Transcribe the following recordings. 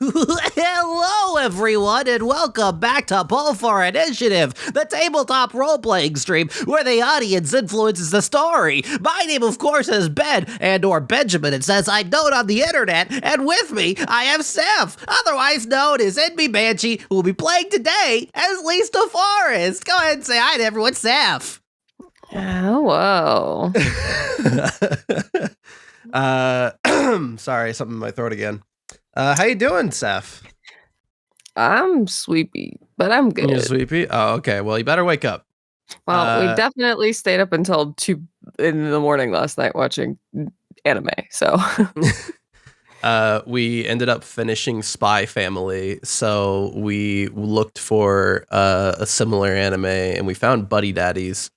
Hello, everyone, and welcome back to Pull for Initiative, the tabletop role-playing stream where the audience influences the story. My name, of course, is Ben, and/or Benjamin, it says I'm known on the internet, and with me, I have Seth, otherwise known as Enby Banshee, who will be playing today as Lisa Forrest. Go ahead and say hi to everyone, Seth. Hello. Sorry, something in my throat again. How you doing, Seth? I'm sleepy, but I'm good. You're sleepy? Oh, okay. Well, you better wake up. Well, we definitely stayed up until 2 in the morning last night watching anime, so. We ended up finishing Spy Family, so we looked for a similar anime, and we found Buddy Daddies,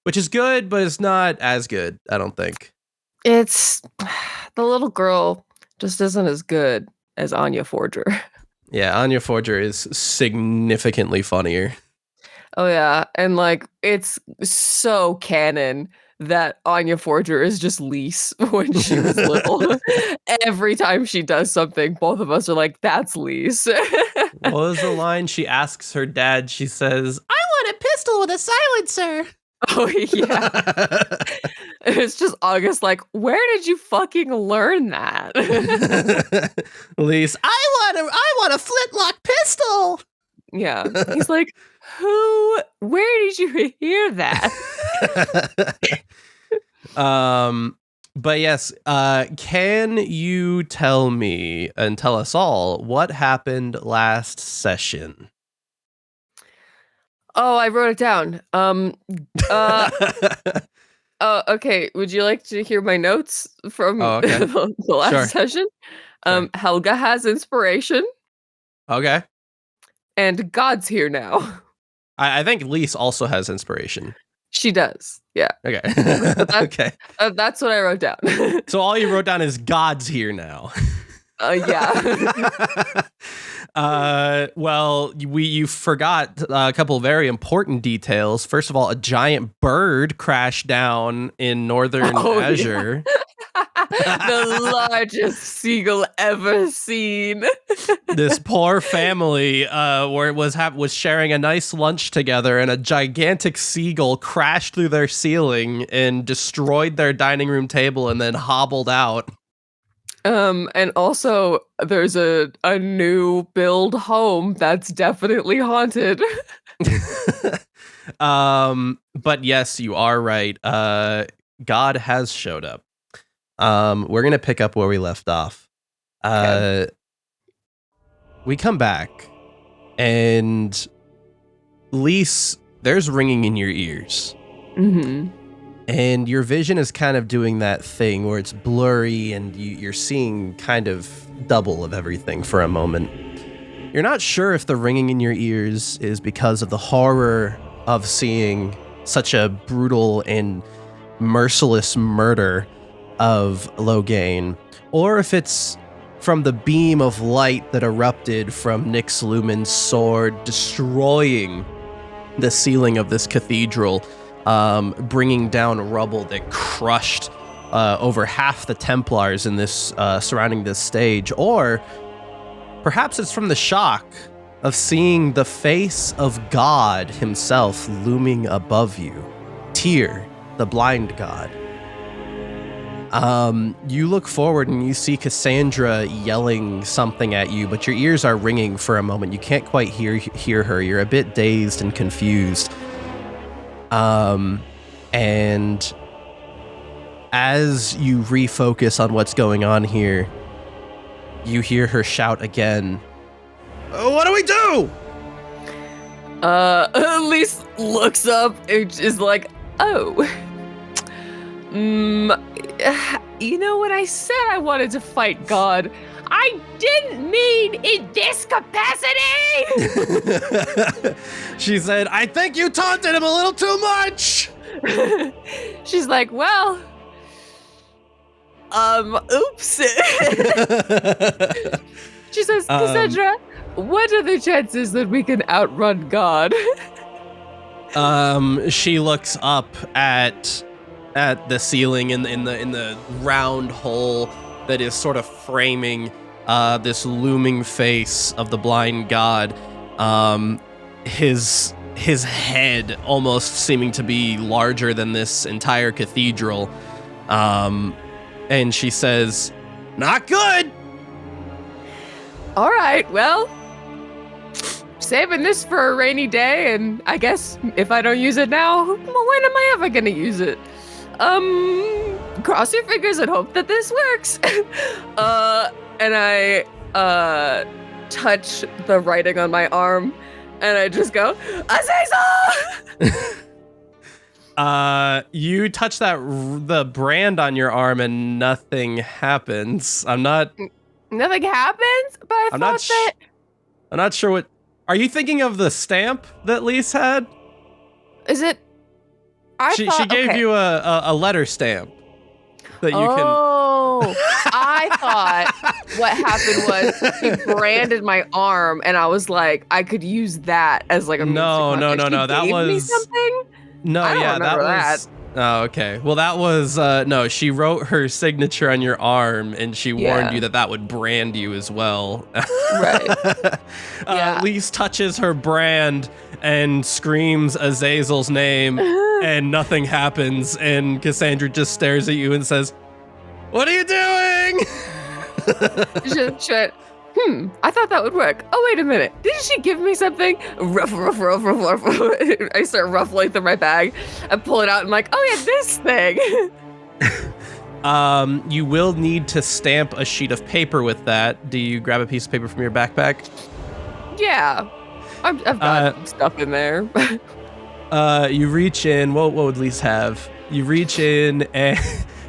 which is good, but it's not as good, I don't think. It's... the little girl just isn't as good as Anya Forger. Yeah, Anya Forger is significantly funnier. Oh yeah, and like, it's so canon that Anya Forger is just Lise when she was little. Every time she does something, both of us are like, that's Lise. What was the line she asks her dad? She says, I want a pistol with a silencer. Oh yeah. It's just August like, where did you fucking learn that? Lise, I want a flintlock pistol. Yeah. He's like, where did you hear that? But yes, can you tell me and tell us all what happened last session? Oh, I wrote it down. Okay. Would you like to hear my notes from the last session? Helga has inspiration. Okay. And God's here now. I think Lise also has inspiration. She does. Yeah. Okay. Okay. That's what I wrote down. So all you wrote down is God's here now. Yeah. Well, you forgot a couple of very important details. First of all, a giant bird crashed down in northern Azure. Yeah. The largest seagull ever seen. This poor family where it was sharing a nice lunch together, and a gigantic seagull crashed through their ceiling and destroyed their dining room table and then hobbled out. And also there's a new build home that's definitely haunted. But yes, you are right. God has showed up. We're going to pick up where we left off. Okay. We come back, and Lise, there's ringing in your ears. Mm-hmm. And your vision is kind of doing that thing where it's blurry, and you're seeing kind of double of everything for a moment. You're not sure if the ringing in your ears is because of the horror of seeing such a brutal and merciless murder of Loghain, or if it's from the beam of light that erupted from Nyx Lumen's sword, destroying the ceiling of this cathedral, bringing down rubble that crushed over half the Templars in this surrounding this stage. Or perhaps it's from the shock of seeing the face of God himself looming above you, Tyr, the blind god. You look forward and you see Cassandra yelling something at you, but your ears are ringing for a moment. You can't quite hear her. You're a bit dazed and confused. And as you refocus on what's going on here, you hear her shout again. What do we do? Lise looks up and is like, oh. You know, when I said I wanted to fight God, I didn't mean in this capacity! She said, I think you taunted him a little too much! She's like, well, oops. She says, Cassandra, what are the chances that we can outrun God? She looks up at the ceiling in the round hole that is sort of framing this looming face of the blind god, his head almost seeming to be larger than this entire cathedral. And she says, "Not good." All right, well, saving this for a rainy day, and I guess if I don't use it now, when am I ever gonna use it? Cross your fingers and hope that this works. And I touch the writing on my arm, and I just go, Azazel! You touch the brand on your arm and nothing happens. Nothing happens, but I'm not sure what. Are you thinking of the stamp that Lise had? Is it? She gave you a letter stamp that you can. Oh, I thought what happened was he branded my arm, and I was like, I could use that as like a No. That was me something. No, I don't yeah, that remember was. Oh, okay. Well, that was no. She wrote her signature on your arm, and she warned you that would brand you as well. Right. Lise touches her brand and screams Azazel's name, and nothing happens. And Cassandra just stares at you and says, "What are you doing?" She went, I thought that would work. Oh, wait a minute. Didn't she give me something? Ruff. I start ruffling through my bag. I pull it out and I'm like, oh yeah, this thing. You will need to stamp a sheet of paper with that. Do you grab a piece of paper from your backpack? Yeah. I've got stuff in there. You reach in. What would Lise have? You reach in and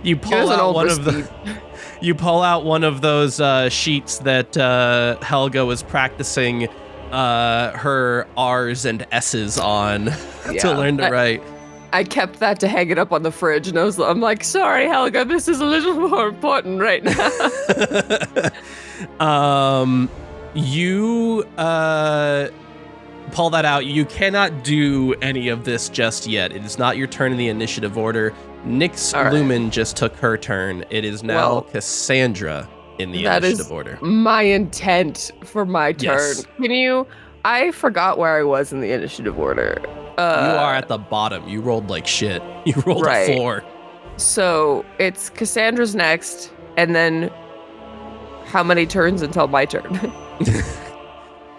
you pull out one of the... You pull out one of those sheets that Helga was practicing her R's and S's on to learn to write. I kept that to hang it up on the fridge, and I'm like, sorry, Helga, this is a little more important right now. You pull that out. You cannot do any of this just yet. It is not your turn in the initiative order. Nyx Lumen just took her turn. It is now Cassandra in the initiative order. My intent for my turn. Yes. I forgot where I was in the initiative order. You are at the bottom. You rolled like shit. You rolled a 4. So it's Cassandra's next, and then how many turns until my turn?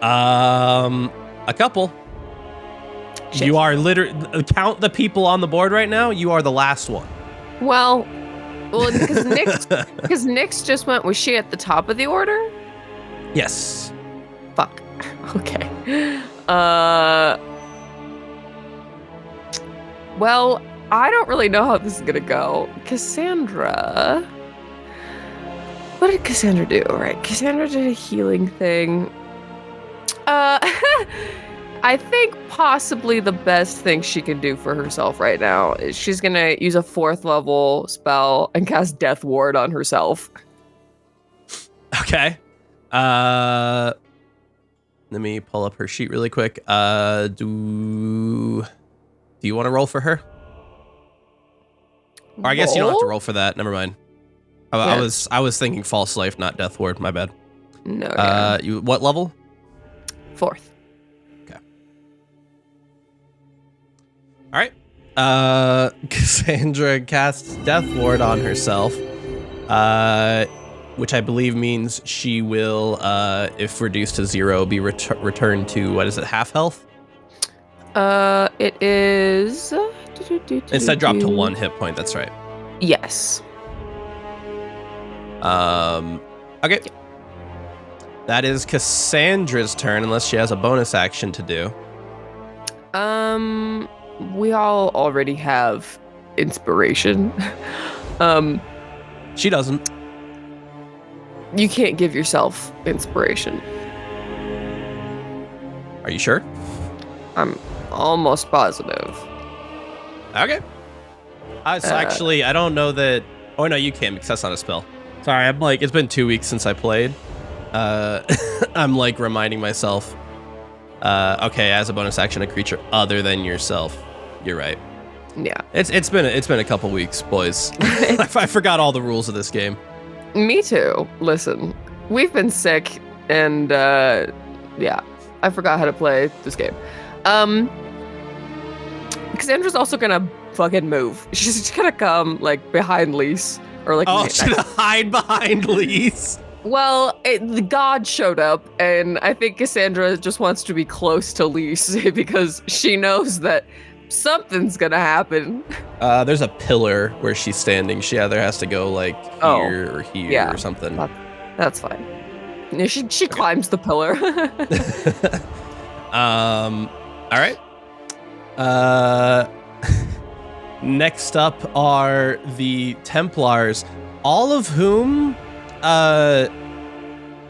A couple. Shit. You are count the people on the board right now. You are the last one. Well, because Nyx just went. Was she at the top of the order? Yes. Fuck. Okay. Well, I don't really know how this is gonna go. Cassandra. What did Cassandra do? Right. Cassandra did a healing thing. I think possibly the best thing she can do for herself right now is she's gonna use a 4th level spell and cast Death Ward on herself. Okay. Let me pull up her sheet really quick. Do you want to roll for her? Or I guess you don't have to roll for that. Never mind. I was thinking False Life, not Death Ward. My bad. No. What level? 4th. All right. Cassandra casts Death Ward on herself, which I believe means she will, if reduced to 0, be returned to, what is it, half health? It is... Instead, drop to 1 hit point. That's right. Yes. Okay. That is Cassandra's turn, unless she has a bonus action to do. We all already have inspiration. She doesn't. You can't give yourself inspiration. Are you sure? I'm almost positive. Okay. So actually, I don't know that... Oh, no, you can, because that's not a spell. Sorry, I'm like, it's been 2 weeks since I played. I'm like reminding myself. Okay, as a bonus action, a creature other than yourself. You're right. Yeah. It's been a couple weeks, boys. I forgot all the rules of this game. Me too. Listen, we've been sick, and yeah, I forgot how to play this game. Cassandra's also gonna fucking move. She's just gonna come like behind Lise, or like. Oh, she's gonna hide behind Lise. Well, the god showed up, and I think Cassandra just wants to be close to Lise because she knows that something's gonna happen. There's a pillar where she's standing. She either has to go like here or here or something. That's fine. Yeah, she climbs the pillar. All right. Next up are the Templars, all of whom,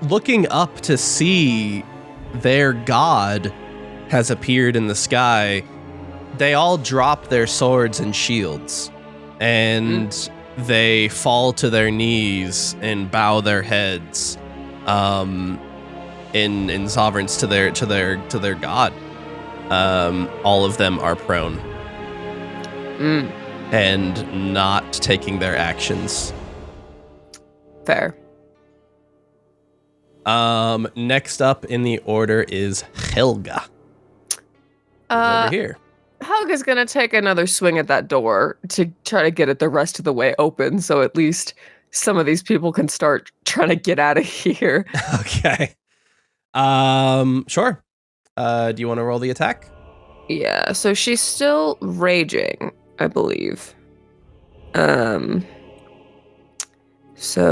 looking up to see their god has appeared in the sky, they all drop their swords and shields, and they fall to their knees and bow their heads, in sovereigns to their god. All of them are prone and not taking their actions. Fair. Next up in the order is Helga. Over here. Helga's gonna take another swing at that door to try to get it the rest of the way open, so at least some of these people can start trying to get out of here. Okay. Sure. Do you want to roll the attack? Yeah, so she's still raging, I believe. So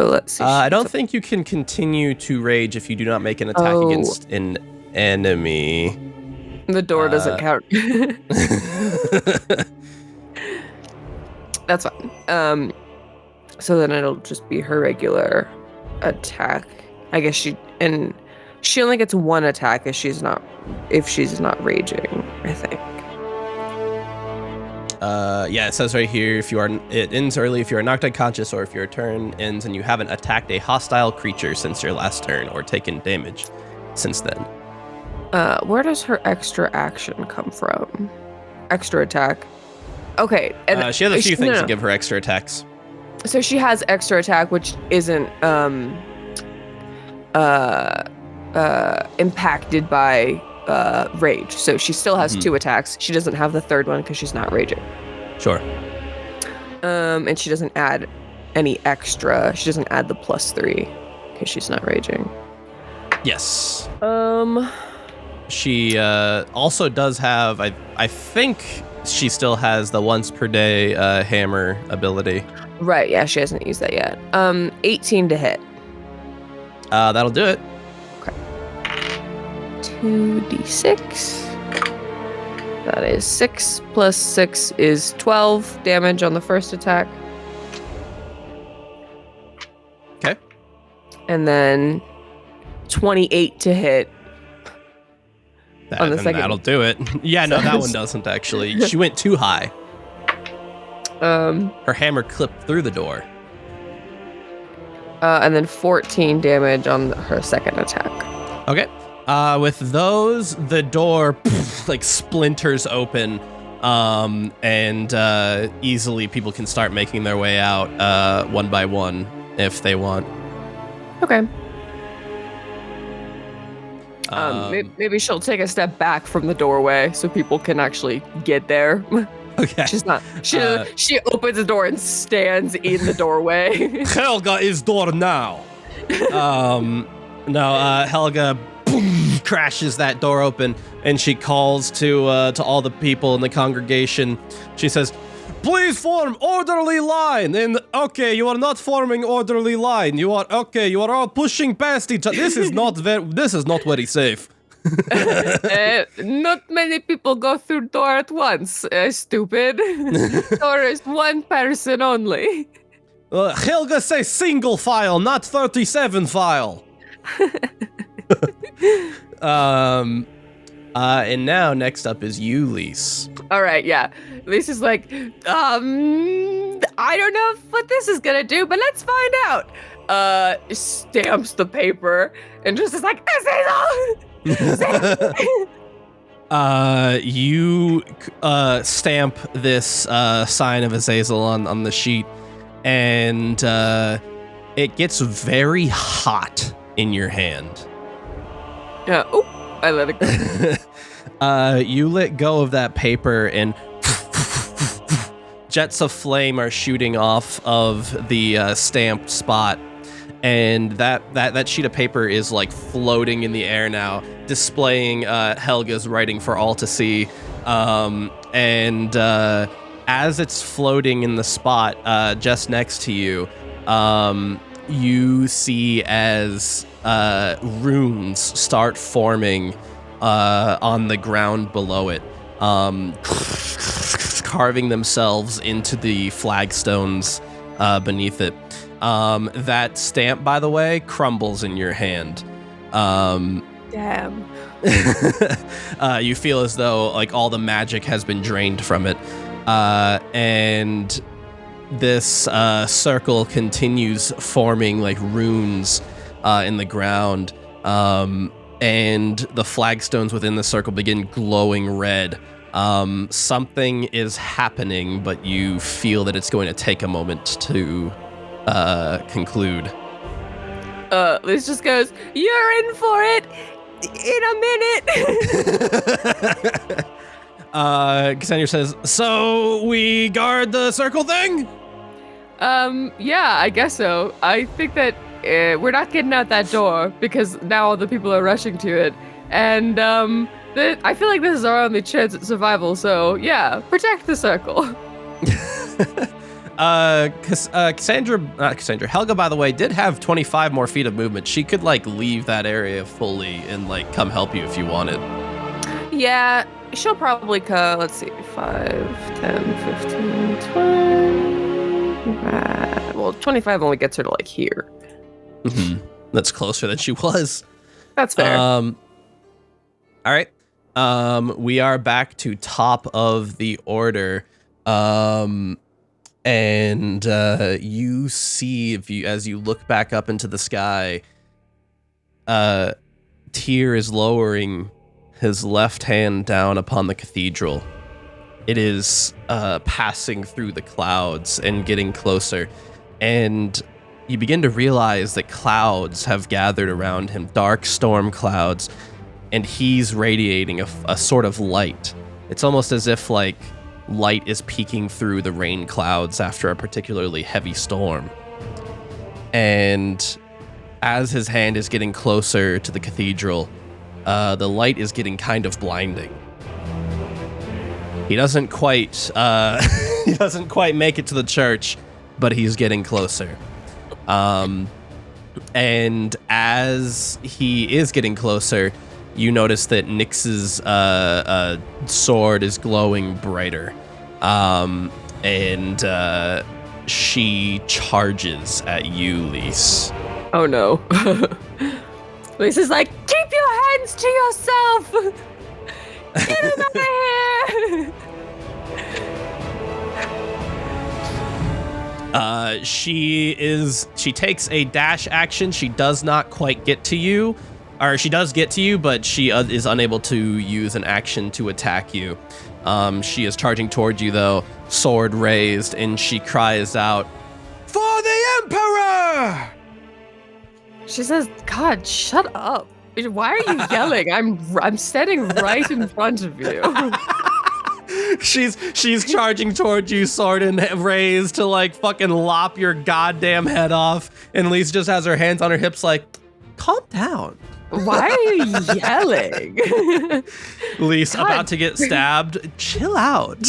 let's see. I don't think you can continue to rage if you do not make an attack against an enemy. The door doesn't count. That's fine. So then it'll just be her regular attack. I guess she only gets one attack if she's not raging, I think. Yeah, it says right here, it ends early if you are knocked unconscious or if your turn ends and you haven't attacked a hostile creature since your last turn or taken damage since then. Where does her extra action come from? Extra attack. Okay. And she has a few things to give her extra attacks. So she has extra attack, which isn't impacted by rage. So she still has 2 attacks. She doesn't have the third one because she's not raging. Sure. And she doesn't add any extra. She doesn't add the +3 because she's not raging. Yes. She also does have, I think she still has the once per day hammer ability. Right, yeah, she hasn't used that yet. 18 to hit. That'll do it. Okay. 2d6. That is 6 plus 6 is 12 damage on the first attack. Okay. And then 28 to hit. On the second. That'll do it. Yeah, no, that one doesn't actually. She went too high. Her hammer clipped through the door. And then 14 damage on her second attack. Okay. With those, the door like splinters open, and easily people can start making their way out one by one if they want. Okay. Maybe she'll take a step back from the doorway so people can actually get there. Okay. She's not. She opens the door and stands in the doorway. Helga is door now. No. Helga crashes that door open and she calls to all the people in the congregation. She says, "Please form orderly line." And okay, you are not forming orderly line. You are all pushing past each other. This is not very safe. Not many people go through door at once. Stupid. Door is one person only. Helga says single file, not 37 file. And now next up is you, Lise. All right, yeah. Lise is like, I don't know what this is gonna do, but let's find out. Stamps the paper and just is like, you stamp this sign of Azazel on the sheet, and it gets very hot in your hand. Yeah. Oh, I let it go. You let go of that paper, and jets of flame are shooting off of the stamped spot, and that sheet of paper is like floating in the air now, displaying Helga's writing for all to see. And as it's floating in the spot just next to you, you see as runes start forming on the ground below it, carving themselves into the flagstones beneath it. That stamp, by the way, crumbles in your hand. Damn. You feel as though like all the magic has been drained from it, and this circle continues forming like runes in the ground, and the flagstones within the circle begin glowing red. Something is happening, but you feel that it's going to take a moment to conclude. Liz just goes, "You're in for it in a minute." Cassandra says, "So we guard the circle thing?" Yeah, I guess so. I think that we're not getting out that door because now all the people are rushing to it, and I feel like this is our only chance at survival. So yeah, protect the circle. Helga, by the way, did have 25 more feet of movement. She could like leave that area fully and like come help you if you wanted. Yeah, she'll probably come. Let's see, 5, 10, 15, 20. Well, 25 only gets her to like here. Mm-hmm. That's closer than she was. That's fair. All right. We are back to top of the order. And you see, as you look back up into the sky, Tyr is lowering his left hand down upon the cathedral. It is passing through the clouds and getting closer, and you begin to realize that clouds have gathered around him, dark storm clouds, and he's radiating a sort of light. It's almost as if like light is peeking through the rain clouds after a particularly heavy storm. And as his hand is getting closer to the cathedral, the light is getting kind of blinding. He doesn't quite make it to the church, but he's getting closer. And as he is getting closer, you notice that Nyx's sword is glowing brighter. And she charges at you, Lise. Oh no. Lise is like, keep your hands to yourself! Get him out of here! She takes a dash action. She does not quite get to you. Or she does get to you, but she is unable to use an action to attack you. She is charging towards you, though, sword raised, and she cries out, "For the Emperor!" She says, God, shut up. Why are you yelling? I'm standing right in front of you. She's charging towards you, sword and raised, to like fucking lop your goddamn head off. And Lise just has her hands on her hips like, calm down. Why are you yelling? Lise, about to get stabbed. Chill out.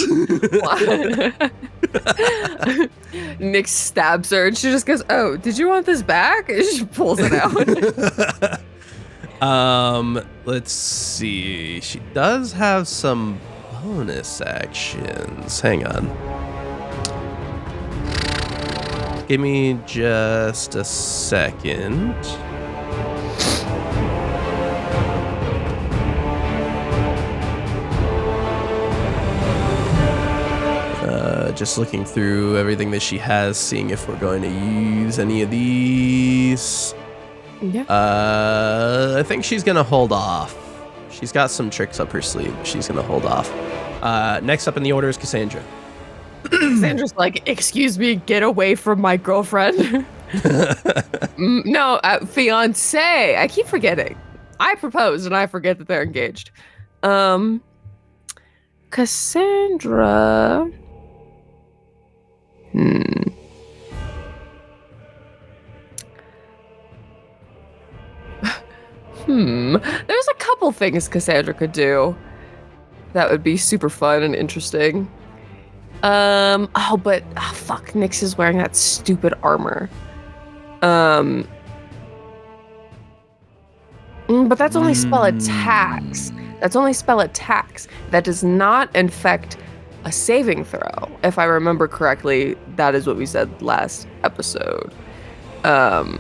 Nyx stabs her and she just goes, oh, did you want this back? And she pulls it out. Let's see. She does have some bonus actions. Hang on. Give me just a second. Just looking through everything that she has, seeing if we're going to use any of these. Yeah. I think she's going to hold off. She's got some tricks up her sleeve. She's going to hold off. Next up in the order is Cassandra. Cassandra's like, excuse me, get away from my girlfriend. No, fiance. I keep forgetting. I proposed and I forget that they're engaged. Cassandra. There's a couple things Cassandra could do that would be super fun and interesting. Fuck, Nyx is wearing that stupid armor. But that's only spell attacks. That's only spell attacks. That does not infect a saving throw. If I remember correctly, that is what we said last episode. I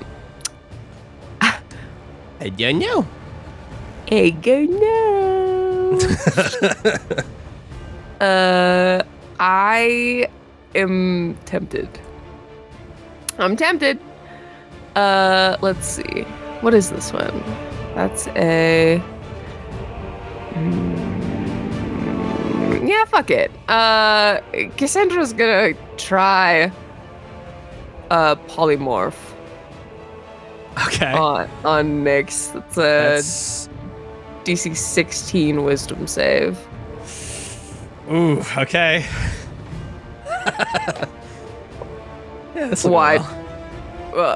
don't know. I don't know. I am tempted. I'm tempted. Let's see. What is this one? That's a... yeah, fuck it. Cassandra's gonna try polymorph. Okay. On Nyx. That's DC 16 wisdom save. Ooh, okay. Yeah, that's Why?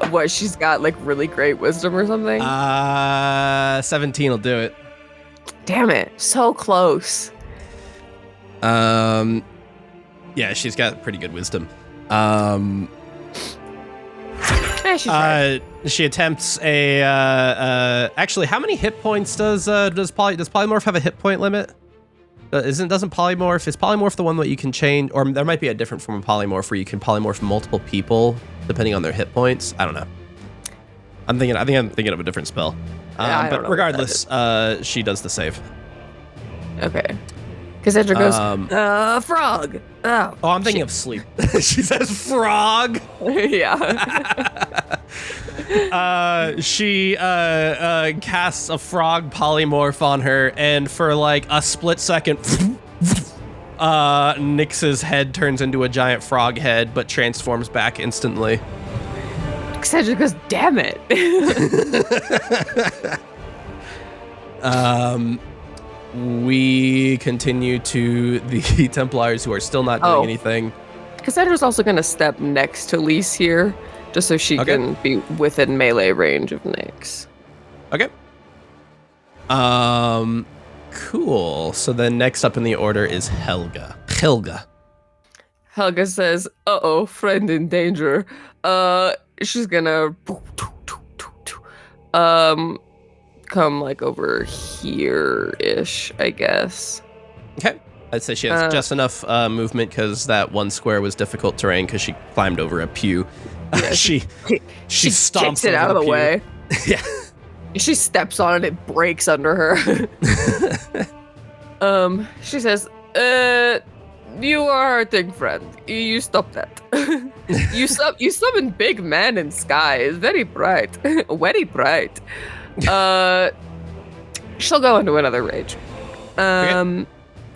What, she's got like really great wisdom or something? 17 will do it. Damn it, so close. Yeah, she's got pretty good wisdom. She's right. She attempts a actually, how many hit points does polymorph have a hit point limit? Is polymorph the one that you can change, or there might be a different form of polymorph where you can polymorph multiple people depending on their hit points? I don't know. I think I'm thinking of a different spell. But regardless, she does the save. Okay. Cassandra goes, frog. Oh, I'm thinking of sleep. She says frog. Yeah. She casts a frog polymorph on her, and for like a split second, Nyx's head turns into a giant frog head, but transforms back instantly. Cassandra goes, damn it. We continue to the Templars, who are still not doing anything. Cassandra's also going to step next to Lise here, just so she can be within melee range of Nyx. Okay. Cool. So then next up in the order is Helga. Helga says, uh-oh, friend in danger. She's gonna come like over here-ish, I guess. Okay. I'd say she has just enough movement because that one square was difficult terrain because she climbed over a pew. Yeah, she stomps kicks it out of the way. Yeah. She steps on it, it breaks under her. She says, you are hurting, friend. You stop that. You summon big man in sky. It's very bright. Very bright. She'll go into another rage. And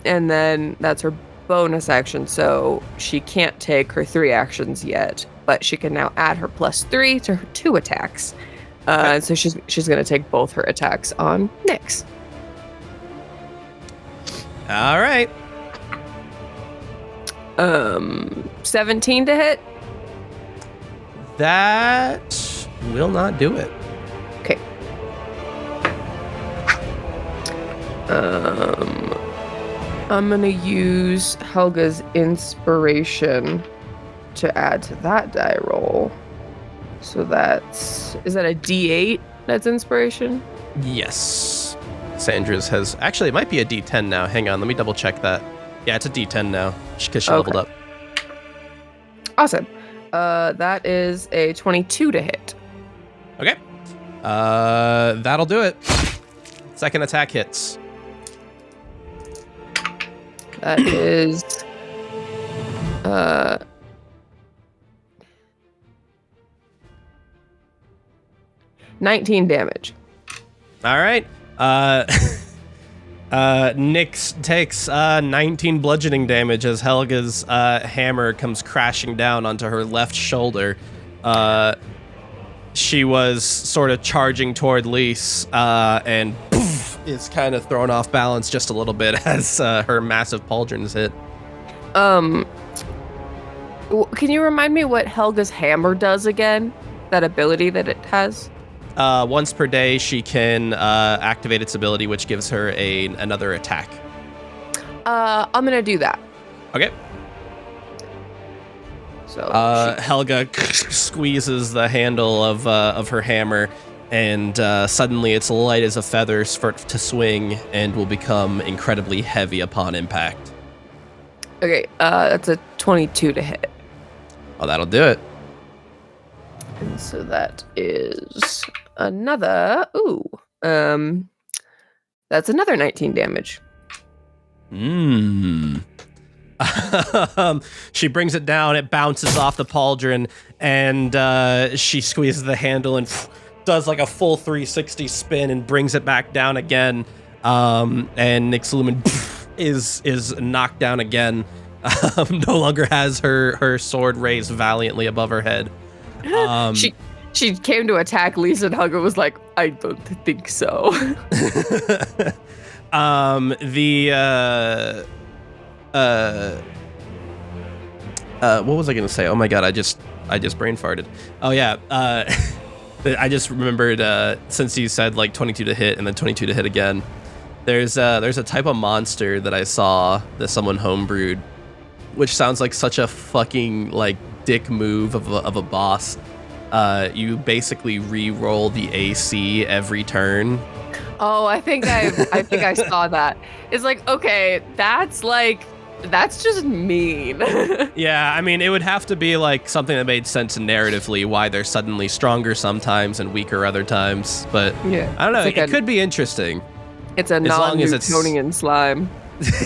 then that's her bonus action, so she can't take her 3 actions yet, but she can now add her +3 to her 2 attacks. So she's gonna take both her attacks on Nyx. All right. 17 to hit. That will not do it. Okay. I'm gonna use Helga's inspiration to add to that die roll. So is that a D8? That's inspiration? Yes. Sandra's actually, it might be a D10 now. Hang on, let me double check that. Yeah, it's a D10 now because she leveled up. Awesome. That is a 22 to hit. Okay. That'll do it. Second attack hits. That is 19 damage. All right. Nyx takes 19 bludgeoning damage as Helga's hammer comes crashing down onto her left shoulder. she was sort of charging toward Lise, and poof, is kind of thrown off balance just a little bit as her massive pauldrons hit. Can you remind me what Helga's hammer does again? That ability that it has? Once per day, she can activate its ability, which gives her another attack. I'm gonna do that. Okay. So Helga squeezes the handle of her hammer, and suddenly it's light as a feather for it to swing, and will become incredibly heavy upon impact. Okay, that's a 22 to hit. Oh, that'll do it. And so that is another. That's another 19 damage. She brings it down, it bounces off the pauldron, and she squeezes the handle and does like a full 360 spin and brings it back down again. And Nixlumin is knocked down again. No longer has her sword raised valiantly above her head. She came to attack Lisa, and Helga was like, I don't think so. What was I gonna say? Oh my god, I just brain farted. Oh yeah, I just remembered, since you said like 22 to hit and then 22 to hit again, there's a type of monster that I saw that someone homebrewed, which sounds like such a fucking like dick move of a boss. You basically re-roll the AC every turn. Oh, I think I saw that. It's like, okay, that's just mean. Yeah, I mean, it would have to be like something that made sense narratively, why they're suddenly stronger sometimes and weaker other times. But yeah, I don't know, like it could be interesting. It's a non-Newtonian slime.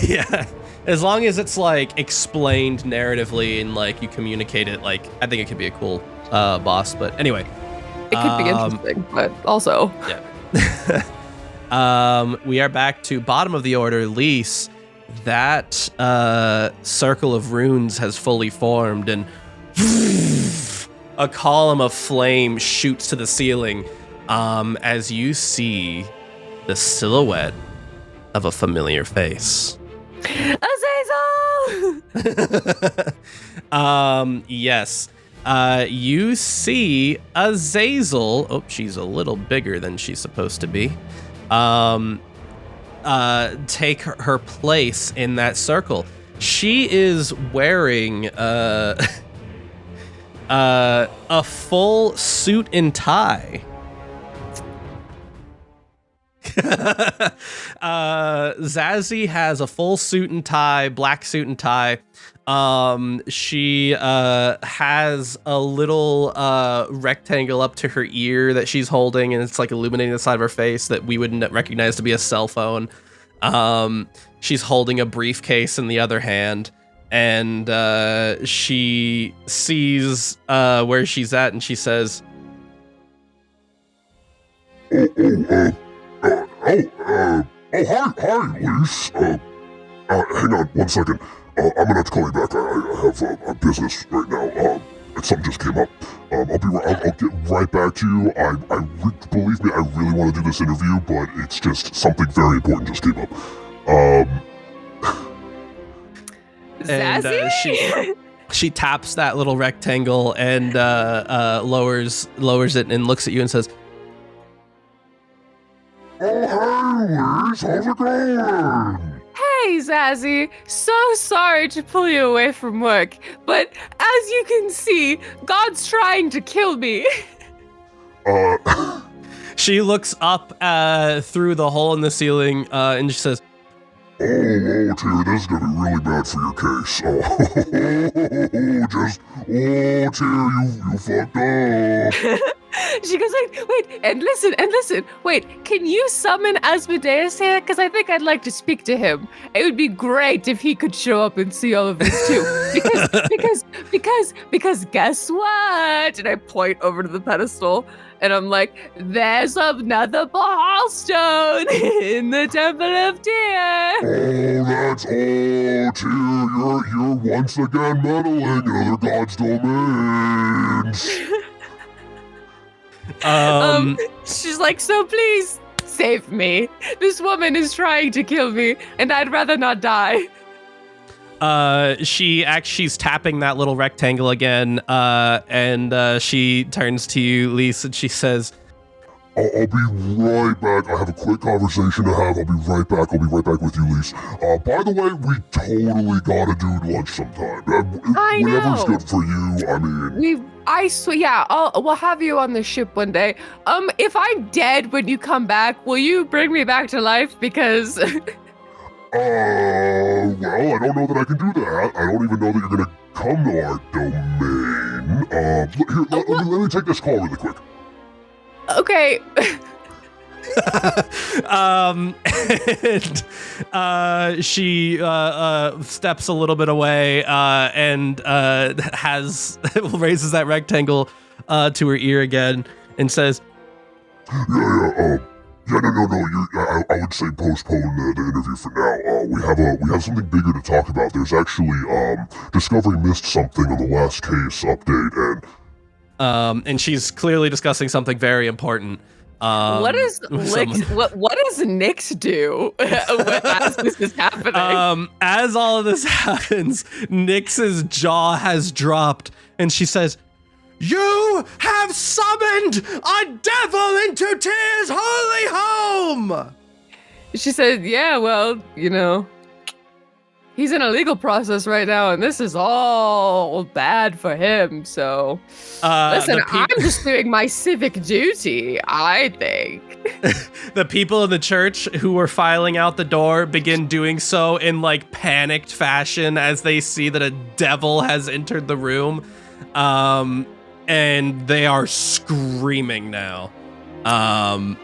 Yeah, as long as it's like explained narratively and like you communicate it, like I think it could be a cool boss. But anyway, it could be interesting, but also yeah. We are back to bottom of the order, Lise. That circle of runes has fully formed, and a column of flame shoots to the ceiling as you see the silhouette of a familiar face. Azazel! Yes. You see Azazel. Oh, she's a little bigger than she's supposed to be. Take her place in that circle. She is wearing a full suit and tie. Zazie has a full suit and tie, black suit and tie. She has a little rectangle up to her ear that she's holding, and it's like illuminating the side of her face that we wouldn't recognize to be a cell phone. She's holding a briefcase in the other hand, and she sees where she's at, and she says, hi, Lise. Hang on 1 second. I'm gonna have to call you back. I have a business right now. Something just came up. I'll get right back to you. Believe me, I really want to do this interview, but it's just something very important just came up. Zazie? She taps that little rectangle and lowers it and looks at you and says, "Oh, hey, Lise, how's it going?" Hey, Zazie, so sorry to pull you away from work, but as you can see, God's trying to kill me. She looks up through the hole in the ceiling and she says, Oh, Terry, this is gonna be really bad for your case. Terry, you fucked up. She goes like, wait, and listen, wait, can you summon Asmodeus here? Because I think I'd like to speak to him. It would be great if he could show up and see all of this too. Because guess what? And I point over to the pedestal and I'm like, there's another ball stone in the Temple of Tyr. Oh, that's Tyr. You're once again meddling in other gods' domains. She's like, so please save me. This woman is trying to kill me, and I'd rather not die. She's tapping that little rectangle again, and she turns to you, Lise, and she says, I'll be right back. I have a quick conversation to have. I'll be right back. I'll be right back with you, Lise. By the way, we totally gotta do lunch sometime. I Whatever's know. good for you. I mean, we'll have you on the ship one day. If I'm dead when you come back, will you bring me back to life? Because well, I don't know that I can do that. I don't even know that you're gonna come to our domain. Here, let me take this call really quick. okay. and she steps a little bit away and raises that rectangle to her ear again and says, No. I would say postpone the interview for now. We have something bigger to talk about. There's actually Discovery missed something on the last case update, and she's clearly discussing something very important. What does Nyx do as this is happening? As all of this happens, Nyx's jaw has dropped, and she says, "You have summoned a devil into Tyr's holy home!" She said, yeah, well, he's in a legal process right now, and this is all bad for him, so... Listen, I'm just doing my civic duty, I think. The people in the church who were filing out the door begin doing so in, panicked fashion as they see that a devil has entered the room. And they are screaming now. And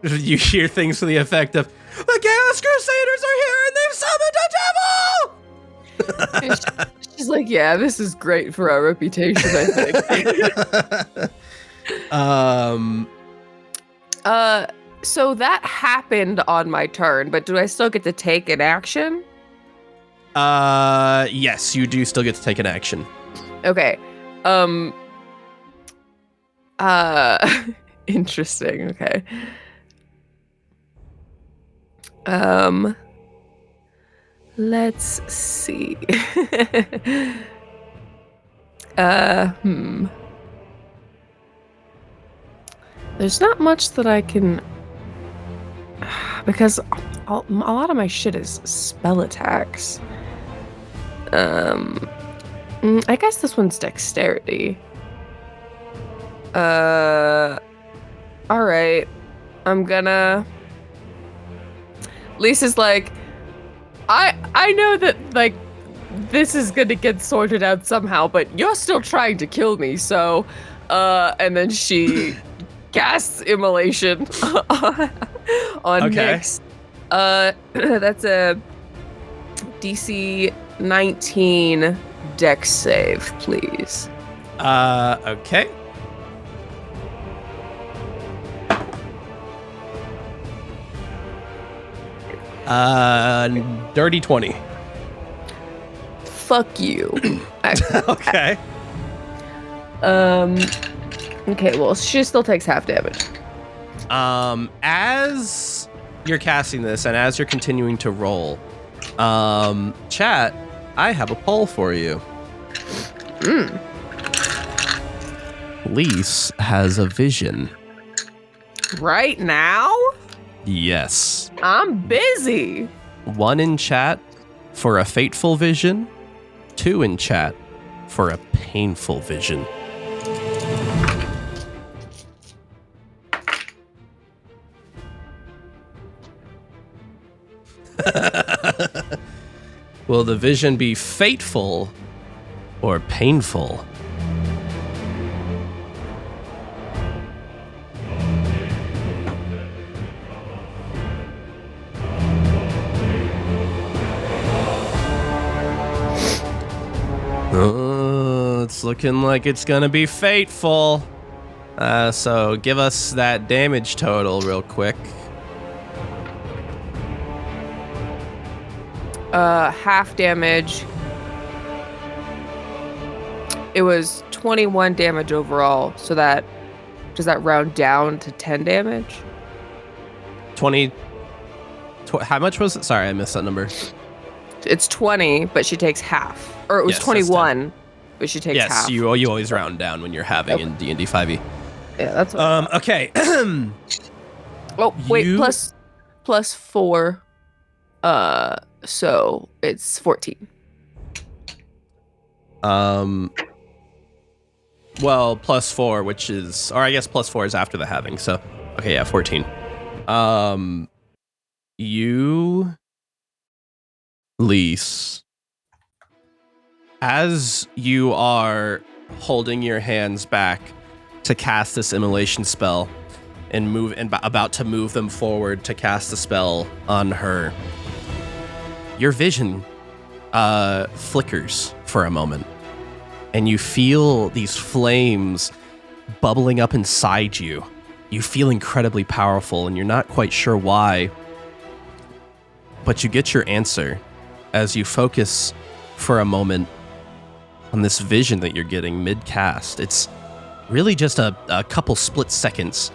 you hear things to the effect of, "The Chaos Crusaders are here and they've summoned a devil!" She's like, yeah, this is great for our reputation, I think. So that happened on my turn, but do I still get to take an action? Yes, you do still get to take an action. Okay. Interesting. Okay. Let's see. There's not much that I can, because a lot of my shit is spell attacks. I guess this one's dexterity. All right. I'm gonna. Lisa's like, I know that this is gonna get sorted out somehow, but you're still trying to kill me, so and then she casts immolation on Nyx. That's a DC 19 dex save, please. Okay. Dirty 20. Fuck you. Okay. Okay, well, she still takes half damage. As you're casting this and as you're continuing to roll, chat, I have a poll for you. Lise has a vision. Right now? Yes. I'm busy. 1 in chat for a fateful vision, 2 in chat for a painful vision. Will the vision be fateful or painful? It's looking like it's gonna be fateful. So give us that damage total real quick. half damage. It was 21 damage overall, so does that round down to 10 damage? 20. How much was it? Sorry, I missed that number. It's 20, but she takes half. Or it was Yes, that's 21, but she takes Yes, half. you always round down when you're having in D&D 5e. Yeah, that's what Okay. Oh, wait, you- plus 4. So it's 14. Well, plus 4, which is, or I guess plus 4 is after the halving. So, okay, yeah, 14. You, Lise, as you are holding your hands back to cast this immolation spell and about to move them forward to cast the spell on her, your vision flickers for a moment. And you feel these flames bubbling up inside you. You feel incredibly powerful, and you're not quite sure why. But you get your answer as you focus for a moment on this vision that you're getting mid-cast. It's really just a couple split seconds.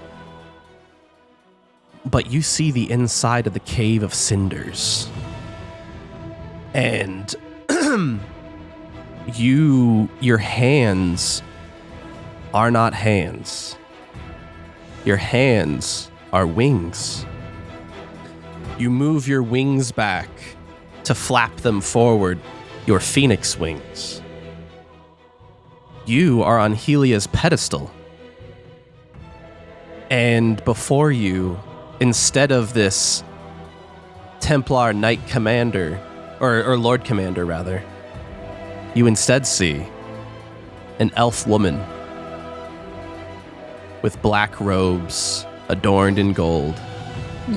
But you see the inside of the Cave of Cinders. And your hands are not hands. Your hands are wings. You move your wings back to flap them forward, your phoenix wings. You are on Helia's pedestal. And before you, instead of this Templar Knight Commander, or Lord Commander rather, you instead see an elf woman with black robes adorned in gold. You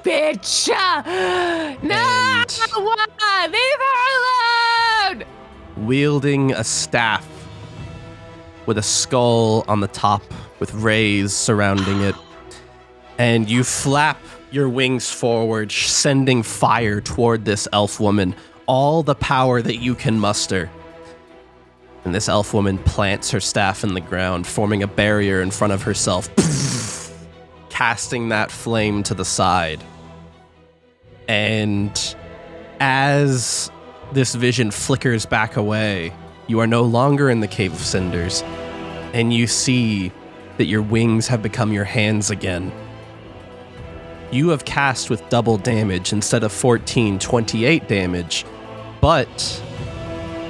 bitch! No! And Leave her alone! wielding a staff with a skull on the top with rays surrounding it. And you flap your wings forward, sending fire toward this elf woman, all the power that you can muster. And this elf woman plants her staff in the ground, forming a barrier in front of herself, casting that flame to the side. And as this vision flickers back away, you are no longer in the Cave of Cinders, and you see that your wings have become your hands again. You have cast with double damage instead of 14, 28 damage, but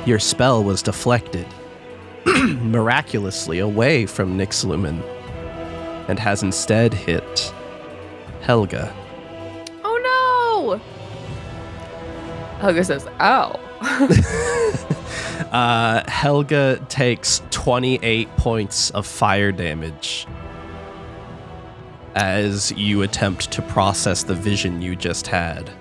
your spell was deflected miraculously away from Nixlumin and has instead hit Helga. Oh no! Helga says, ow. Helga takes 28 points of fire damage as you attempt to process the vision you just had.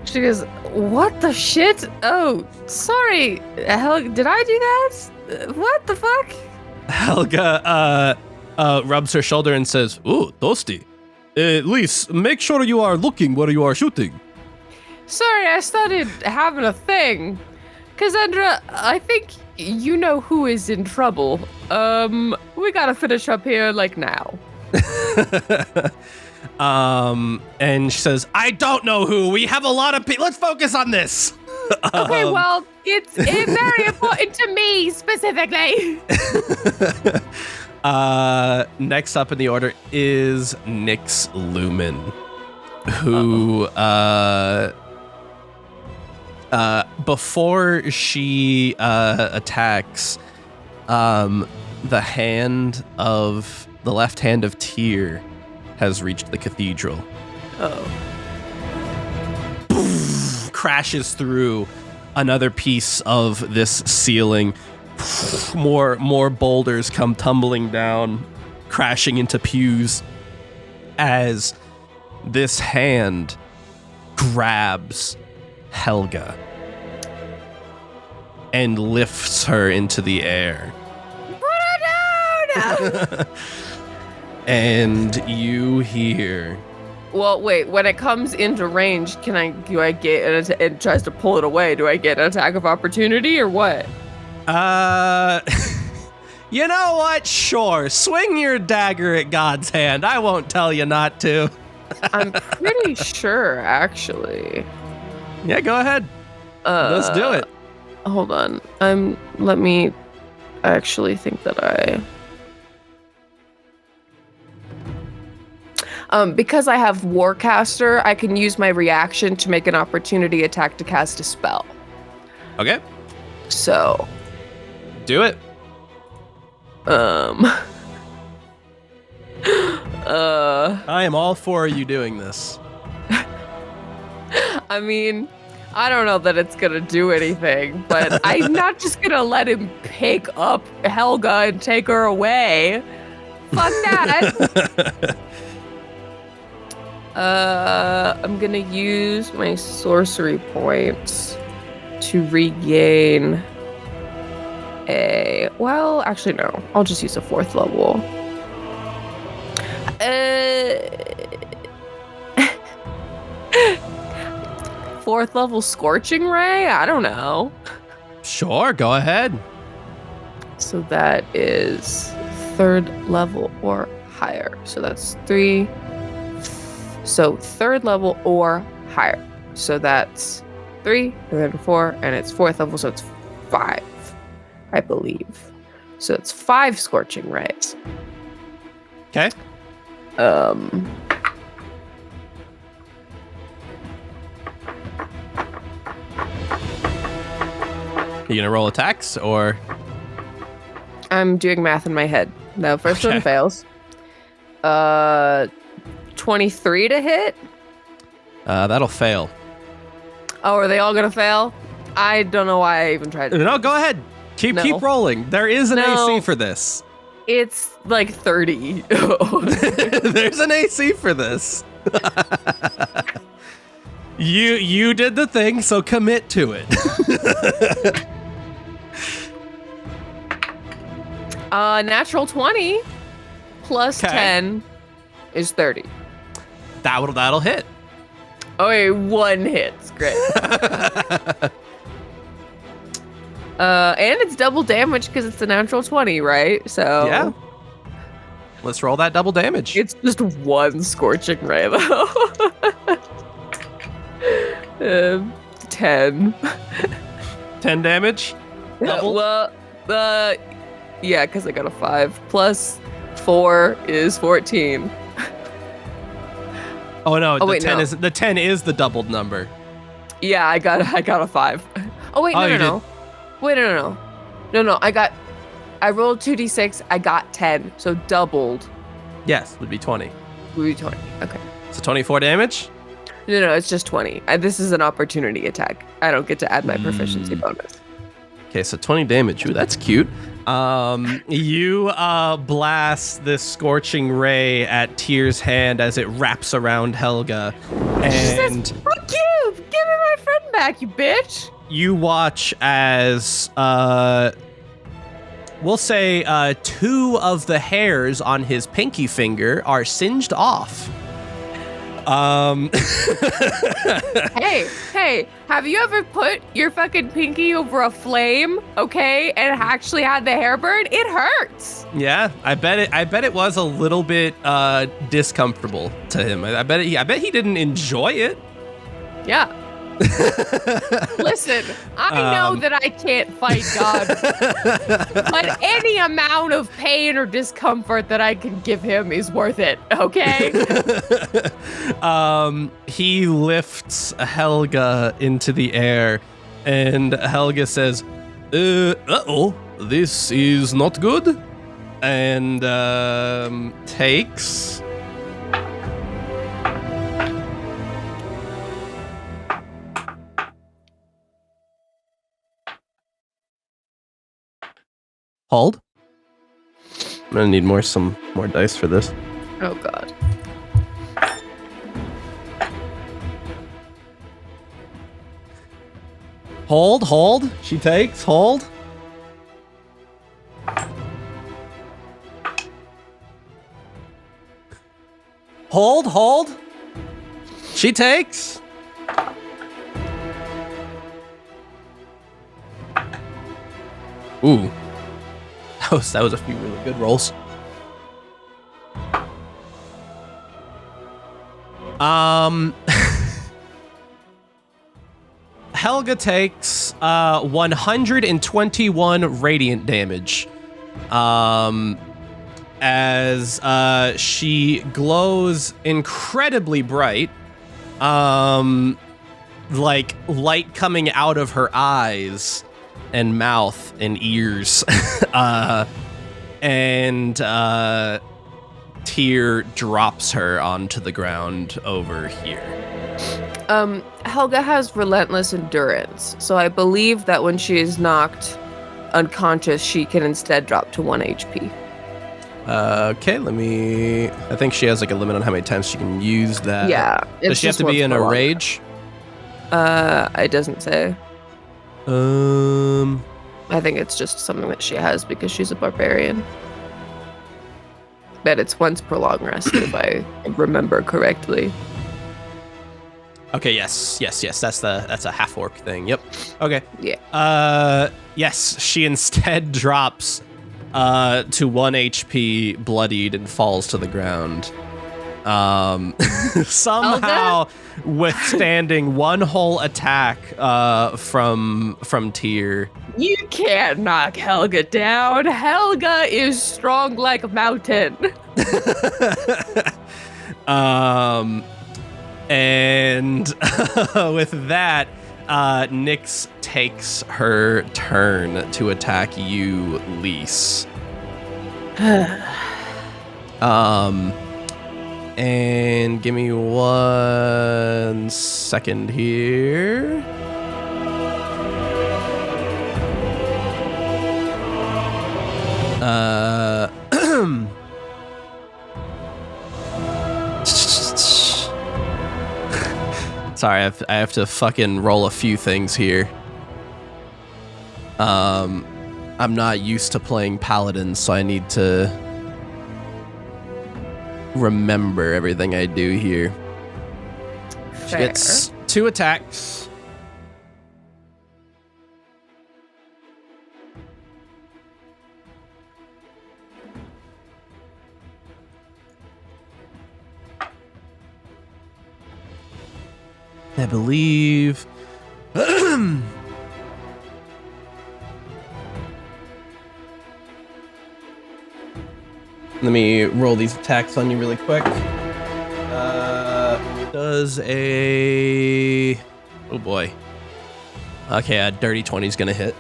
She goes, what the shit? Oh, sorry. Helga, did I do that? What the fuck? Helga rubs her shoulder and says, "Ooh, Toasty. Lise, make sure you are looking where you are shooting." Sorry, I started having a thing. Cassandra, I think you know who is in trouble. We gotta finish up here, like, now. And she says, "I don't know who. We have a lot of people. Let's focus on this." Okay, well, it's very important to me, specifically. Next up in the order is Nixlumin, who, before she attacks, the left hand of Tyr has reached the cathedral. Oh. Crashes through another piece of this ceiling. More boulders come tumbling down, crashing into pews as this hand grabs Helga and lifts her into the air. No! And you hear Well, wait. When it comes into range, do I get it tries to pull it away? Do I get an attack of opportunity or what? You know what? Sure. Swing your dagger at God's hand. I won't tell you not to. I'm pretty sure, actually. Yeah, go ahead. Let's do it. Hold on. Let me actually think that because I have Warcaster, I can use my reaction to make an opportunity attack to cast a spell. Okay. So. Do it. I am all for you doing this. I mean, I don't know that it's gonna do anything, but I'm not just gonna let him pick up Helga and take her away. Fuck that. I'm gonna use my sorcery points to regain well, actually no. I'll just use a 4th level. Fourth level Scorching Ray? I don't know. Sure, go ahead. So that is 3rd level or higher. So that's 3. So 3rd level or higher. So that's 3 and then 4 and it's 4th level, so it's 5. I believe. So it's 5 Scorching Rays. Okay. You gonna roll attacks or? I'm doing math in my head. The first one fails. 23 to hit? That'll fail. Oh, are they all gonna fail? I don't know why I even tried. No, go ahead. Keep rolling. There is an AC for this. It's like 30. There's an AC for this. You did the thing, so commit to it. Natural 20 plus 10 is 30. That'll hit. Okay, 1 hits. Great. And it's double damage because it's a natural 20, right? So yeah. Let's roll that double damage. It's just 1 Scorching Ray, though. 10. 10 damage? Double? Well, yeah, because I got a 5. Plus 4 is 14. Oh no, the 10 is the doubled number. Yeah, I got a 5. Oh wait, no. Wait, no. I rolled 2d6, I got 10, so doubled. Yes, would be 20. Would be 20. Okay. So 24 damage? No, it's just 20. This is an opportunity attack. I don't get to add my proficiency bonus. Okay, so 20 damage. Ooh, that's cute. You blast this Scorching Ray at Tyr's hand as it wraps around Helga. And she says, fuck you! Give me my friend back, you bitch! You watch as, we'll say, 2 of the hairs on his pinky finger are singed off. Hey, have you ever put your fucking pinky over a flame, okay, and actually had the hair burn? It hurts. Yeah, I bet it was a little bit discomfortable to him. I bet he didn't enjoy it. Yeah. Listen, I know that I can't fight God, but any amount of pain or discomfort that I can give him is worth it, okay? He lifts Helga into the air, and Helga says, uh-oh, this is not good, and takes... Hold. I'm gonna need some more dice for this. Oh god. Hold. She takes. Hold. Hold. She takes. Ooh. That was a few really good rolls. Helga takes 121 radiant damage. As she glows incredibly bright. Like light coming out of her eyes and mouth and ears. And Tyr drops her onto the ground over here. Helga has relentless endurance, so I believe that when she is knocked unconscious, she can instead drop to 1 HP. Okay, I think she has like a limit on how many times she can use that. Yeah. Does she have to be in a rage? It doesn't say. Um, I think it's just something that she has because she's a barbarian. But it's once per long rest, if I remember correctly. Okay, yes. That's a half orc thing. Yep. Okay. Yeah. Yes, she instead drops to 1 HP, bloodied, and falls to the ground. Somehow withstanding one whole attack from Tyr. You can't knock Helga down. Helga is strong like a mountain. And with that, Nyx takes her turn to attack you, Lise. And give me 1 second here. Sorry, I have to fucking roll a few things here. I'm not used to playing paladins, so I need to remember everything I do here. She gets 2 attacks. I believe. Let me roll these attacks on you really quick. Does a... Oh boy. Okay, a dirty 20 is gonna hit.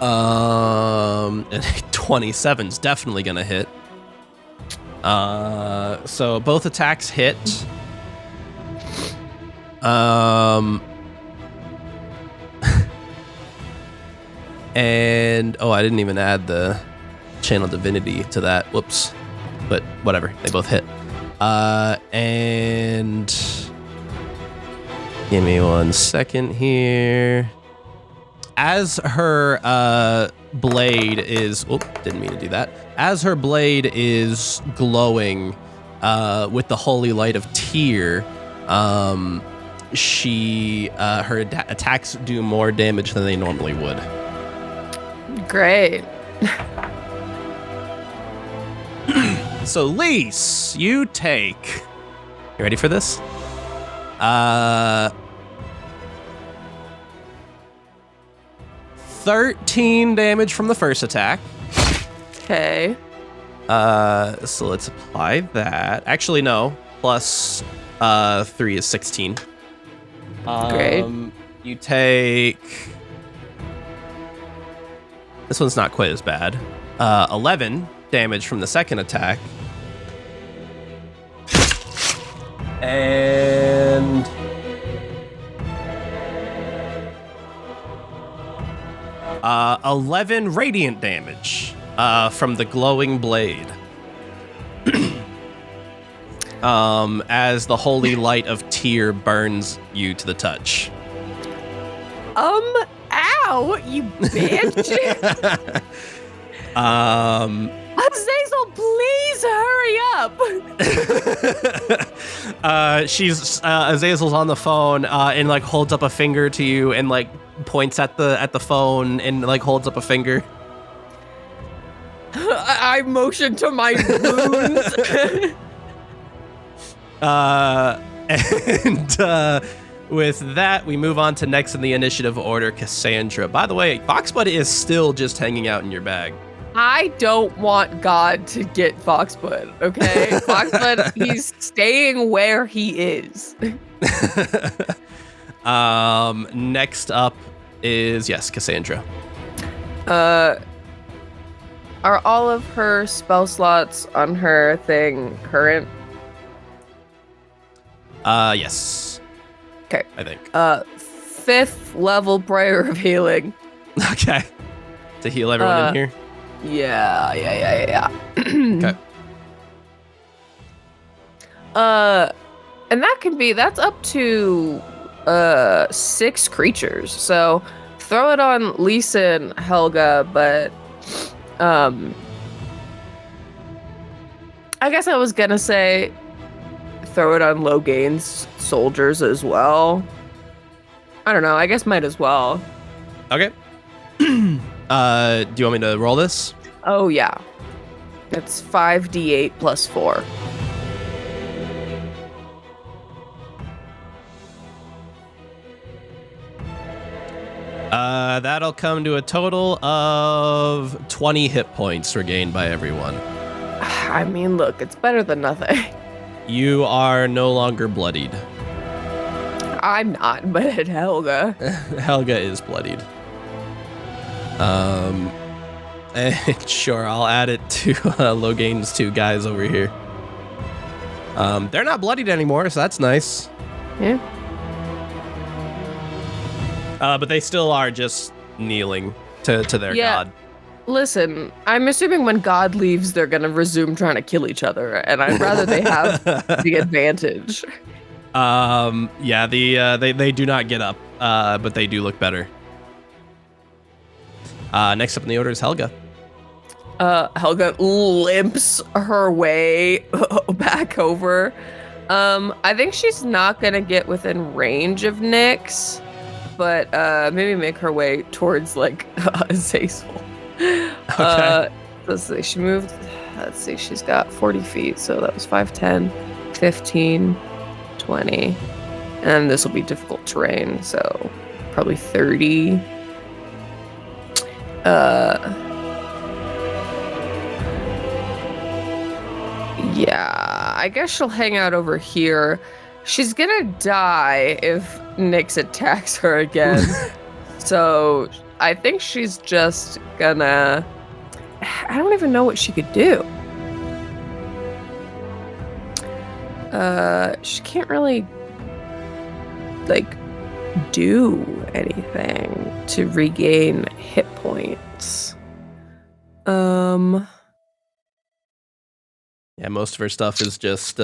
And 27's definitely gonna hit. So both attacks hit. And I didn't even add the channel divinity to that. Whoops. But whatever, they both hit. And give me 1 second here. As her blade is didn't mean to do that. As her blade is glowing with the holy light of Tyr, her attacks do more damage than they normally would. Great. So Lise, you take. You ready for this? 13 damage from the first attack. Okay. So let's apply that. Actually, no. Plus 3 is 16. Great. You take. This one's not quite as bad. 11 damage from the second attack. And 11 radiant damage from the glowing blade. As the holy light of Tyr burns you to the touch. Ow, you bitch. I'm Azazel, please hurry up. Azazel's on the phone and like holds up a finger to you and like points at the phone and like holds up a finger. I motion to my wounds. With that, we move on to next in the initiative order, Cassandra. By the way, Foxbud is still just hanging out in your bag. I don't want God to get Foxbud, okay? Foxbud, he's staying where he is. Next up is, yes, Cassandra. Are all of her spell slots on her thing current? Yes. Okay. I think. 5th level prayer of healing. Okay. To heal everyone in here? Yeah. Okay. And that's up to 6 creatures. So throw it on Lisa and Helga, but I guess I was gonna say throw it on Logain's soldiers as well. I don't know, I guess might as well. Okay. Do you want me to roll this? Oh yeah. It's 5d8 plus 4. That'll come to a total of 20 hit points regained by everyone. I mean, look, it's better than nothing. You are no longer bloodied. I'm not, but Helga. Helga is bloodied. And sure, I'll add it to Logain's 2 guys over here. They're not bloodied anymore, so that's nice. Yeah. But they still are just kneeling to their god. Listen, I'm assuming when God leaves, they're gonna resume trying to kill each other, and I'd rather they have the advantage. They do not get up, but they do look better. Next up in the order is Helga. Helga limps her way back over. I think she's not gonna get within range of Nyx, but maybe make her way towards like Azazel. Okay. Let's see, she moved. Let's see, she's got 40 feet, so that was 5, 10, 15, 20, and this will be difficult terrain, so probably 30. Yeah, I guess she'll hang out over here. She's gonna die if Nyx attacks her again. So I think she's just gonna... I don't even know what she could do. She can't really, like, do anything to regain hit points. Yeah, most of her stuff is just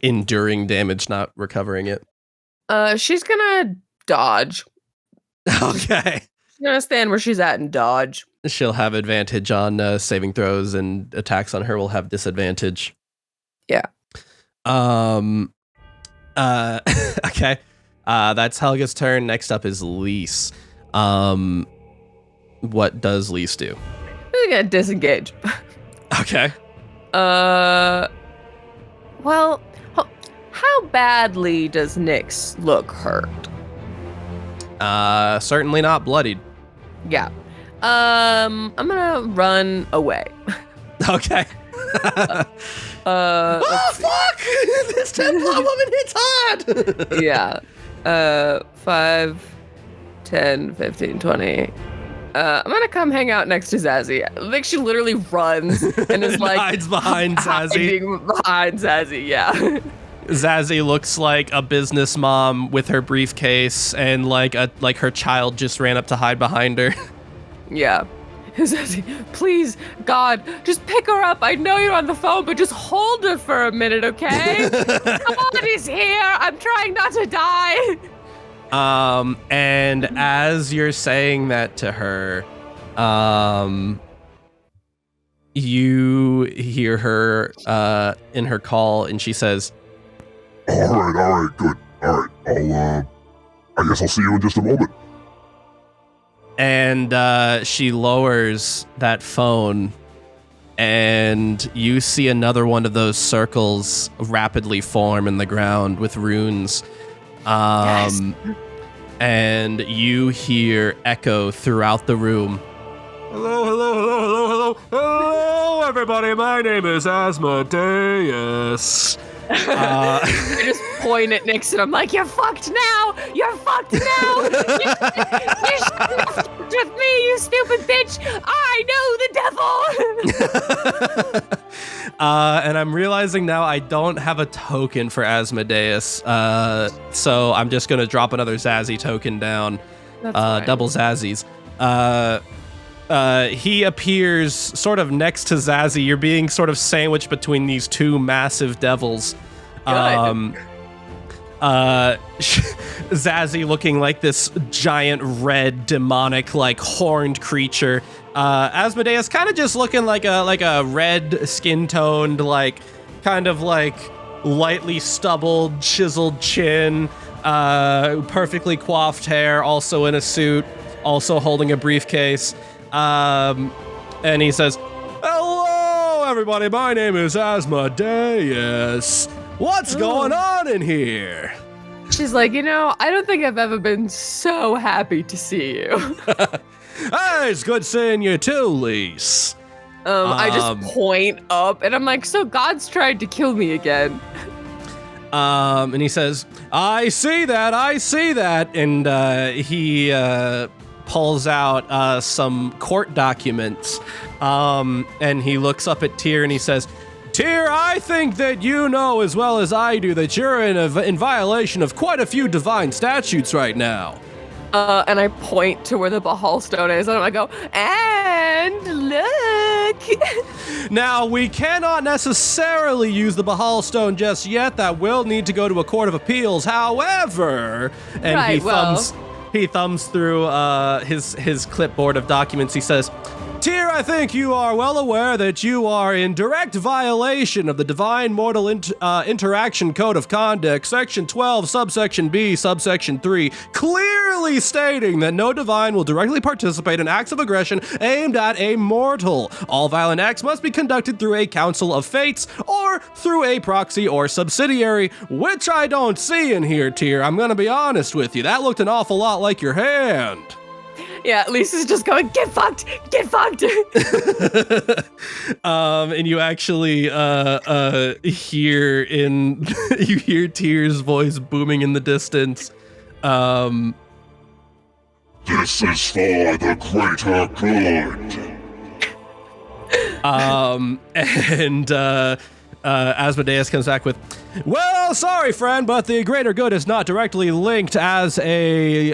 enduring damage, not recovering it. She's gonna dodge. Okay. She's gonna stand where she's at and dodge. She'll have advantage on saving throws, and attacks on her will have disadvantage. Yeah. Okay. That's Helga's turn. Next up is Lise. What does Lise do? She's gonna disengage. Okay. Well, how badly does Nyx look hurt? Certainly not bloodied. Yeah. I'm gonna run away. Okay. Oh, fuck! This 10-plot woman hits hard! Yeah. 5, 10, 15, 20. I'm gonna come hang out next to Zazie. I think she literally runs and is like hides behind Zazie. hiding behind Zazie, yeah. Zazie looks like a business mom with her briefcase, and like her child just ran up to hide behind her. Yeah. Zazie, please, God, just pick her up. I know you're on the phone, but just hold her for a minute, okay? God is here. I'm trying not to die. And as you're saying that to her, you hear her in her call, and she says, All right, good. All right, I guess I'll see you in just a moment. and she lowers that phone, and you see another one of those circles rapidly form in the ground with runes. Yes. And you hear echo throughout the room. Hello, everybody. My name is Asmodeus. I just point at Nix and I'm like, you're fucked now! You're fucked now! You shouldn't have fucked with me, you stupid bitch! I know the devil! And I'm realizing now I don't have a token for Asmodeus, so I'm just gonna drop another Zazzy token down. That's fine. Double Zazzies. He appears sort of next to Zazzy. You're being sort of sandwiched between these two massive devils. Zazzy looking like this giant red demonic like horned creature. Asmodeus kind of just looking like a red skin toned, like kind of like lightly stubbled, chiseled chin, perfectly coiffed hair, also in a suit, also holding a briefcase. And he says, "Hello, everybody. My name is Asmodeus. What's going on in here?" She's like, I don't think I've ever been so happy to see you. Hey, it's good seeing you too, Lise. I just point up and I'm like, so God's tried to kill me again. And he says, I see that. And he pulls out some court documents. And he looks up at Tyr and he says, Tyr, I think that you know as well as I do that you're in violation of quite a few divine statutes right now. And I point to where the Bahal stone is, and I go, and look. Now, we cannot necessarily use the Bahal stone just yet. That will need to go to a court of appeals. However, and Right, he thumbs through his clipboard of documents. He says, Tyr, I think you are well aware that you are in direct violation of the Divine Mortal Interaction Code of Conduct, Section 12, Subsection B, Subsection 3, clearly stating that no divine will directly participate in acts of aggression aimed at a mortal. All violent acts must be conducted through a Council of Fates or through a proxy or subsidiary, which I don't see in here, Tyr. I'm gonna be honest with you. That looked an awful lot like your hand. Yeah, Lisa's just going, get fucked. And you actually hear you hear Tyr's voice booming in the distance. This is for the greater good. And Asmodeus comes back with, well, sorry, friend, but the greater good is not directly linked as a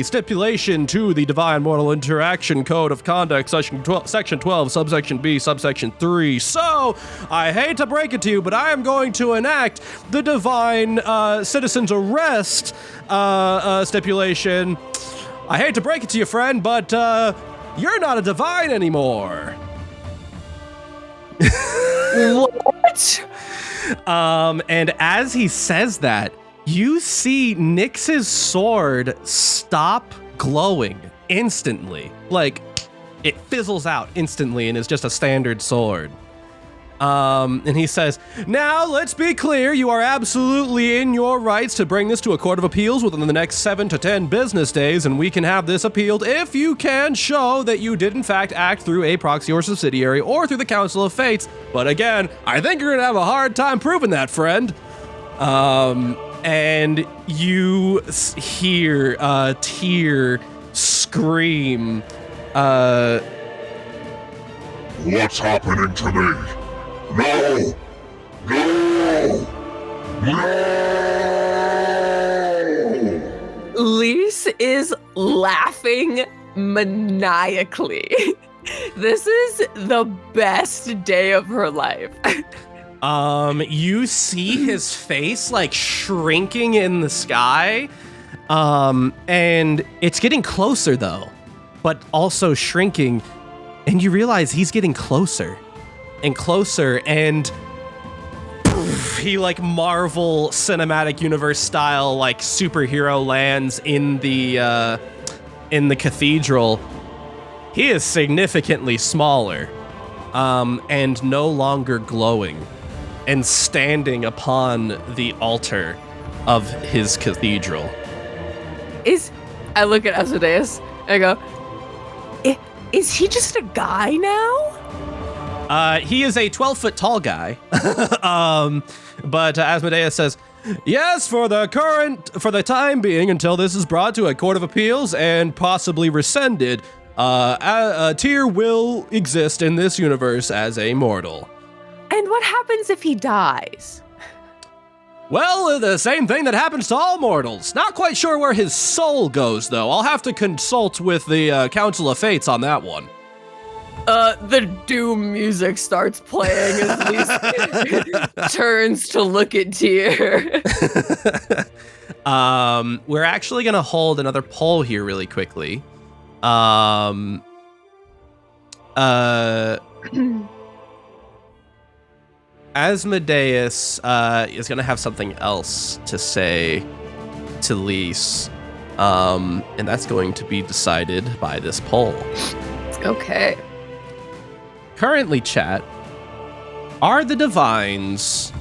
stipulation to the Divine Mortal Interaction Code of Conduct, Section 12, Subsection B, Subsection 3. So, I hate to break it to you, but I am going to enact the Divine Citizen's Arrest stipulation. I hate to break it to you, friend, but you're not a divine anymore. What? And as he says that, you see Nyx's sword stop glowing instantly. Like, it fizzles out instantly and is just a standard sword. And he says, now, let's be clear, you are absolutely in your rights to bring this to a court of appeals within the next 7 to 10 business days, and we can have this appealed if you can show that you did in fact act through a proxy or subsidiary or through the Council of Fates. But again, I think you're gonna have a hard time proving that, friend. And you hear Tyr scream, What's happening to me? No! No! No! Lise is laughing maniacally. This is the best day of her life. You see his face like shrinking in the sky. And it's getting closer though, but also shrinking. and you realize he's getting closer and closer, and poof, he like Marvel Cinematic Universe style like superhero lands in the cathedral. He is significantly smaller, and no longer glowing, and standing upon the altar of his cathedral. I look at Asmodeus and I go, is he just a guy now? He is a 12-foot tall guy. But Asmodeus says, yes, for the time being, until this is brought to a court of appeals and possibly rescinded, Tyr will exist in this universe as a mortal. And what happens if he dies? Well, the same thing that happens to all mortals. Not quite sure where his soul goes, though. I'll have to consult with the Council of Fates on that one. The doom music starts playing as Lise turns to look at Tyr. We're actually going to hold another poll here really quickly. Asmodeus is going to have something else to say to Lise, and that's going to be decided by this poll. Okay. Currently, chat, are the Divines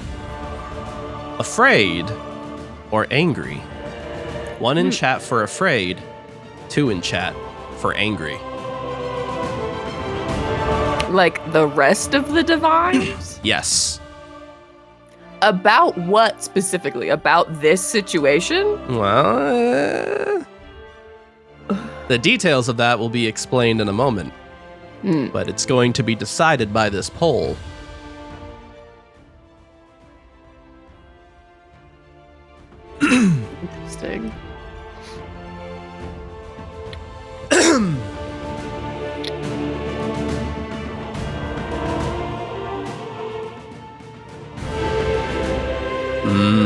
afraid or angry? 1 in chat for afraid, 2 in chat for angry. Like the rest of the Divines? Yes. About what specifically? About this situation? Well, the details of that will be explained in a moment, but it's going to be decided by this poll. Interesting.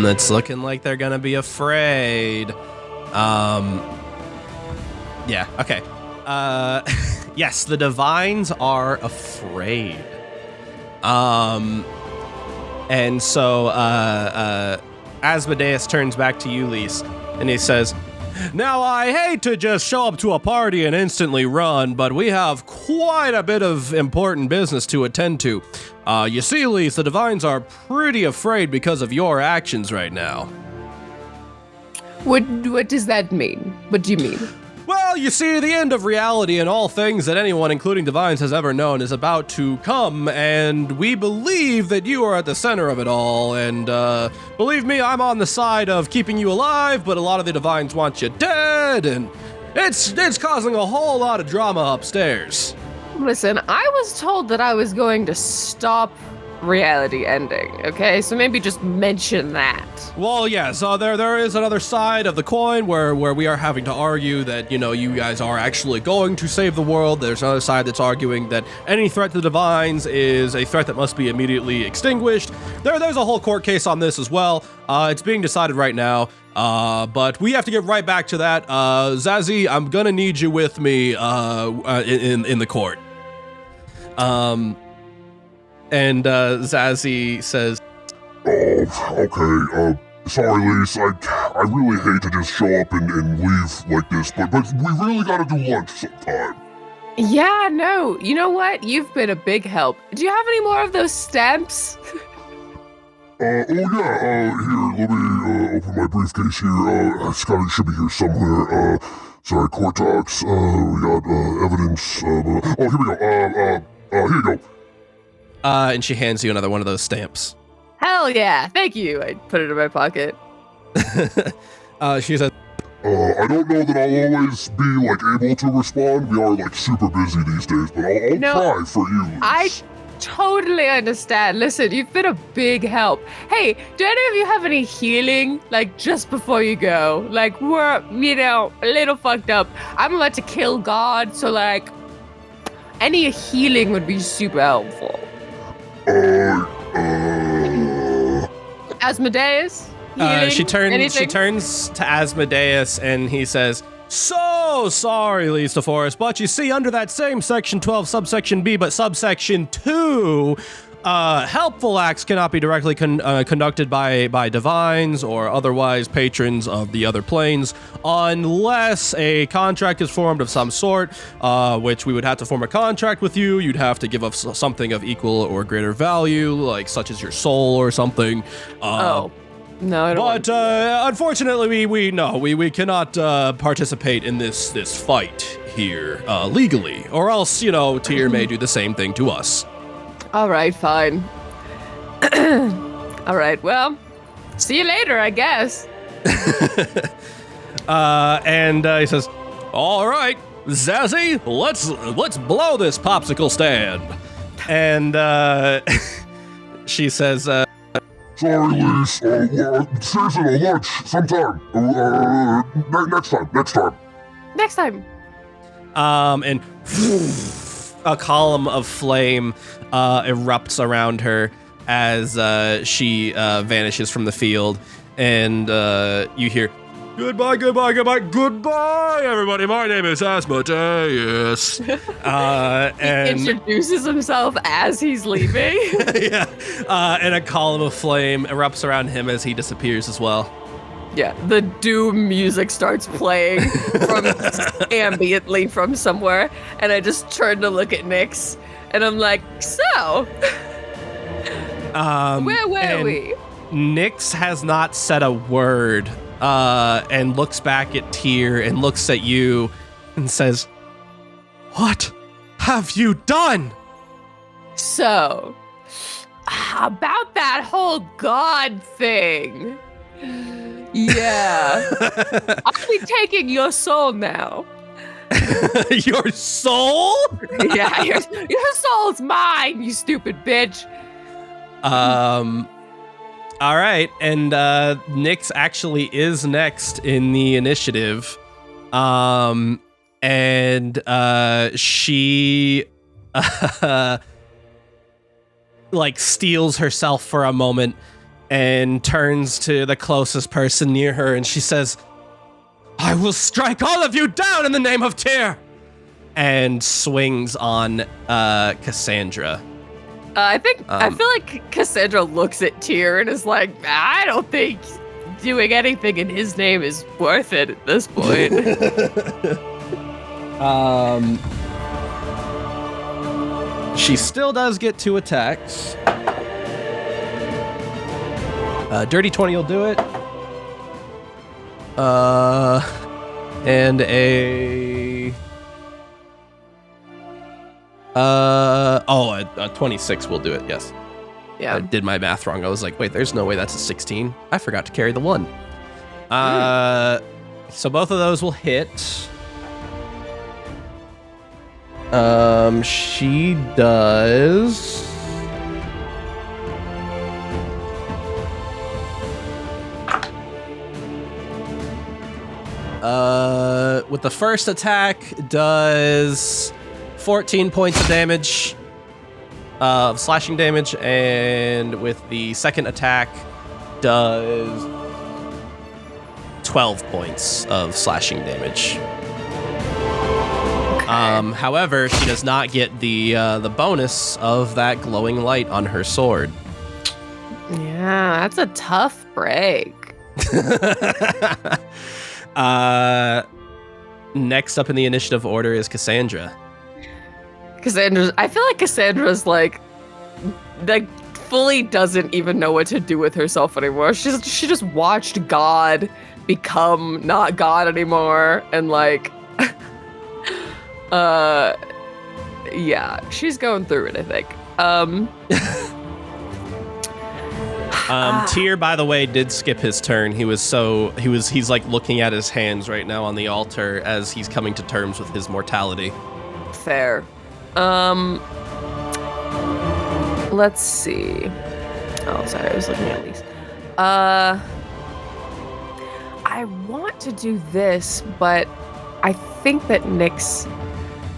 It's looking like they're gonna be afraid. Yeah, okay. Yes, the Divines are afraid. And so, Asmodeus turns back to you, Lise, and he says, now, I hate to just show up to a party and instantly run, but we have quite a bit of important business to attend to. You see, Lise, the Divines are pretty afraid because of your actions right now. What does that mean? What do you mean? Well, you see, the end of reality and all things that anyone, including Divines, has ever known is about to come, and we believe that you are at the center of it all, and believe me, I'm on the side of keeping you alive, but a lot of the Divines want you dead, and it's causing a whole lot of drama upstairs. Listen, I was told that I was going to stop reality ending, okay? So maybe just mention that. Well, yeah, so there is another side of the coin where we are having to argue that, you know, you guys are actually going to save the world. There's another side that's arguing that any threat to the Divines is a threat that must be immediately extinguished. There's a whole court case on this as well. It's being decided right now. But we have to get right back to that. Zazie, I'm gonna need you with me in the court. And Zazie says, okay, sorry, Lise, I really hate to just show up and leave like this, but we really gotta do lunch sometime. Yeah, no, you know what? You've been a big help. Do you have any more of those stamps? Here, let me open my briefcase here. Scotty should be here somewhere. Sorry, court docs, we got, evidence, here we go, here you go. And she hands you another one of those stamps. Hell yeah, thank you. I put it in my pocket. She says, I don't know that I'll always be, like, able to respond. We are, like, super busy these days, but I'll try for you. I totally understand. Listen, you've been a big help. Hey, do any of you have any healing, like, just before you go? Like, we're, you know, a little fucked up. I'm about to kill God, so, like, any healing would be super helpful. Asmodeus? she turns to Asmodeus and he says, so, so sorry, Lisa Forrest, but you see, under that same Section 12, subsection B, but subsection 2, helpful acts cannot be directly conducted by divines or otherwise patrons of the other planes unless a contract is formed of some sort, which we would have to form a contract with you. You'd have to give us something of equal or greater value, like such as your soul or something. No, I don't. But unfortunately, we cannot participate in this fight here legally, or else Tyr may do the same thing to us. All right, fine. All right, well, see you later, I guess. And he says, "All right, Zazzy, let's blow this popsicle stand." And she says, Sorry, Lise. Seriously, lunch sometime. Next time. Next time. And a column of flame erupts around her as she vanishes from the field, and you hear, Goodbye, everybody. My name is Asmodeus. And He introduces himself as he's leaving. yeah, and a column of flame erupts around him as he disappears as well. Yeah, the doom music starts playing ambiently from somewhere, and I just turn to look at Nyx, and I'm like, so, where were we? Nyx has not said a word, and looks back at Tyr and looks at you and says, "What have you done?" So, about that whole god thing. Yeah. I'll be taking your soul now. Your soul? Yeah, your soul's mine, you stupid bitch. All right, and Nyx actually is next in the initiative. And she like steals herself for a moment and turns to the closest person near her, and she says, "I will strike all of you down in the name of Tyr," and swings on Cassandra. I feel like Cassandra looks at Tyr and is like, I don't think doing anything in his name is worth it at this point. She still does get 2 attacks. Dirty 20 will do it. And a 26 will do it, yes. Yeah. I did my math wrong. I was like, wait, there's no way that's a 16. I forgot to carry the 1. So both of those will hit. She does... with the first attack, does 14 points of damage, slashing damage, and with the second attack, does 12 points of slashing damage. However, she does not get the bonus of that glowing light on her sword. Yeah, that's a tough break. Next up in the initiative order is Cassandra. I feel like Cassandra's like fully doesn't even know what to do with herself anymore. She just watched God become not God anymore, and like, yeah, she's going through it, I think. Tyr, by the way, did skip his turn. He's like looking at his hands right now on the altar as he's coming to terms with his mortality. Fair. Let's see. Oh, sorry, I was looking at these. I want to do this, but I think that Nyx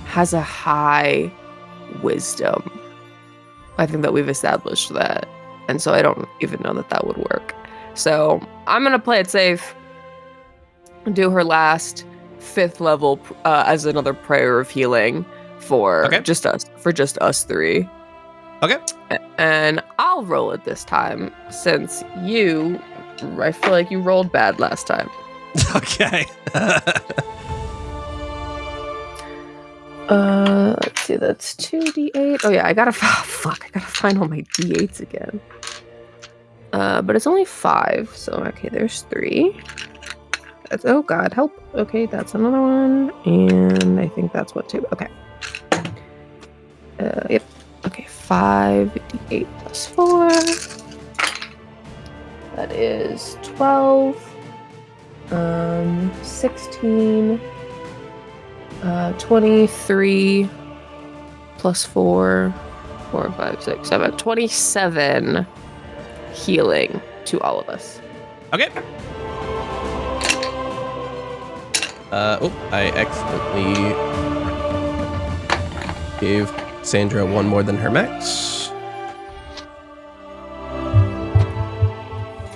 has a high wisdom. I think that we've established that. And so I don't even know that would work. So I'm going to play it safe, do her last, 5th level as another prayer of healing for just us 3. Okay. And I'll roll it this time since I feel like you rolled bad last time. Okay. Let's see, that's 2d8. Oh yeah, I gotta find all my d8s again. But it's only 5, so okay, there's 3. Oh god, help. Okay, that's another one, and I think that's one too. Okay. Yep. Okay, 5d8 plus 4. That is 12. 16. 23 plus 4, 4, 5, 6, 7, 27 healing to all of us. Okay. I accidentally gave Sandra one more than her max.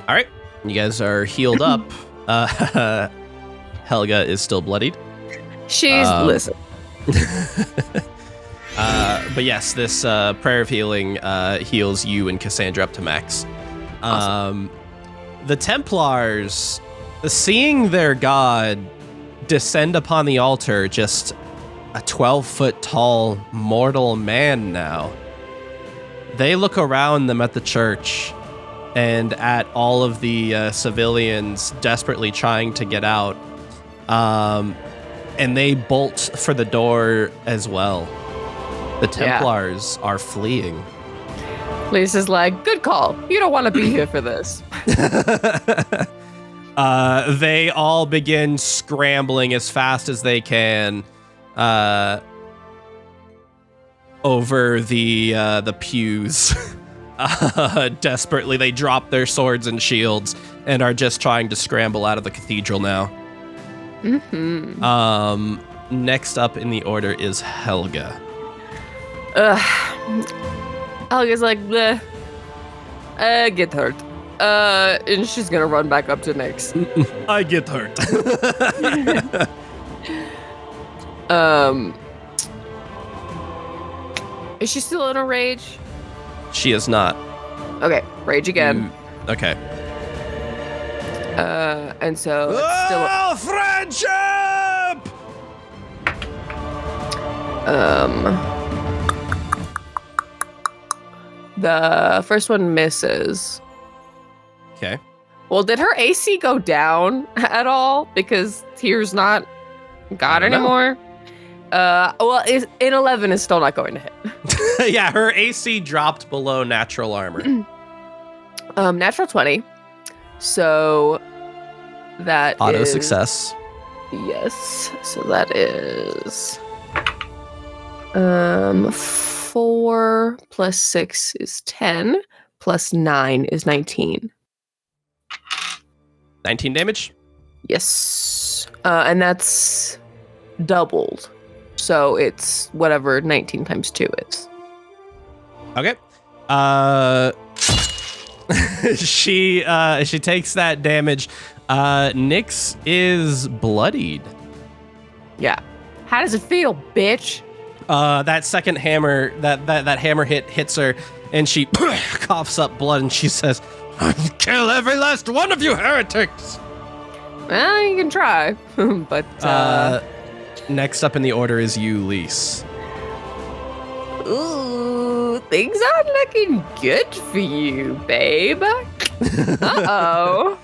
All right, you guys are healed up. Helga is still bloodied. She's listen. But yes, this prayer of healing heals you and Cassandra up to max. Awesome. The Templars, seeing their god descend upon the altar, just a 12-foot tall mortal man now, they look around them at the church and at all of the civilians desperately trying to get out. And they bolt for the door as well. The Templars are fleeing. Lisa's like, good call. You don't want to be here for this. They all begin scrambling as fast as they can over the pews. Desperately, they drop their swords and shields and are just trying to scramble out of the cathedral now. Mm-hmm. Next up in the order is Helga. Helga's like, bleh. Get hurt. And she's gonna run back up to Nyx. I get hurt. Is she still in a rage? She is not. Okay, rage again. Okay. And so it's still friendship! The first one misses. Okay. Well, did her AC go down at all? Because Tyr's not God anymore. Well, in 11 is still not going to hit. Yeah, her AC dropped below natural armor. Natural 20. So that Auto is, success. Yes. So that is 4 plus 6 is 10 plus 9 is 19. 19 damage? Yes. And that's doubled. So it's whatever 19 times 2 is. Okay. She takes that damage. Nyx is bloodied. Yeah. How does it feel, bitch? That second hammer, that hammer hits her, and she coughs up blood, and she says, "I'll kill every last one of you heretics." Well, you can try, but next up in the order is you, Lise. Ooh, things aren't looking good for you, babe. Uh-oh.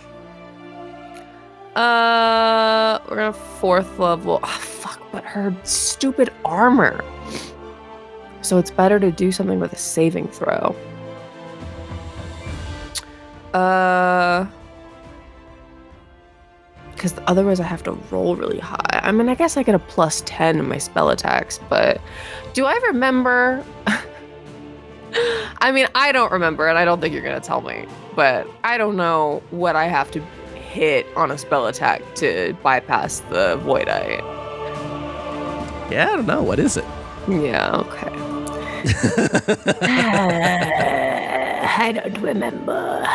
We're gonna 4th level. Oh, fuck, but her stupid armor. So it's better to do something with a saving throw. Because otherwise I have to roll really high. I mean, I guess I get a plus 10 in my spell attacks, but do I remember? I mean, I don't remember, and I don't think you're going to tell me, but I don't know what I have to hit on a spell attack to bypass the Voidite. Yeah, I don't know. What is it? Yeah, okay. I don't remember.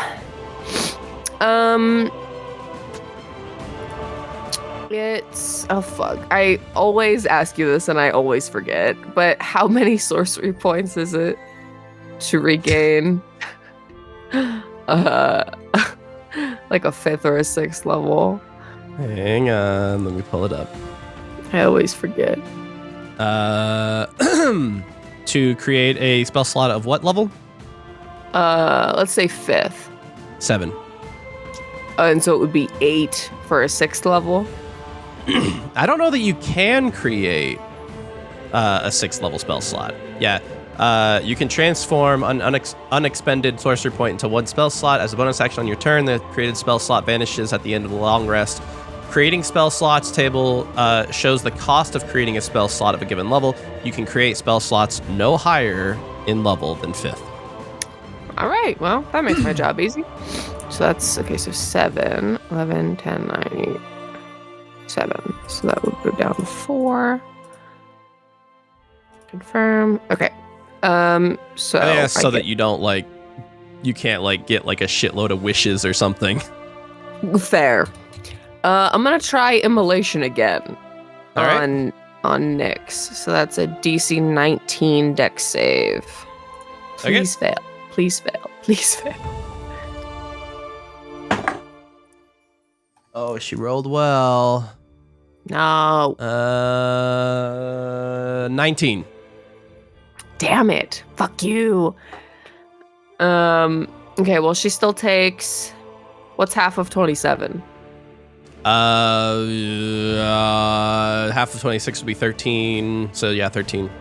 It's oh fuck. I always ask you this and I always forget. But how many sorcery points is it to regain like a 5th or a 6th level? Hang on, let me pull it up. I always forget. To create a spell slot of what level? Let's say 5th. 7. And so it would be 8 for a 6th level. I don't know that you can create a 6th level spell slot. Yeah. You can transform an unexpended sorcery point into 1 spell slot. As a bonus action on your turn, the created spell slot vanishes at the end of the long rest. Creating spell slots table shows the cost of creating a spell slot of a given level. You can create spell slots no higher in level than 5th. All right. Well, that makes my job easy. So that's, okay, so 7, 11, 10, 9, 8, 7. So that would go down 4. Confirm. Okay. So so that you don't you can't get like a shitload of wishes or something. Fair. I'm gonna try immolation again. All right. On Nyx. So that's a DC 19 dex save. Please fail. Please fail. Please fail. Oh, she rolled well. No. 19. Damn it. Fuck you. Okay, well, she still takes... What's half of 27? Half of 26 would be 13. So, yeah, 13.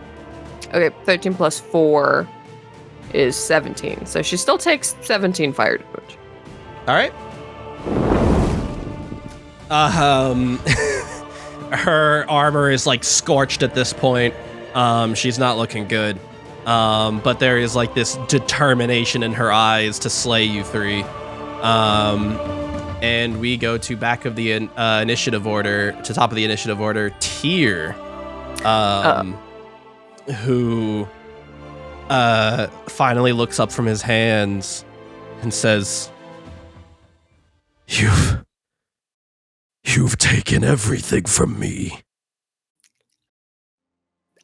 Okay, 13 plus 4 is 17. So she still takes 17 fire damage. All right. Her armor is scorched at this point. She's not looking good. But there is this determination in her eyes to slay you 3. And we go to back of the initiative order, to top of the initiative order, Tyr, who finally looks up from his hands and says, You've taken everything from me.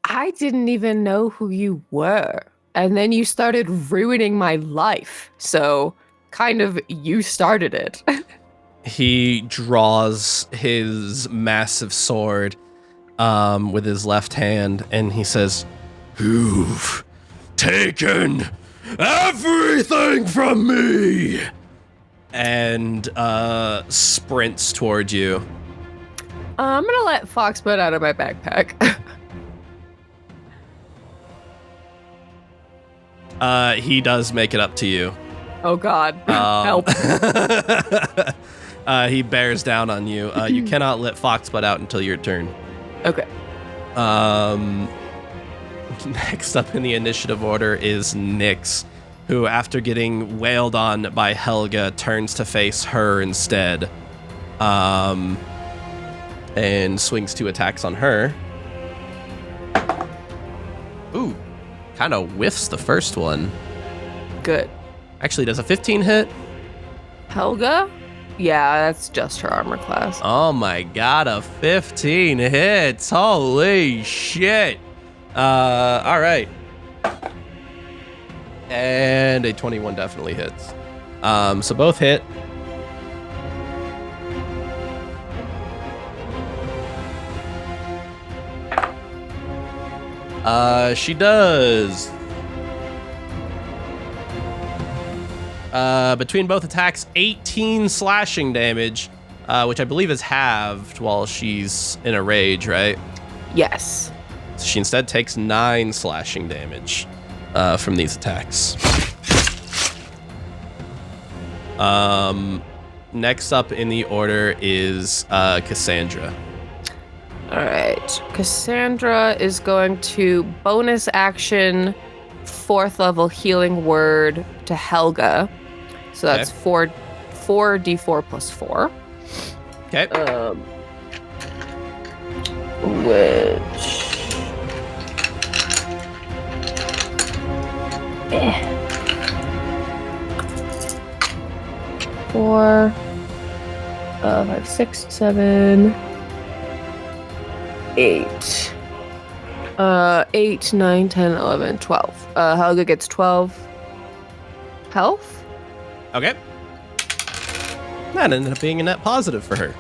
I didn't even know who you were. And then you started ruining my life. So, kind of, you started it. He draws his massive sword with his left hand, and he says, You've taken everything from me! And sprints toward you. I'm gonna let Foxbud out of my backpack. He does make it up to you. Oh God, help. He bears down on you. You cannot let Foxbud out until your turn. Okay. Next up in the initiative order is Nyx, who, after getting wailed on by Helga, turns to face her instead. And swings 2 attacks on her. Ooh, kind of whiffs the first one. Good. Actually, does a 15 hit? Helga? Yeah, that's just her armor class. Oh my god, a 15 hits. Holy shit. All right. And a 21 definitely hits. So both hit. She does. Between both attacks, 18 slashing damage, which I believe is halved while she's in a rage, right? Yes. So she instead takes 9 slashing damage from these attacks. Next up in the order is Cassandra. All right. Cassandra is going to bonus action 4th level healing word to Helga. So that's 4d4 plus 4. Okay. Which... 4, 5, 6, 7, 8. 8, 9, 10, 11, 12. Helga gets 12 health. Okay. That ended up being a net positive for her.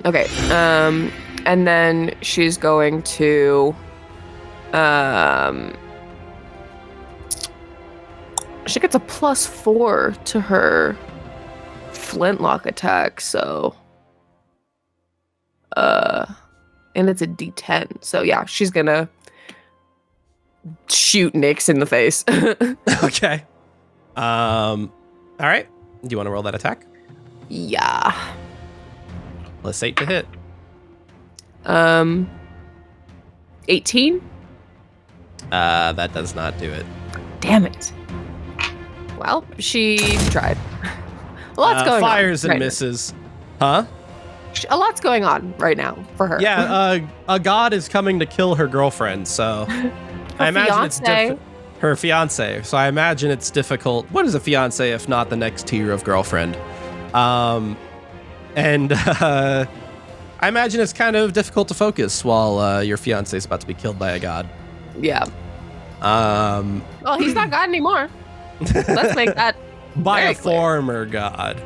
Okay. And then she's going to she gets a +4 to her flintlock attack, so and it's a D10. So yeah, she's gonna shoot Nyx in the face. Okay. All right. Do you want to roll that attack? Yeah. +8 to hit. 18? That does not do it. Damn it. Well, she tried. A lot's going on. Fires and right now. misses. Huh? A lot's going on right now for her. Yeah, a god is coming to kill her girlfriend, so I imagine it's her fiance. So I imagine it's difficult. What is a fiance if not the next tier of girlfriend? And I imagine it's kind of difficult to focus while your fiance is about to be killed by a god. Yeah. Well, he's not God anymore. Let's make that by very a clear. former god.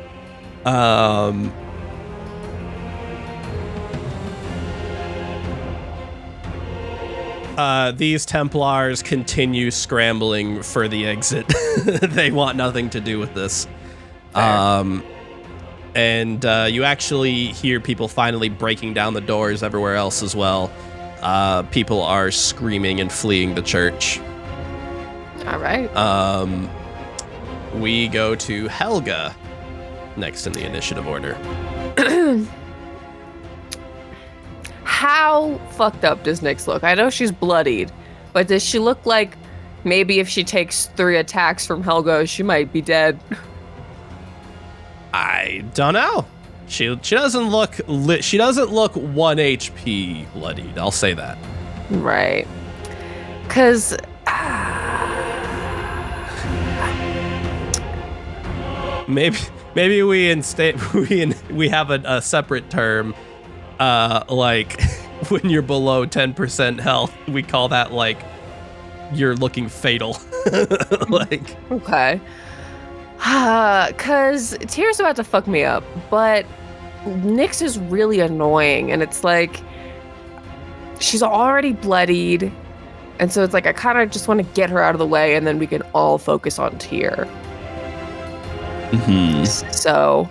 These Templars continue scrambling for the exit. They want nothing to do with this. Fair. And you actually hear people finally breaking down the doors everywhere else as well. People are screaming and fleeing the church. All right. We go to Helga next in the initiative order. How fucked up does Nyx look? I know she's bloodied, but does she look like maybe if she takes 3 attacks from Helga, she might be dead? I don't know. She doesn't look she doesn't look 1 HP bloodied. I'll say that. Right. Cause Maybe we instead we have a separate term, like when you're below 10% health, we call that like you're looking fatal. Like okay. Cause Tyr's about to fuck me up, but Nyx is really annoying, and it's like she's already bloodied, and so it's like I kind of just want to get her out of the way, and then we can all focus on Tyr. mm-hmm. So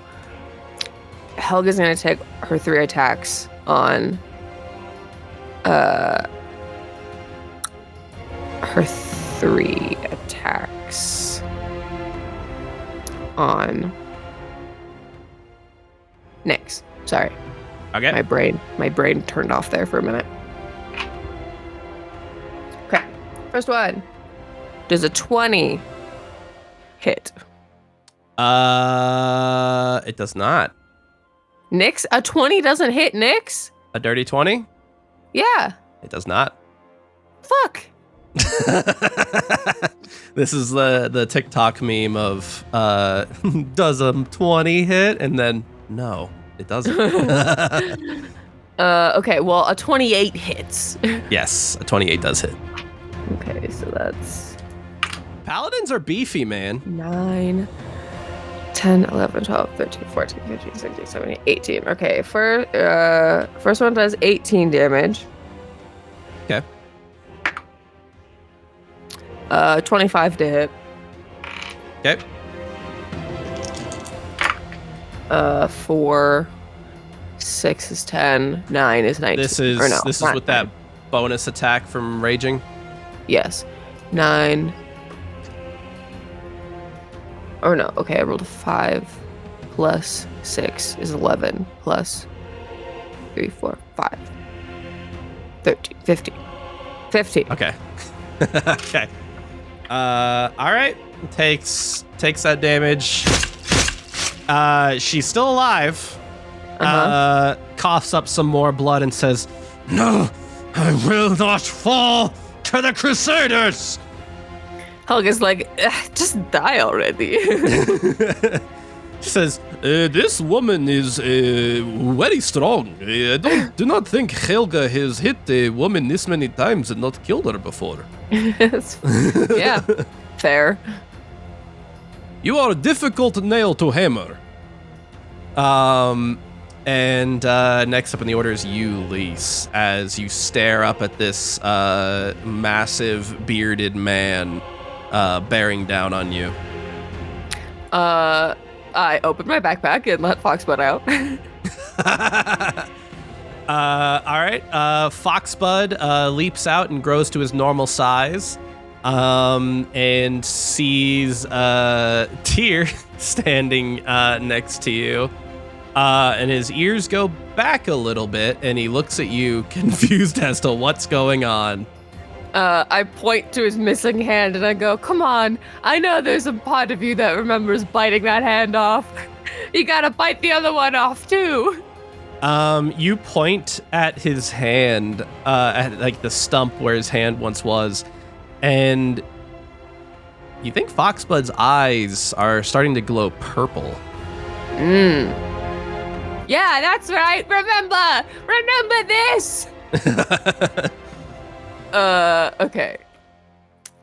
Helga's gonna take her 3 attacks on her 3 attacks on Nyx. Sorry. Okay. My brain turned off there for a minute. Okay. First one. Does a 20 hit? It does not. Nyx? A 20 doesn't hit Nyx? A dirty 20? Yeah. It does not. Fuck. This is the TikTok meme of does a 20 hit? And then no, it doesn't. Okay, well, a 28 hits. Yes, a 28 does hit. Okay, so that's Paladins are beefy, man. 9, 10, 11, 12, 13, 14, 15, 16, 17, 18. Okay, first one does 18 damage. Okay. 25 to hit. Okay. 4, 6 is 10, 9 is 19. This is Or no, this is not with that 9. bonus attack from raging. Yes. 9. Or no, okay, I rolled a 5 plus 6 is 11 plus 3, 4, 5. 13, 15. 15. Okay. Okay. All right. Takes that damage. She's still alive. Coughs up some more blood and says, "No, I will not fall to the Crusaders." Helga's like, just die already. says, "This woman is very strong. I do not think Helga has hit a woman this many times and not killed her before. Yeah, fair. You are a difficult nail to hammer." And next up in the order is you, Lise, as you stare up at this massive bearded man bearing down on you. I open my backpack and let Foxbud out. All right. Foxbud leaps out and grows to his normal size, and sees Tyr standing next to you. And his ears go back a little bit, and he looks at you, confused as to what's going on. I point to his missing hand and I go, "Come on, I know there's a part of you that remembers biting that hand off. You gotta bite the other one off too." You point at his hand, at like the stump where his hand once was, and you think Foxbud's eyes are starting to glow purple. Yeah, that's right. Remember this. Okay.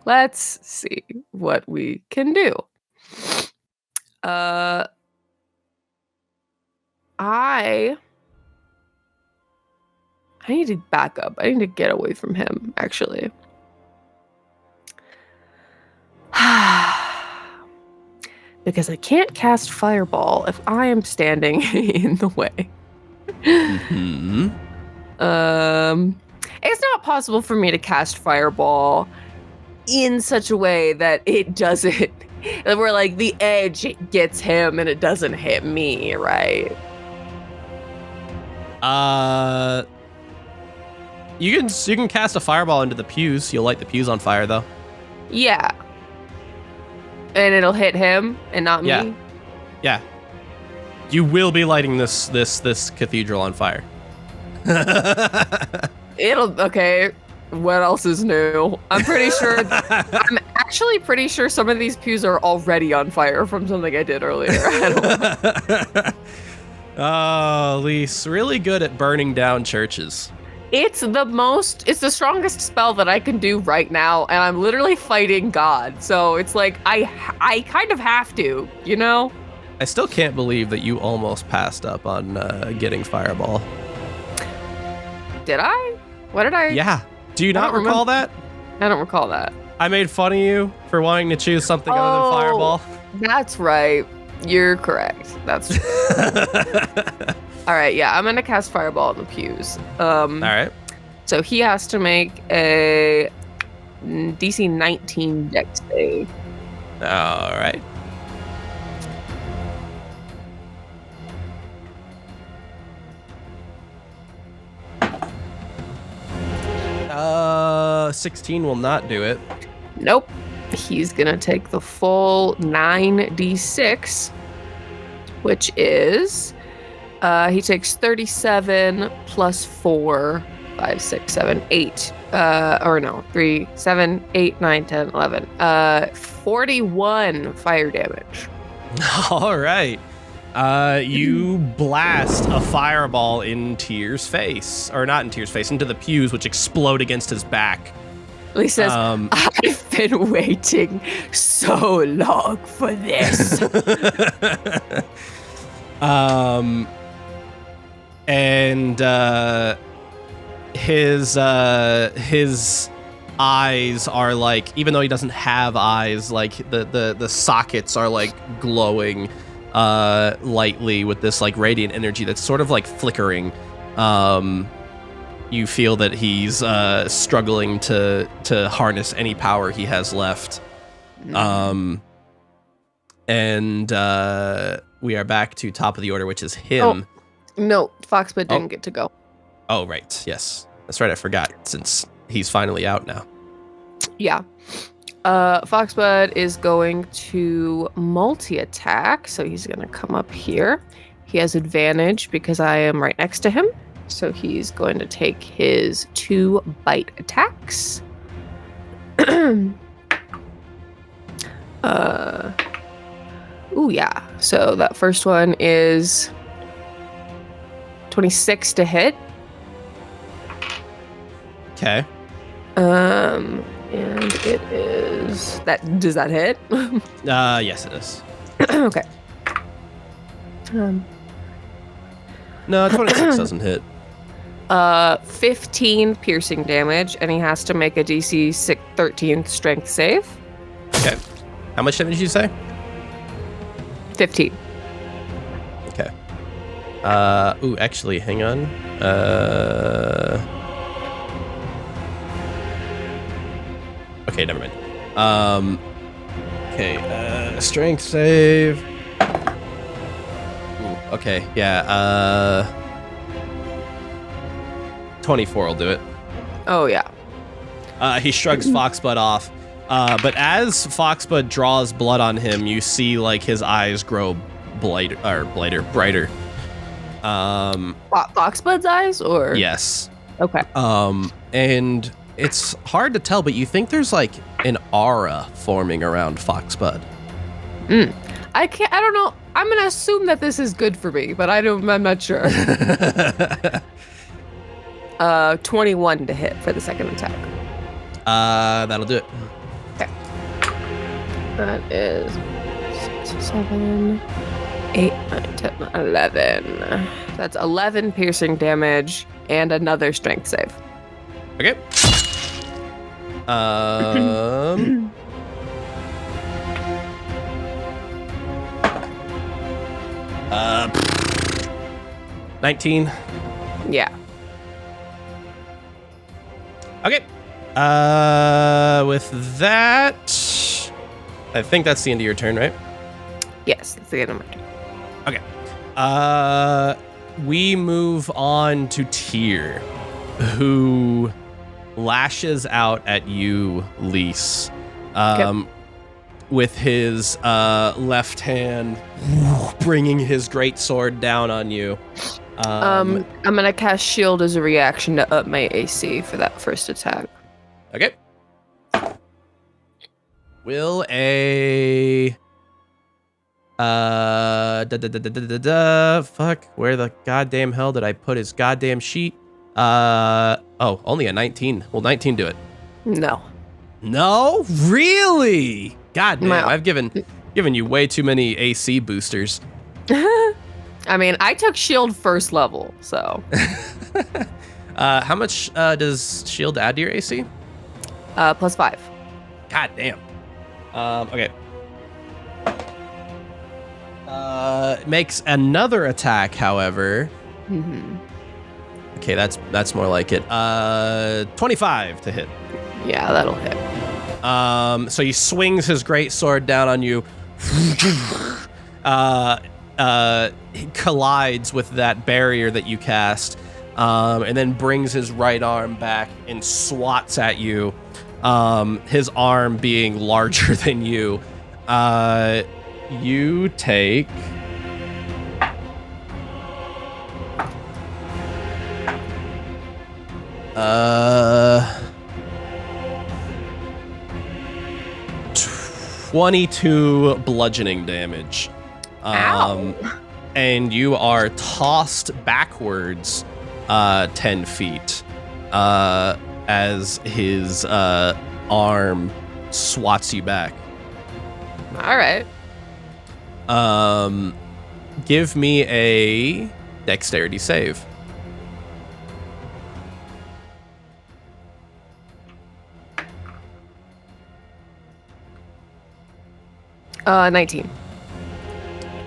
Let's see what we can do. I need to back up. I need to get away from him, actually. Because I can't cast Fireball if I am standing in the way. Mm-hmm. It's not possible for me to cast Fireball in such a way that it doesn't, where like the edge gets him and it doesn't hit me, right? You can cast a fireball into the pews. You'll light the pews on fire, though. Yeah. And it'll hit him and not me? Yeah. You will be lighting this cathedral on fire. Okay. What else is new? I'm actually pretty sure some of these pews are already on fire from something I did earlier. I don't know. Oh, Lise, really good at burning down churches. It's the strongest spell that I can do right now, and I'm literally fighting God. So it's like, I kind of have to, you know? I still can't believe that you almost passed up on getting Fireball. Did I? What did I? Yeah. Do you not recall that? I don't recall that. I made fun of you for wanting to choose something other than Fireball. That's right. You're correct. That's true. All right, yeah, I'm gonna cast Fireball in the pews. All right. So he has to make a DC 19 Dex save. All right. Uh, 16 will not do it. Nope. He's gonna take the full 9d6, which is he takes 37 plus 4, 5, 6, 7, 8. 3, 7, 8, 9, 10, 11. 41 fire damage. All right. You blast a fireball in Tyr's face. Or not in Tyr's face, into the pews, which explode against his back. He says, I've been waiting so long for this. His eyes are like, even though he doesn't have eyes, like the sockets are like glowing lightly with this like radiant energy that's sort of like flickering. You feel that he's struggling to harness any power he has left. And we are back to top of the order, which is him. Oh, no, Foxbud didn't get to go. Oh, right. Yes. That's right. I forgot, since he's finally out now. Yeah. Foxbud is going to multi-attack, so he's going to come up here. He has advantage because I am right next to him. So he's going to take his 2 bite attacks. Ooh, yeah. So that first one is 26 to hit. Okay. And it is that. Does that hit? Yes, it is. Okay. No, 26 doesn't hit. 15 piercing damage, and he has to make a DC 13 strength save. Okay. How much damage did you say? 15. Okay. Ooh, actually, hang on. Okay, never mind. Okay, strength save. Ooh, okay, yeah, 24 will do it. Oh, yeah. He shrugs Foxbud off. But as Foxbud draws blood on him, you see like his eyes grow brighter. Foxbud's eyes, or? Yes. Okay. And it's hard to tell, but you think there's like an aura forming around Foxbud. I don't know. I'm gonna assume that this is good for me, but I'm not sure. 21 to hit for the second attack. That'll do it. Okay. That is 6, 7, 8, 9, 10, 11. That's 11 piercing damage and another strength save. Okay. 19. Yeah. Okay. With that, I think that's the end of your turn, right? Yes, that's the end of my turn. Okay. We move on to Tyr, who lashes out at you, Lise, with his left hand bringing his great sword down on you. I'm gonna cast Shield as a reaction to up my AC for that first attack. Okay. Will a fuck, where the goddamn hell did I put his goddamn sheet? Only a 19. Will 19 do it? No. No? Really? God damn, My- I've given you way too many AC boosters. I mean, I took Shield first level, so. How much does shield add to your AC? +5. God damn. Okay. Makes another attack, however. Mm-hmm. Okay, that's more like it. 25 to hit. Yeah, that'll hit. So he swings his great sword down on you. He collides with that barrier that you cast, and then brings his right arm back and swats at you. His arm being larger than you. You take 22 bludgeoning damage. Ow. And you are tossed backwards 10 feet as his arm swats you back. All right. Give me a dexterity save. Uh, 19.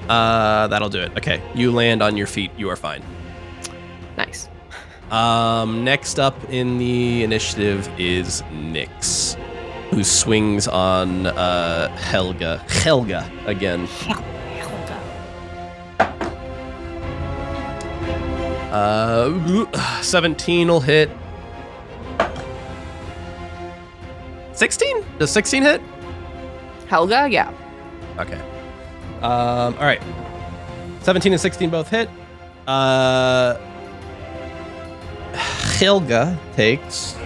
That'll do it. Okay, you land on your feet. You are fine. Nice. Next up in the initiative is Nyx, who swings on Helga. Helga again. 17 will hit. 16? Does 16 hit? Helga, yeah. Okay. All right. 17 and 16 both hit. Helga takes 8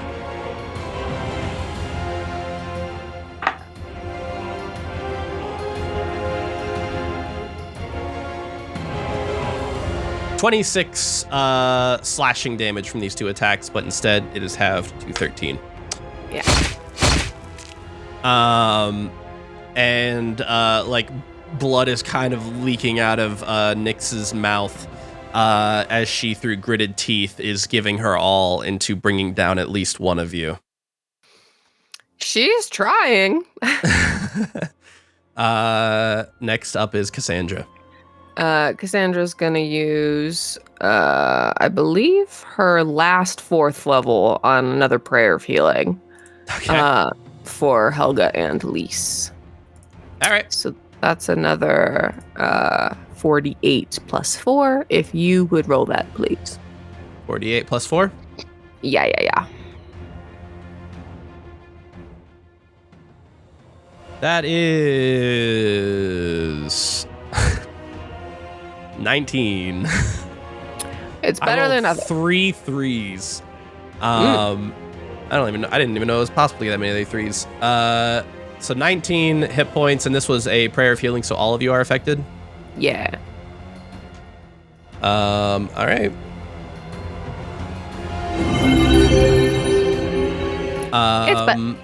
26 slashing damage from these two attacks, but instead it is halved to 13. Yeah. And like blood is kind of leaking out of Nyx's mouth as she, through gritted teeth, is giving her all into bringing down at least one of you. She's trying. Next up is Cassandra. Cassandra's gonna use, I believe, her last 4th level on another prayer of healing. Okay. For Helga and Lise. All right. So that's another 48 plus 4. If you would roll that, please. 48 plus 4. Yeah. That is 19. It's better than nothing. 3 threes. I didn't even know it was possible to get that many of the 3s. So 19 hit points, and this was a prayer of healing, so all of you are affected. Yeah. All right.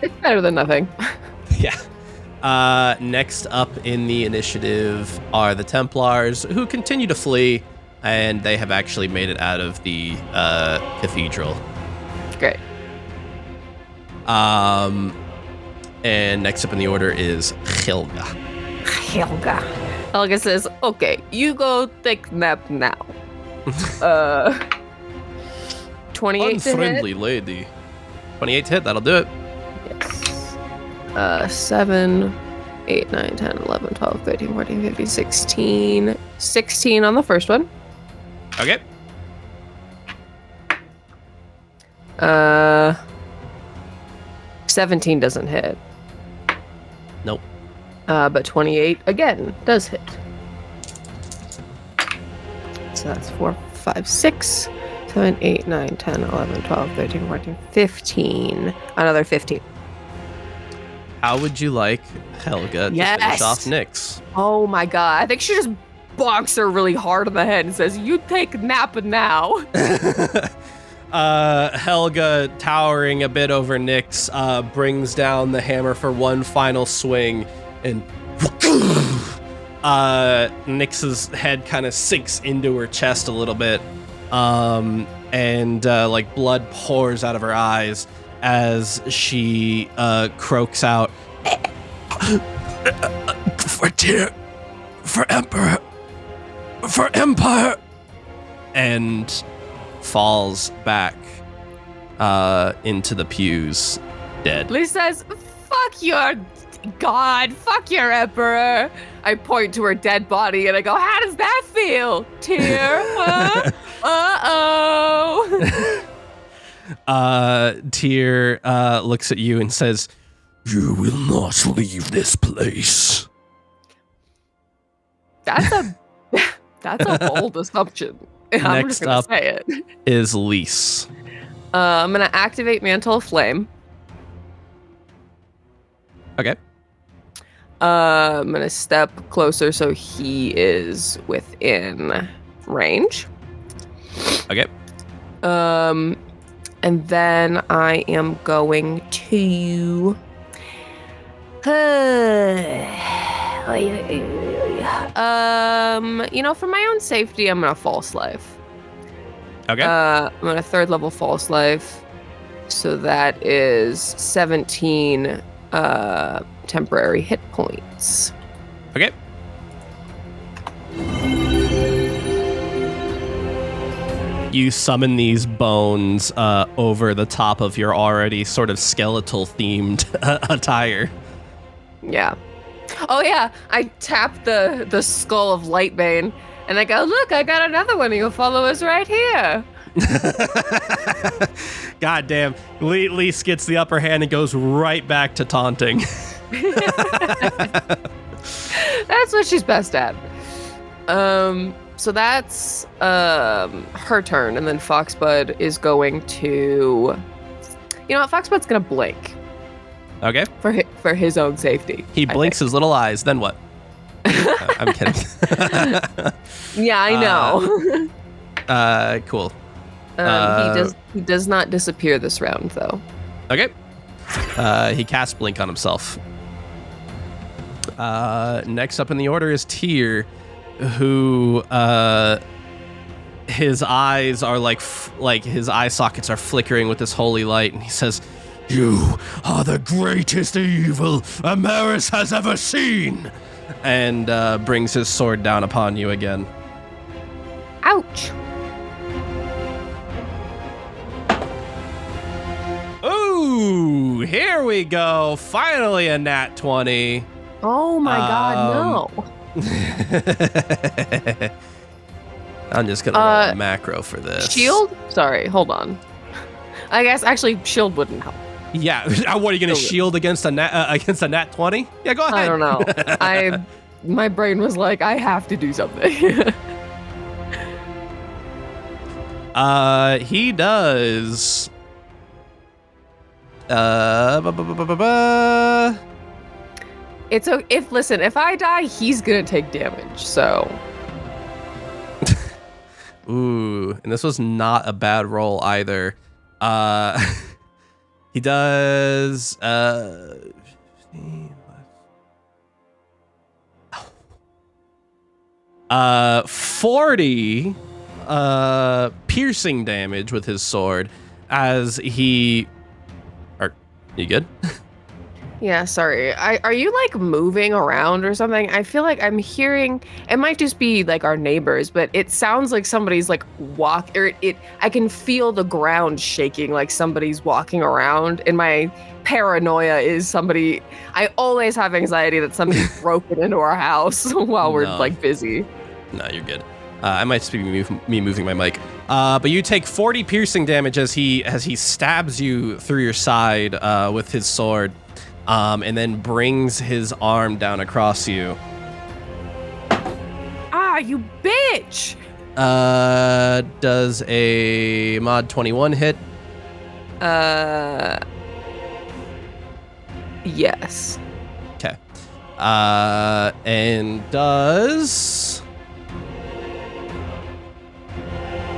It's better than nothing. Yeah. Next up in the initiative are the Templars, who continue to flee, and they have actually made it out of the cathedral. Great. And next up in the order is Helga. Helga says, okay, you go take nap now. 28 to hit. Unfriendly lady. 28 to hit, that'll do it. Yes. 7, 8, 9, 10, 11, 12, 13, 14, 15, 16. 16 on the first one. Okay. 17 doesn't hit. Nope. But 28 again does hit. So that's 4, 5, 6, 7, 8, 9, 10, 11, 12, 13, 14, 15. Another 15. How would you like Helga to finish off Nyx? Oh my god. I think she just bonks her really hard on the head and says, you take nap now. Helga, towering a bit over Nyx, brings down the hammer for one final swing, and Nyx's head kind of sinks into her chest a little bit, and like blood pours out of her eyes as she croaks out, "For Tyr, for Emperor, for Empire," and falls back into the pews, dead. Lee says, fuck your god, fuck your emperor. I point to her dead body and I go, how does that feel, Tyr? Huh? Uh-oh. Tyr looks at you and says, "You will not leave this place." That's a bold assumption. I'm just gonna say it. Is Lise. I'm gonna activate Mantle of Flame. Okay. I'm gonna step closer so he is within range. Okay. And then I am going to for my own safety, I'm gonna False Life. Okay. I'm gonna 3rd level False Life. So that is 17 temporary hit points. Okay. You summon these bones over the top of your already sort of skeletal themed attire. Yeah. Oh yeah, I tap the skull of Lightbane and I go, look, I got another one of your followers right here. God damn. Lise gets the upper hand and goes right back to taunting. That's what she's best at. So that's her turn, and then Foxbud is going to, Foxbud's gonna blink. Okay. For his own safety. He blinks his little eyes, then what? I'm kidding. Yeah, I know. Cool. He does not disappear this round though. Okay. He casts Blink on himself. Next up in the order is Tyr, who his eyes are like his eye sockets are flickering with this holy light, and he says, "You are the greatest evil Amaris has ever seen," and brings his sword down upon you again. Ouch. Ooh, here we go. Finally a nat 20. Oh my god, no. I'm just gonna roll a macro for this. Shield? Sorry, hold on. I guess actually shield wouldn't help. Yeah, what are you gonna shield against a nat 20? Yeah, go ahead. I don't know. My brain was like, I have to do something. He does. It's if I die, he's gonna take damage. So. Ooh, and this was not a bad roll either. He does 40 piercing damage with his sword as he. Are you good? Yeah, sorry. Are you like moving around or something? I feel like I'm hearing, it might just be like our neighbors, but it sounds like somebody's like I can feel the ground shaking like somebody's walking around, and my paranoia is I always have anxiety that somebody's broken into our house while we're like busy. No, you're good. I might just be me moving my mic. But you take 40 piercing damage as he stabs you through your side with his sword. And then brings his arm down across you. Ah, you bitch! Does a mod 21 hit? Yes. Okay. And does...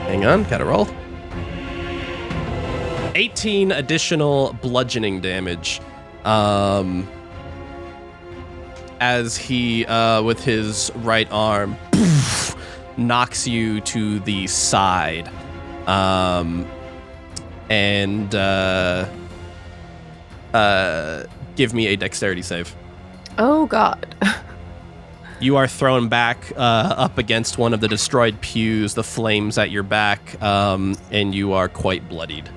Hang on, gotta roll. 18 additional bludgeoning damage. As he, with his right arm, knocks you to the side, and give me a dexterity save. Oh God. You are thrown back up against one of the destroyed pews, the flames at your back, and you are quite bloodied.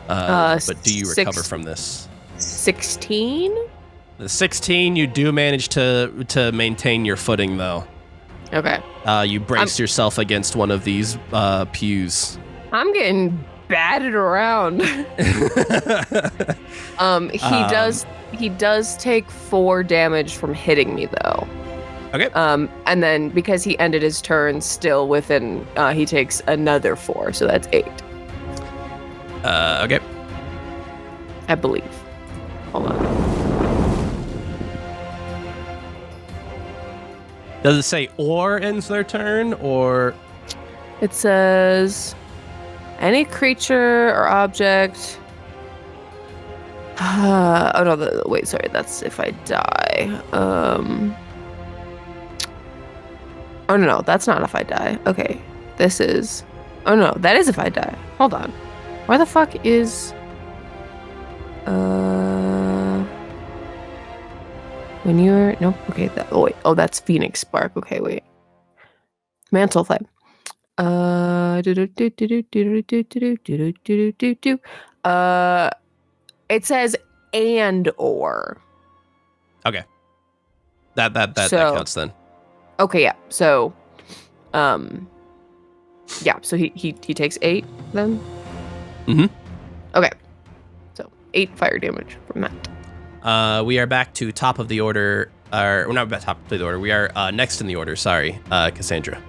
But do you recover from this? 16? The 16, you do manage to maintain your footing, though. Okay. You brace yourself against one of these pews. I'm getting batted around. He does take 4 damage from hitting me, though. Okay. And then because he ended his turn still within, he takes another 4, so that's 8. Okay. I believe. Hold on. Does it say or ends their turn, or? It says any creature or object. Oh no! Wait, sorry. That's if I die. Oh no, that's not if I die. Okay, this is. Oh no, that is if I die. Hold on. Where the fuck is? When you're nope. Okay. Wait. Oh, that's Phoenix Spark. Okay. Wait. Mantle Flame. It says and or. Okay. That counts then. Okay. Yeah. So, yeah. So he takes 8 then. Mm-hmm. Okay. So 8 fire damage from that. We are back to top of the order. Or we're not back top of the order. We are next in the order. Sorry, Cassandra.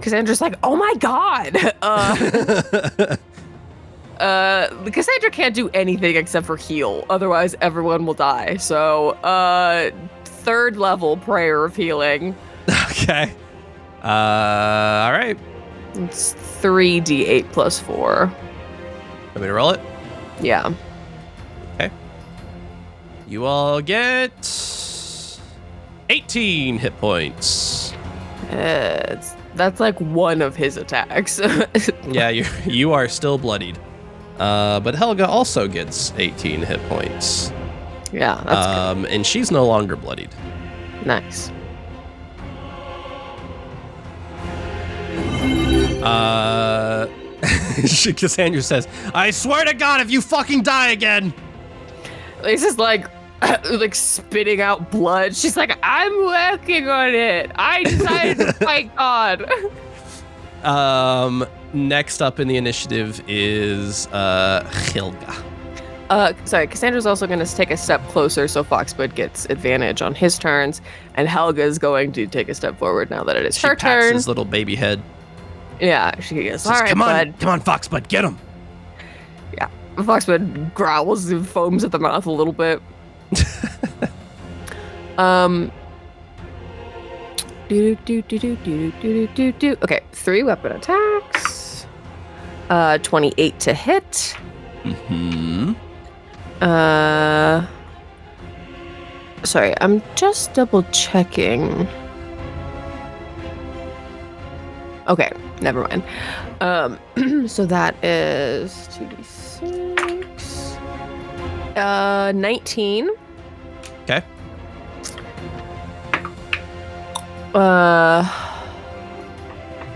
Cassandra's like, oh my god. Cassandra can't do anything except for heal. Otherwise, everyone will die. So, 3rd level prayer of healing. Okay. All right. It's 3d8 plus 4. Want me to roll it? Yeah. You all get 18 hit points. That's like one of his attacks. Yeah, you are still bloodied. But Helga also gets 18 hit points. Yeah, that's and she's no longer bloodied. good. Nice. Cassandra says, I swear to God, if you fucking die again. Lisa's like spitting out blood. She's like, I'm working on it. I decided to fight God. Next up in the initiative is Helga. Sorry, Cassandra's also going to take a step closer so Foxbud gets advantage on his turns, and Helga's going to take a step forward now that it is She her pats turn. his little baby head. Yeah, she goes, Says, all right, come on, bud. come on, Foxbud, get him. Yeah, Foxbud growls and foams at the mouth a little bit. Okay, 3 weapon attacks. 28 to hit. Mm-hmm. Sorry, I'm just double checking. Okay, never mind. So that is 2d6. 19. Okay.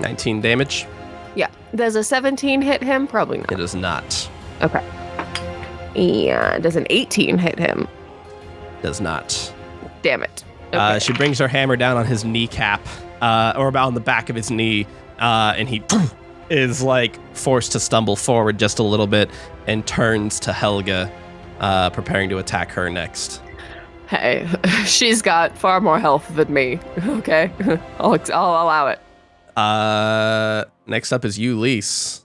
19 damage. Yeah. Does a 17 hit him? Probably not. It is not. Okay. And does an 18 hit him? Does not. Damn it. Okay. She brings her hammer down on his kneecap, or about on the back of his knee, and he is like forced to stumble forward just a little bit and turns to Helga, preparing to attack her next. Hey, she's got far more health than me. Okay, I'll allow it. Next up is you, Lise.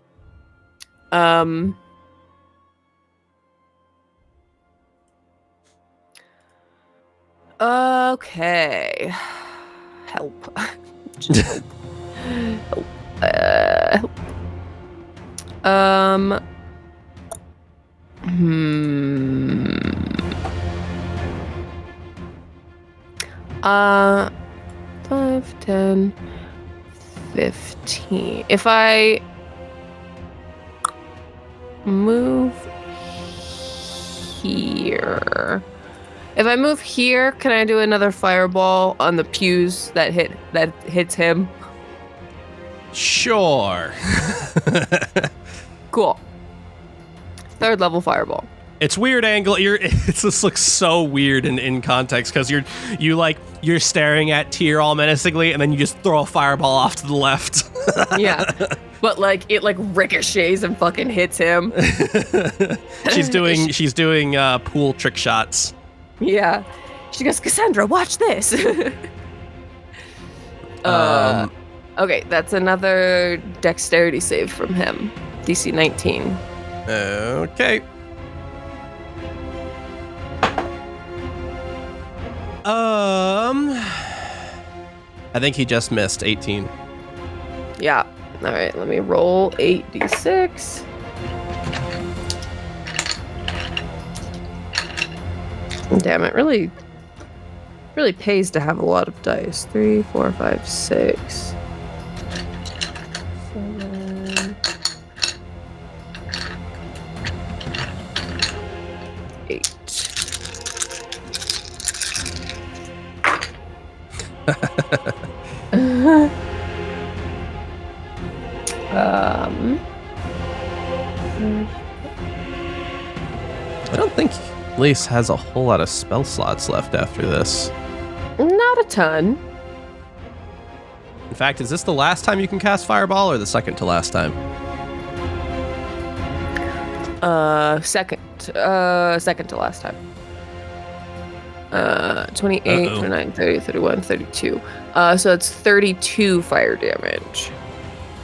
Okay. Help. Just help. Help. Uh, 5, 10, 15. If I move here. If I move here, can I do another fireball on the pews that hits him? Sure. Cool. 3rd level fireball. It's weird angle. This looks so weird in context because you're staring at Tyr all menacingly, and then you just throw a fireball off to the left. Yeah, but it ricochets and fucking hits him. She's doing pool trick shots. Yeah, she goes, Cassandra, watch this. Okay, that's another dexterity save from him. DC 19. Okay. I think he just missed 18. Yeah. All right, let me roll 8d6. Damn, it really pays to have a lot of dice. 3, 4, 5, 6. 7. 8. I don't think Lise has a whole lot of spell slots left after this. Not a ton. In fact, is this the last time you can cast Fireball or the second to last time? Second to last time. 28, 29, 30, 31, 32. So it's 32 fire damage.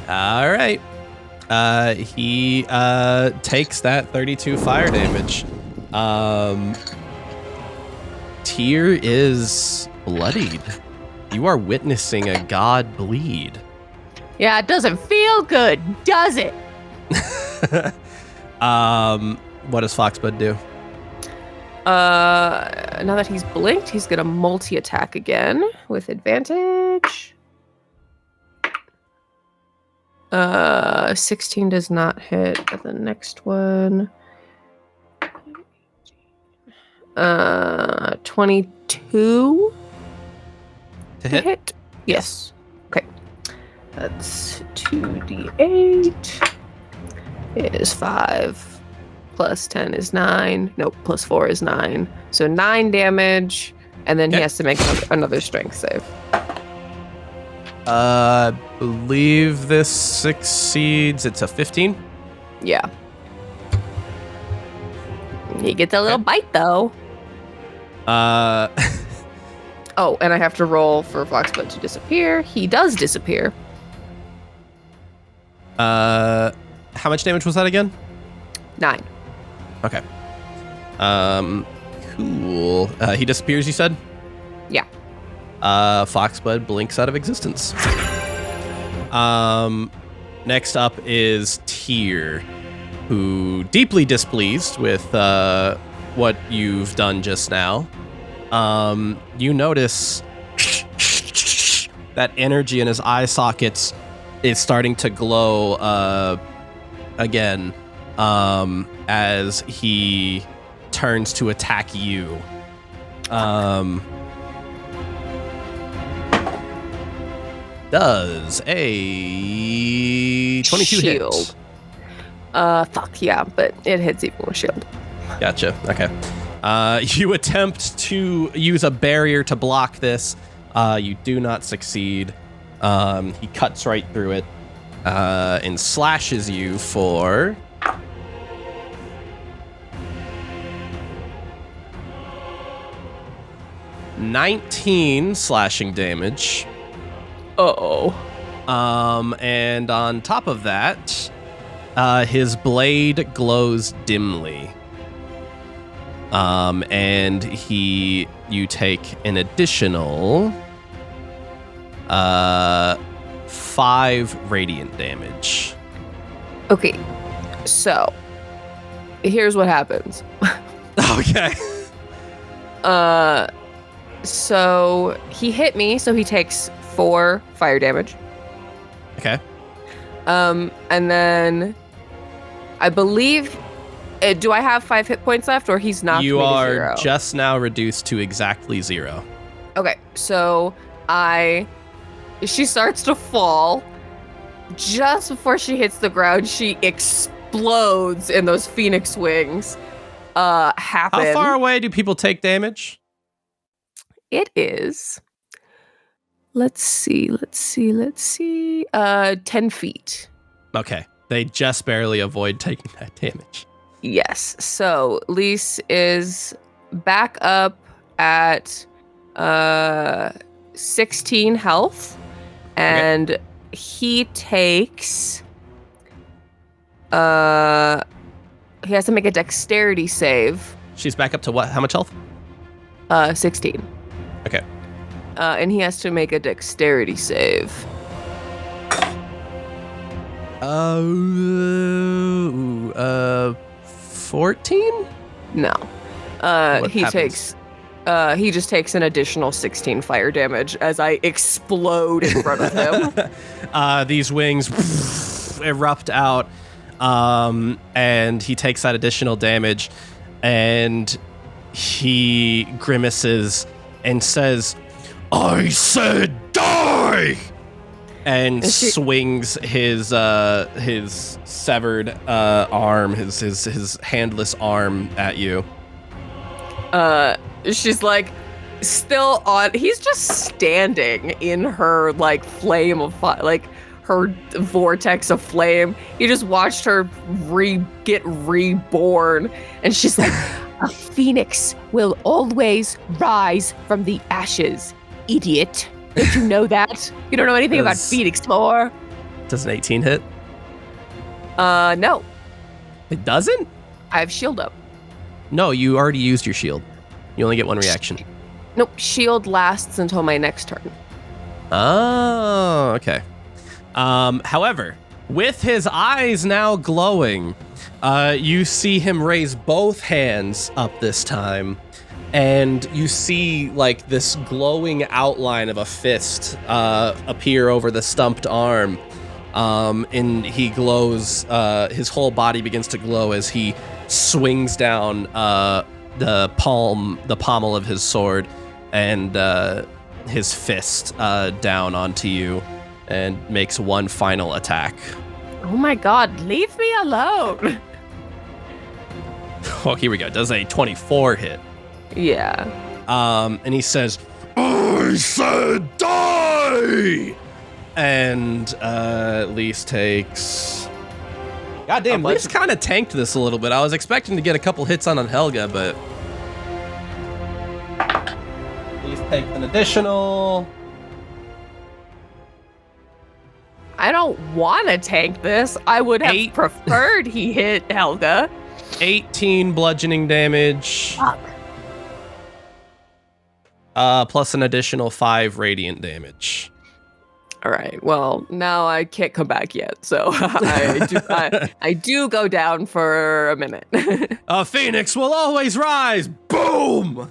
All right. He takes that 32 fire damage. Tyr is bloodied. You are witnessing a god bleed. Yeah, it doesn't feel feel good, does it? What does Foxbud do? Now that he's blinked, he's gonna multi-attack again with advantage. 16 does not hit, but the next one. 22 To hit? Yes. Okay. That's 2d8. Is 5. Plus 10 is 9. Nope, plus 4 is 9. So 9 damage, and then he Okay. has to make another strength save. I believe this succeeds. It's a 15. Yeah. He gets a little Okay. bite, though. Oh, and I have to roll for Foxbud to disappear. He does disappear. How much damage was that again? 9. Okay. Cool. He disappears, you said? Yeah. Foxbud blinks out of existence. Next up is Tyr, who deeply displeased with what you've done just now. You notice that energy in his eye sockets is starting to glow again as he turns to attack you. Does a 22 Shield. hit? Fuck, yeah, but it hits even with shield. Gotcha. Okay. You attempt to use a barrier to block this. You do not succeed. He cuts right through it and slashes you for 19 slashing damage. Uh-oh. And on top of that, his blade glows dimly. And you take an additional 5 radiant damage. Okay, so here's what happens. Okay. So he hit me, so he takes 4 fire damage. Okay. And then I believe, do I have 5 hit points left, or he's not? You are just now reduced to exactly 0. Okay, so she starts to fall. Just before she hits the ground, she explodes, and those phoenix wings happen. How far away do people take damage? It is. Let's see. 10 feet. Okay. They just barely avoid taking that damage. Yes. So Lise is back up at 16 health, and he takes he has to make a dexterity save. She's back up to what? How much health? 16. Okay. And he has to make a dexterity save. 14? No. What He happens? he just takes an additional 16 fire damage as I explode in front of him. These wings erupt out, and he takes that additional damage, and he grimaces and says, "I said die!" And swings his severed arm, his handless arm at you. She's like still on. He's just standing in her like flame of fire, like her vortex of flame. You just watched her get reborn, and she's like, "A phoenix will always rise from the ashes, idiot. Don't you know that? You don't know anything about phoenix lore." Does an 18 hit? No, It doesn't? I have shield up. No, you already used your shield. You only get one reaction. Nope, shield lasts until my next turn. Oh, okay. However, With his eyes now glowing, you see him raise both hands up this time, and you see like this glowing outline of a fist appear over the stumped arm. And he glows, his whole body begins to glow as he swings down the pommel of his sword and his fist down onto you and makes one final attack. Oh my god, leave me alone. Oh, here we go. Does a 24 hit. Yeah. And he says, I said die! And Lise takes... Goddamn, Lise kind of tanked this a little bit. I was expecting to get a couple hits on Helga, but... Lise takes an additional... I don't want to tank this. I would have preferred he hit Helga. 18 bludgeoning damage. Fuck. Plus an additional 5 radiant damage. All right. Well, now I can't come back yet, so I do go down for a minute. A phoenix will always rise. Boom!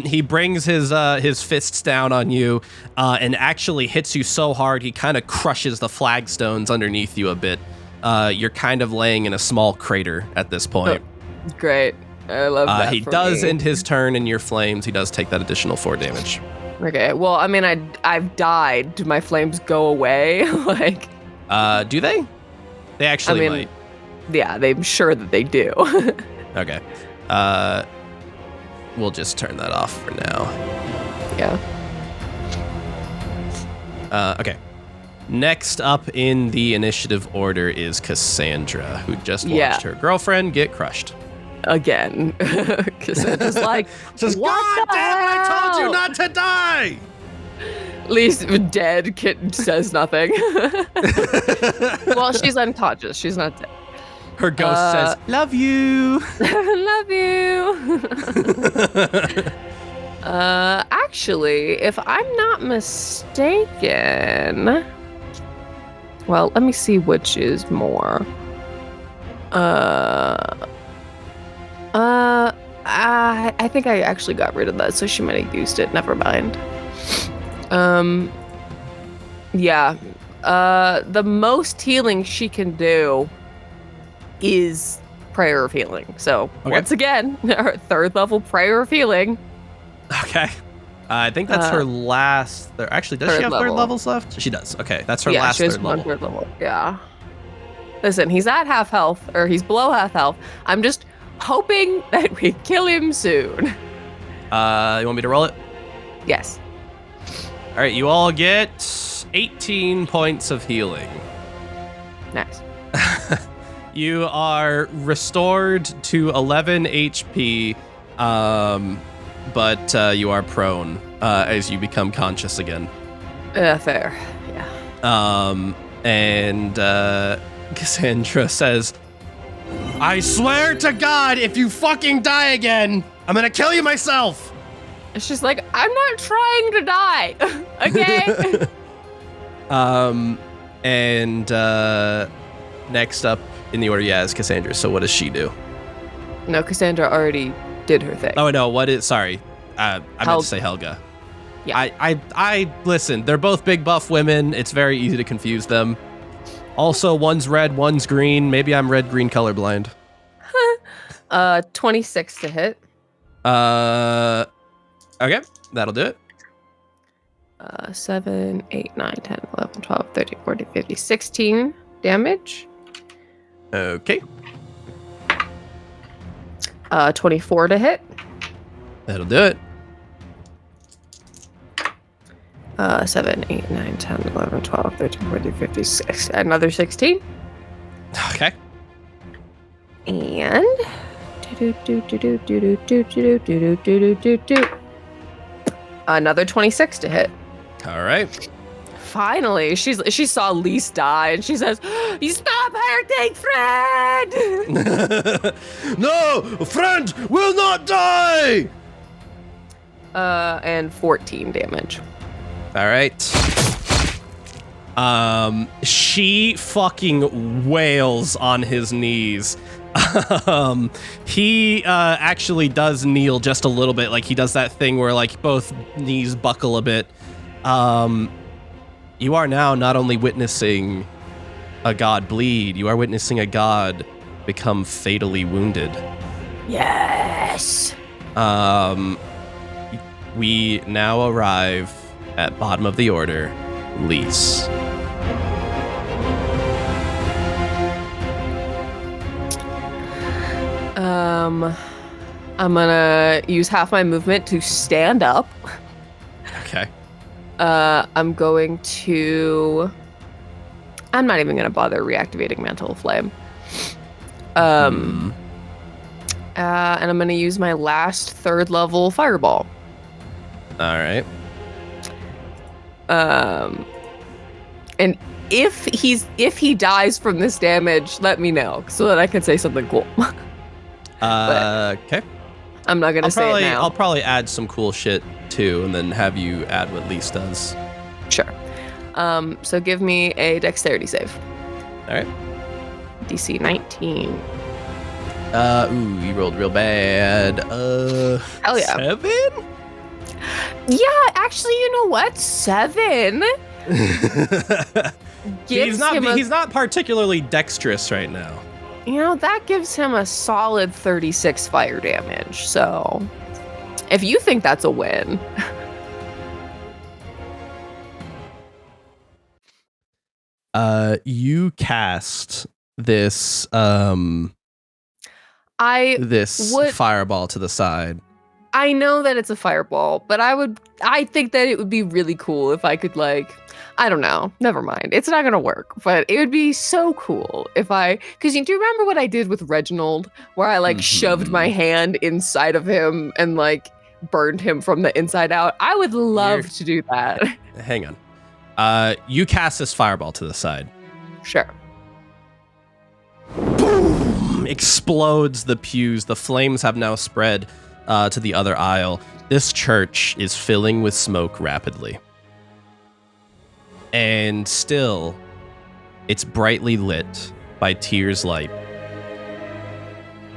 He brings his fists down on you, and actually hits you so hard he kind of crushes the flagstones underneath you a bit. You're kind of laying in a small crater at this point. Oh, great. I love that. He does end his turn in your flames. He does take that additional 4 damage. Okay, well, I mean, I've died. Do my flames go away? Like, do they? They actually might. Yeah, I'm sure that they do. Okay. We'll just turn that off for now. Yeah. Okay. Next up in the initiative order is Cassandra, who just watched her girlfriend get crushed. Again. Cassandra's like, says, what God damn it, I told you not to die! At least dead kitten says nothing. Well, she's unconscious. She's not dead. Her ghost says, love you. Love you. Actually, if I'm not mistaken, well, let me see which is more. I think I actually got rid of that, so she might have used it. Never mind. Yeah. The most healing she can do is Prayer of Healing. So, once again, her 3rd level Prayer of Healing. Okay. I think that's her last... Actually, does she have 3rd levels left? She does. Okay, that's her last 3rd level. 3rd level. Yeah. Listen, he's at half health, or he's below half health. I'm just hoping that we kill him soon. You want me to roll it? Yes. All right, you all get 18 points of healing. Nice. You are restored to 11 HP, but you are prone as you become conscious again. Fair. Yeah. And Cassandra says, I swear to God, if you fucking die again, I'm gonna kill you myself. She's like, I'm not trying to die. Okay. And next up in the order, is Cassandra. So what does she do? No, Cassandra already did her thing. Oh, no, what is, sorry. I meant to say Helga. Yeah. I listen, they're both big buff women. It's very easy to confuse them. Also, one's red, one's green. Maybe I'm red-green colorblind. 26 to hit. Okay, that'll do it. 7, 8, 9, 10, 11, 12, 13, 14, 15, 16 damage. Okay. 24 to hit. That'll do it. 7, 8, 9, 10, 11, 12, 13, 14, 15, 16. Another 16. Okay. And another 26 to hit. All right. Finally, she saw Lise die, and she says, "You stop hurting, friend!" No, friend will not die. And 14 damage. All right. She fucking wails on his knees. He actually does kneel just a little bit, like he does that thing where like both knees buckle a bit. You are now not only witnessing a god bleed, you are witnessing a god become fatally wounded. Yes. We now arrive at bottom of the order, Lise. I'm gonna use half my movement to stand up. Okay. I'm not even gonna bother reactivating Mantle of Flame. And I'm gonna use my last 3rd level fireball. All right. And if he dies from this damage, let me know so that I can say something cool. Okay. I'm not gonna say it now. I'll probably add some cool shit too, and then have you add what Lise does. Sure. So give me a dexterity save. All right. DC 19. You rolled real bad. Hell yeah. 7? Yeah, actually, you know what? 7. He's not particularly dexterous right now. You know, that gives him a solid 36 fire damage. So, if you think that's a win. You cast this fireball to the side. I know that it's a fireball, but I think that it would be really cool if I could, like, I don't know, never mind. It's not gonna work, but it would be so cool if because do you remember what I did with Reginald, where I like shoved my hand inside of him and like burned him from the inside out? I would love to do that. Hang on. You cast this fireball to the side. Sure. Boom! Explodes the pews. The flames have now spread to the other aisle. This church is filling with smoke rapidly. And still, it's brightly lit by Tyr's light.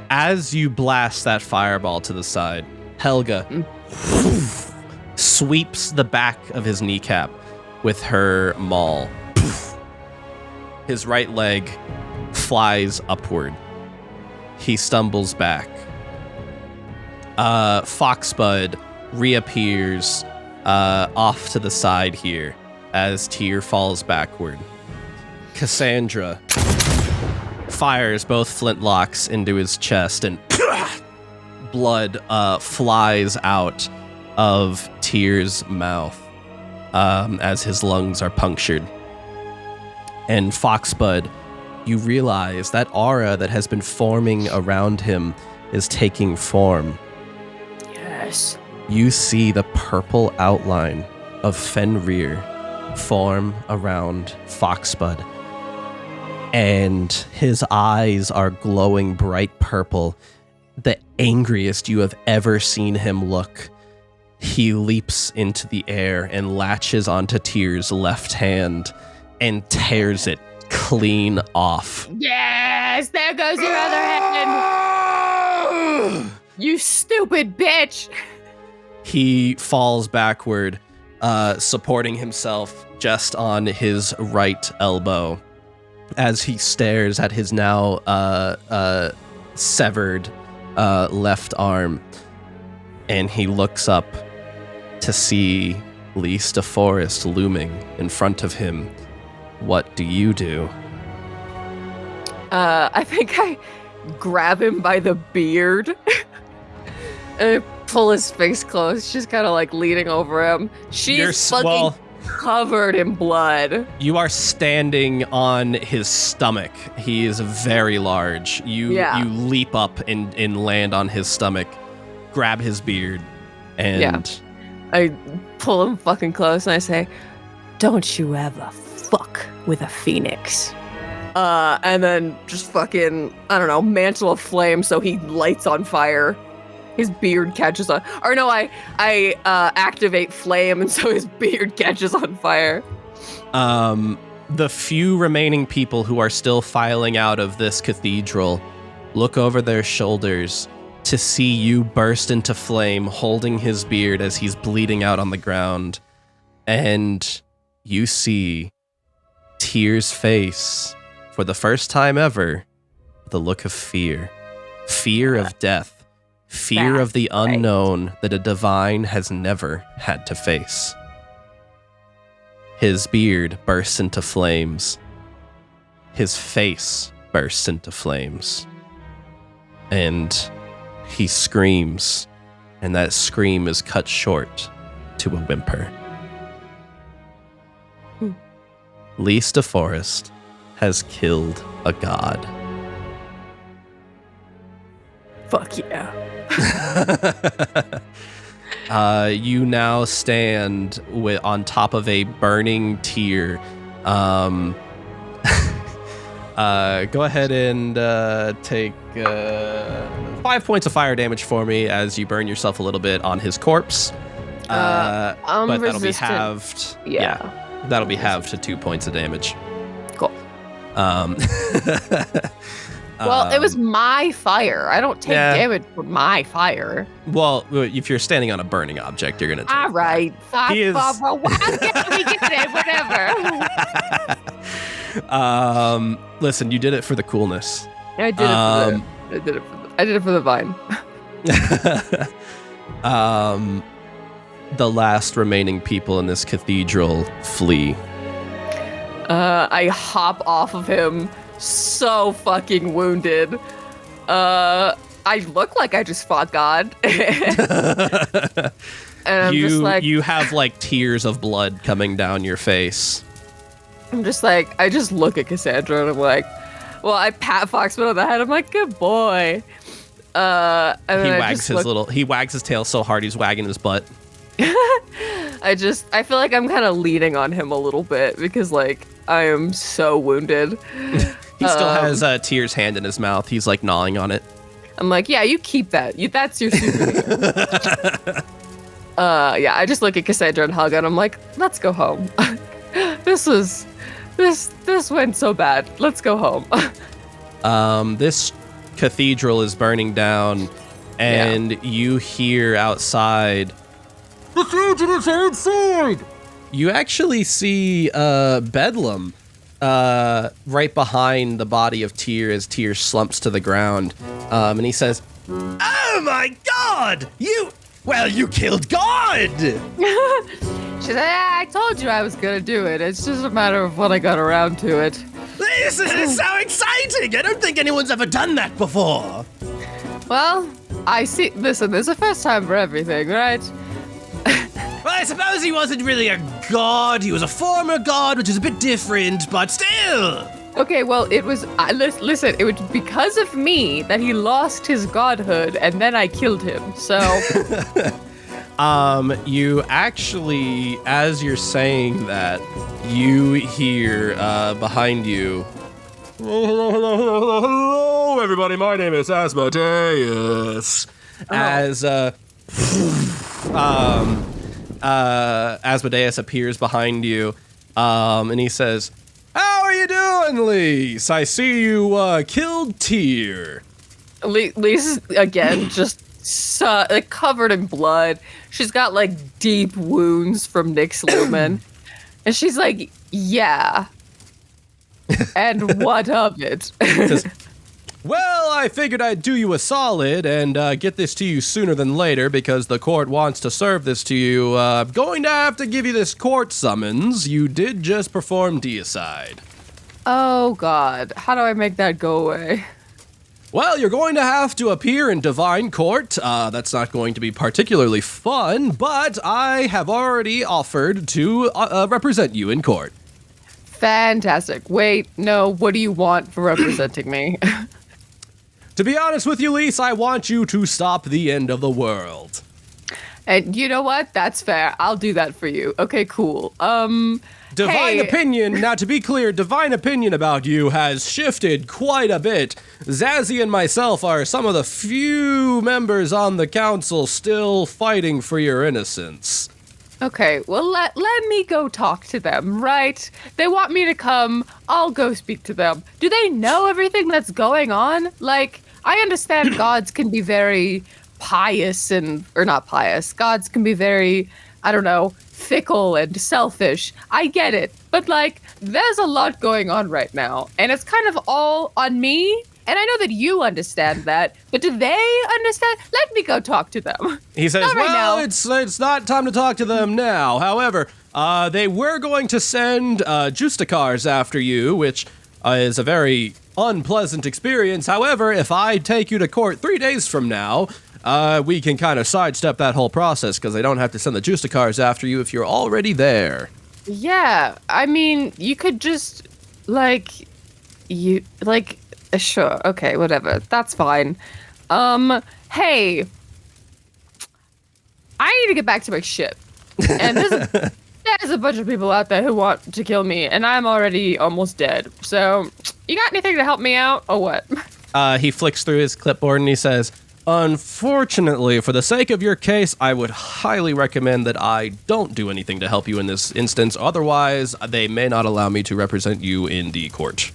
As you blast that fireball to the side, Helga sweeps the back of his kneecap with her maul. His right leg flies upward. He stumbles back. Foxbud reappears off to the side here as Tyr falls backward. Cassandra fires both flintlocks into his chest, and blood flies out of Tyr's mouth as his lungs are punctured. And Foxbud, you realize that aura that has been forming around him is taking form. Yes. You see the purple outline of Fenrir form around Foxbud. And his eyes are glowing bright purple, the angriest you have ever seen him look. He leaps into the air and latches onto Tyr's left hand and tears it clean off. Yes, there goes your other hand. You stupid bitch. He falls backward, supporting himself just on his right elbow as he stares at his now severed left arm. And he looks up to see Lise DeForest looming in front of him. What do you do? I think I grab him by the beard and I pull his face close. She's kind of like leaning over him. She's fucking covered in blood. You are standing on his stomach. He is very large. You leap up and land on his stomach, grab his beard, and I pull him fucking close and I say, "Don't you ever fuck with a phoenix." And then just fucking, I don't know, mantle of flame so he lights on fire. His beard catches on, or no, I activate flame and so his beard catches on fire. the few remaining people who are still filing out of this cathedral look over their shoulders to see you burst into flame, holding his beard as he's bleeding out on the ground. And you see Tyr's face, for the first time ever, the look of fear. Fear of death. Fear of the unknown that a divine has never had to face. His beard bursts into flames. His face bursts into flames. And he screams, and that scream is cut short to a whimper. Lys DeForest has killed a god. Fuck yeah. You now stand on top of a burning Tyr. Go ahead and take 5 points of fire damage for me as you burn yourself a little bit on his corpse. But that'll be halved. Yeah. That'll be halved to 2 points of damage. Cool. Well, it was my fire. I don't take damage from my fire. Well, if you're standing on a burning object, you're gonna take all right. He is- Well, we get it, whatever. Listen, you did it for the coolness. I did it for the vine. The last remaining people in this cathedral flee. I hop off of him, so fucking wounded. I look like I just fought God. And I'm just like, you have like tears of blood coming down your face. I'm just like, I just look at Cassandra and I'm like, well, I pat Foxman on the head. I'm like, good boy. And then he wags his tail so hard he's wagging his butt. I feel like I'm kind of leaning on him a little bit because like I am so wounded. He still has Tyr's hand in his mouth. He's like gnawing on it. I'm like, yeah, you keep that. That's your souvenir. Yeah, I just look at Cassandra and hug her and I'm like, let's go home. This went so bad. Let's go home. This cathedral is burning down, and you hear outside, "The fugitives are inside!" You actually see Bedlam right behind the body of Tyr as Tyr slumps to the ground. And he says, "Oh my god! You killed God!" She said, I told you I was gonna do it. It's just a matter of when I got around to it. This is so exciting! I don't think anyone's ever done that before. Well, I see. Listen, there's a first time for everything, right? Well, I suppose he wasn't really a god. He was a former god, which is a bit different, but still. Okay, well, it was. Listen, it was because of me that he lost his godhood, and then I killed him. So. You actually, as you're saying that, you hear behind you. Hello, everybody. My name is Asmodeus. As Asmodeus appears behind you, and he says, "How are you doing, Lys? I see you killed Tyr." Lys again, just like covered in blood. She's got like deep wounds from Nyx Lumen, and she's like, "Yeah." And what of it? Says, "Well, I figured I'd do you a solid and get this to you sooner than later because the court wants to serve this to you. I'm going to have to give you this court summons. You did just perform deicide." Oh God, how do I make that go away? "Well, you're going to have to appear in divine court. That's not going to be particularly fun, but I have already offered to represent you in court." Fantastic. Wait, no, what do you want for representing me? "To be honest with you, Lys, I want you to stop the end of the world." And you know what? That's fair. I'll do that for you. Okay, cool. Divine opinion, now to be clear, divine opinion about you has shifted quite a bit. Zazzy and myself are some of the few members on the council still fighting for your innocence. Okay, well, let me go talk to them, right? They want me to come. I'll go speak to them. Do they know everything that's going on? Like, I understand gods can be very pious or not pious. Gods can be very, I don't know, fickle and selfish. I get it. But, like, there's a lot going on right now, and it's kind of all on me. And I know that you understand that, but do they understand? Let me go talk to them. He says, Not right well, now. it's not time to talk to them now. However, they were going to send Justicars after you, which is a very unpleasant experience. However, if I take you to court 3 days from now, we can kind of sidestep that whole process because they don't have to send the Justicars after you if you're already there. Yeah, I mean, you could just, sure, okay, whatever, that's fine. Hey, I need to get back to my ship. And there's a bunch of people out there who want to kill me, and I'm already almost dead. So, you got anything to help me out, or what? He flicks through his clipboard and he says, unfortunately, for the sake of your case, I would highly recommend that I don't do anything to help you in this instance. Otherwise, they may not allow me to represent you in the court.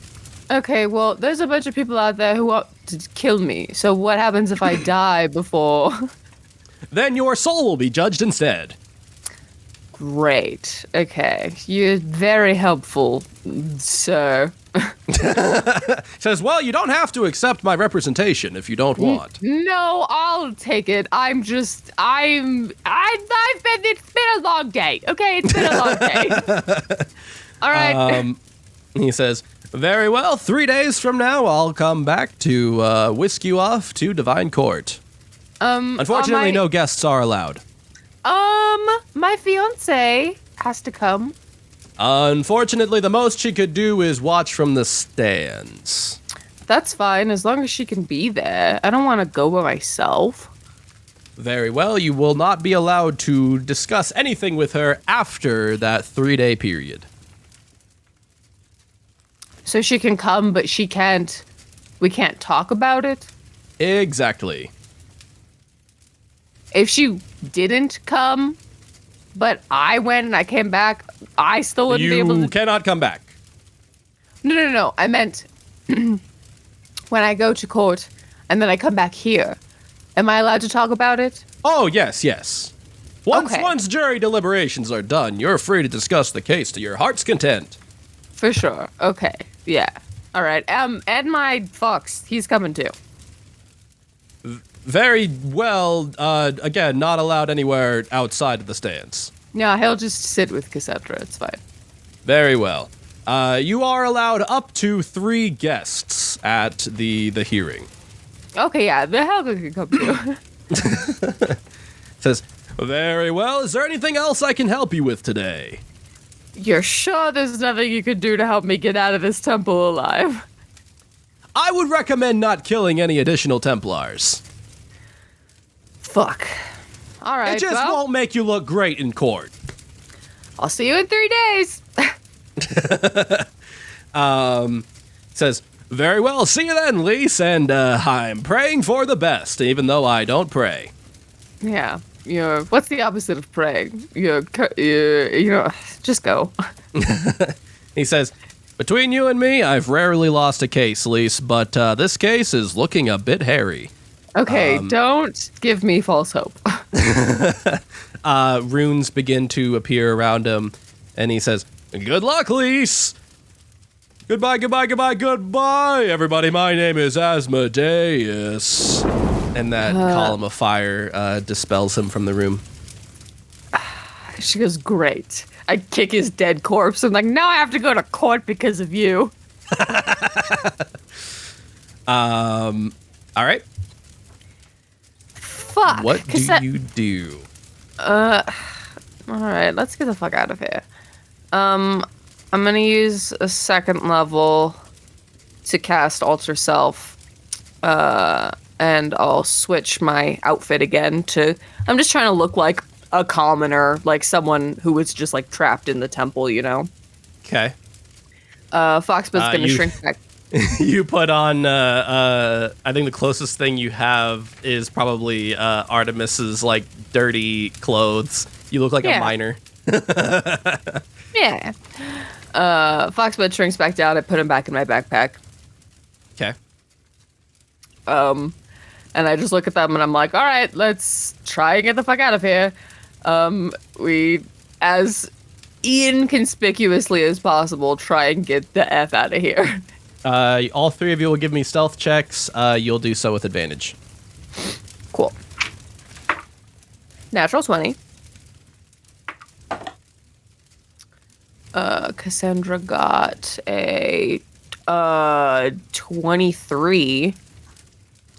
Okay, well, there's a bunch of people out there who want to kill me. So what happens if I die before? Then your soul will be judged instead. Great. Okay. You're very helpful, sir. Says, well, you don't have to accept my representation if you don't want. No, I'll take it. It's been a long day. Okay, it's been a long day. All right. He says, very well, 3 days from now, I'll come back to whisk you off to Divine Court. Unfortunately, no guests are allowed. My fiance has to come. Unfortunately, the most she could do is watch from the stands. That's fine, as long as she can be there. I don't want to go by myself. Very well, you will not be allowed to discuss anything with her after that 3-day period. So she can come, but we can't talk about it? Exactly. If she didn't come, but I went and I came back, I still wouldn't be able to... You cannot come back. No. I meant when I go to court and then I come back here. Am I allowed to talk about it? Oh, yes. Okay. Once jury deliberations are done, you're free to discuss the case to your heart's content. For sure. Okay. Yeah. All right. And my fox, he's coming too. Very well, again, not allowed anywhere outside of the stands. No, he'll just sit with Cassandra. It's fine. Very well. You are allowed up to 3 guests at the hearing. Okay, yeah, the Helga can come too. Says, very well, is there anything else I can help you with today? You're sure there's nothing you could do to help me get out of this temple alive? I would recommend not killing any additional Templars. Fuck. All right, It just won't make you look great in court. I'll see you in 3 days. Says, very well, see you then, Lise, and I'm praying for the best, even though I don't pray. Yeah. What's the opposite of praying? Just go. He says, between you and me, I've rarely lost a case, Lise, but this case is looking a bit hairy. Okay, don't give me false hope. Runes begin to appear around him, and he says, good luck, Lise! Goodbye, everybody. My name is Asmodeus. And that column of fire dispels him from the room. She goes, great. I kick his dead corpse. I'm like, now I have to go to court because of you. All right. Fuck. What do you do? All right, let's get the fuck out of here. I'm gonna use a 2nd level to cast Alter Self. And I'll switch my outfit again I'm just trying to look like a commoner, like someone who was just like trapped in the temple, you know? Okay. Foxbud's gonna shrink back. You put on, I think the closest thing you have is probably Artemis's, like, dirty clothes. You look like a Yeah. miner. Yeah. Foxbud shrinks back down. I put him back in my backpack. Okay. And I just look at them and I'm like, all right, let's try and get the fuck out of here. We, as inconspicuously as possible, try and get the F out of here. All three of you will give me stealth checks. You'll do so with advantage. Cool. Natural 20. Cassandra got a 23.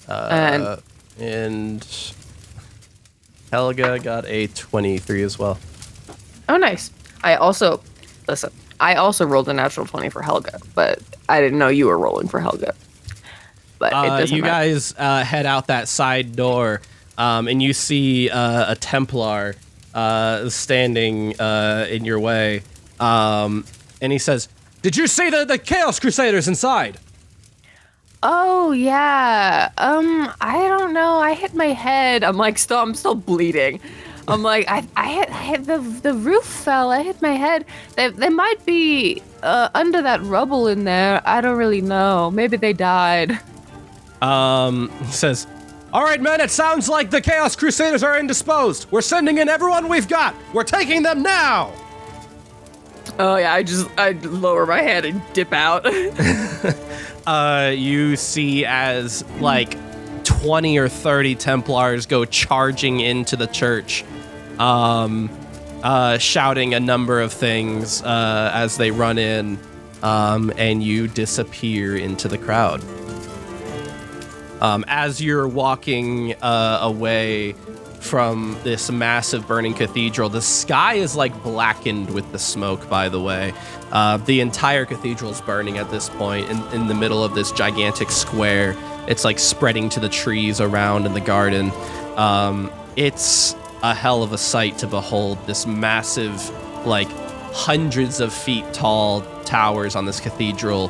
And Helga got a 23 as well. Oh, nice. I also rolled a natural 20 for Helga, but I didn't know you were rolling for Helga. But it doesn't you matter. guys head out that side door, and you see a Templar standing in your way. And he says, "Did you see the Chaos Crusaders inside?" Oh yeah. I don't know. I hit my head. I'm still bleeding. I'm like, I hit the roof fell. I hit my head. They might be under that rubble in there. I don't really know. Maybe they died. He says, "All right, men, it sounds like the Chaos Crusaders are indisposed. We're sending in everyone we've got. We're taking them now." Oh yeah. I lower my head and dip out. You see as like 20 or 30 Templars go charging into the church, shouting a number of things as they run in, and you disappear into the crowd. As you're walking away from this massive burning cathedral, the sky is like blackened with the smoke, by the way. The entire cathedral's burning at this point in the middle of this gigantic square. It's like spreading to the trees around in the garden. It's a hell of a sight to behold, this massive, like hundreds of feet tall towers on this cathedral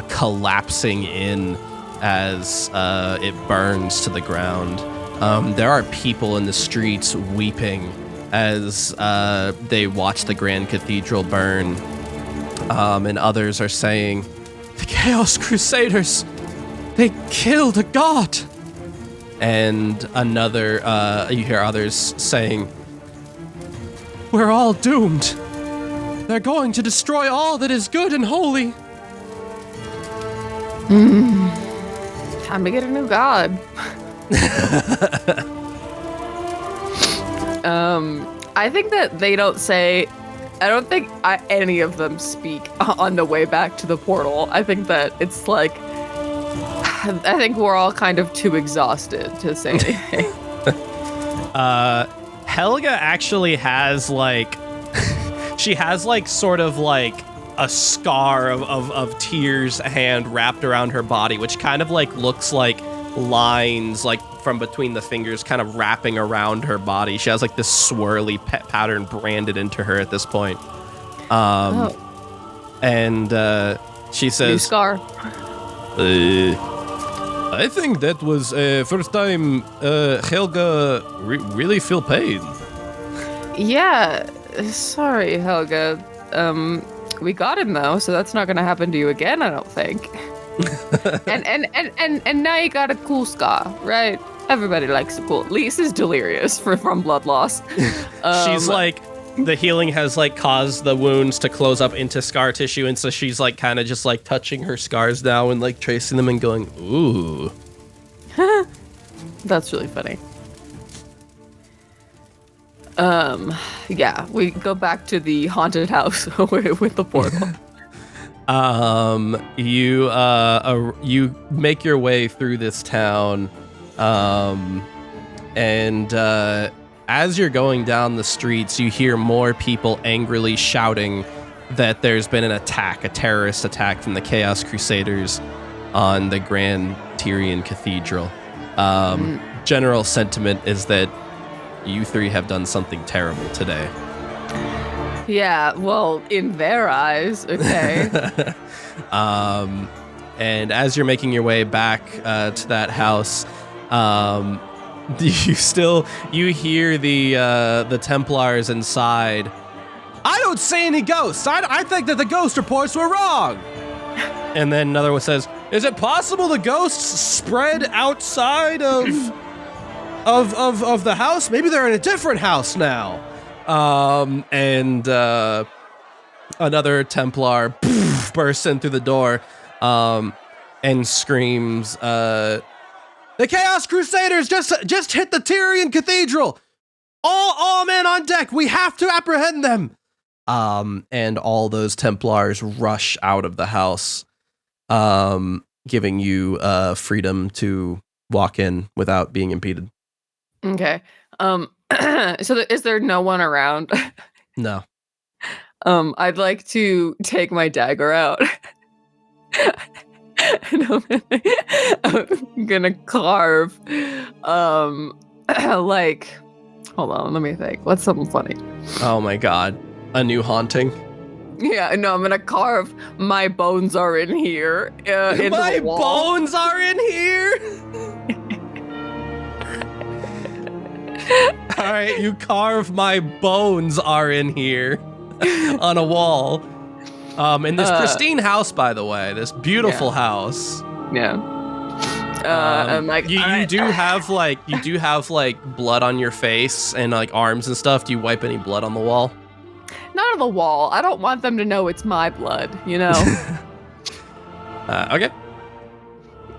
collapsing in as it burns to the ground. There are people in the streets weeping as they watch the Grand Cathedral burn. And others are saying, "The Chaos Crusaders, they killed a god." And you hear others saying, "We're all doomed. They're going to destroy all that is good and holy." Time to get a new god. I think that they don't say. I don't think any of them speak on the way back to the portal. I think that it's like. I think we're all kind of too exhausted to say anything. Helga actually has like, she has like sort of like a scar of Tyr's hand wrapped around her body, which kind of like looks like lines like from between the fingers kind of wrapping around her body. She has like this swirly pattern branded into her at this point. And she says, New scar. "I think that was first time Helga really feel pain." Yeah, sorry, Helga. We got him though, so that's not gonna happen to you again, I don't think. and now you got a cool scar, right? Everybody likes a cool. Lisa's delirious from blood loss. She's like, the healing has like caused the wounds to close up into scar tissue, and so she's like kind of just like touching her scars now and like tracing them and going, "Ooh." That's really funny. Yeah, we go back to the haunted house with the portal. You make your way through this town, and as you're going down the streets, you hear more people angrily shouting that there's been a terrorist attack from the Chaos Crusaders on the Grand Tyrian Cathedral. General sentiment is that you three have done something terrible today. Yeah, well, in their eyes, okay. And as you're making your way back to that house, You hear the Templars inside. I don't see any ghosts. I think that the ghost reports were wrong. And then another one says, "Is it possible the ghosts spread outside of the house? Maybe they're in a different house now." And another Templar bursts in through the door and screams, "The Chaos Crusaders just hit the Tyrian Cathedral! All men on deck! We have to apprehend them!" And all those Templars rush out of the house, giving you freedom to walk in without being impeded. Okay. So is there no one around? No. I'd like to take my dagger out. And I'm gonna carve, like, hold on, let me think. What's something funny? Oh my god. A new haunting? Yeah, no, I'm gonna carve "My bones are in here" into My the wall. bones are in here? All right, you carve "My bones are in here" on a wall. In this pristine house, by the way, this beautiful house. Yeah. I'm like, you do have like blood on your face and like arms and stuff. Do you wipe any blood on the wall? not on the wall. I don't want them to know it's my blood, you know? Okay.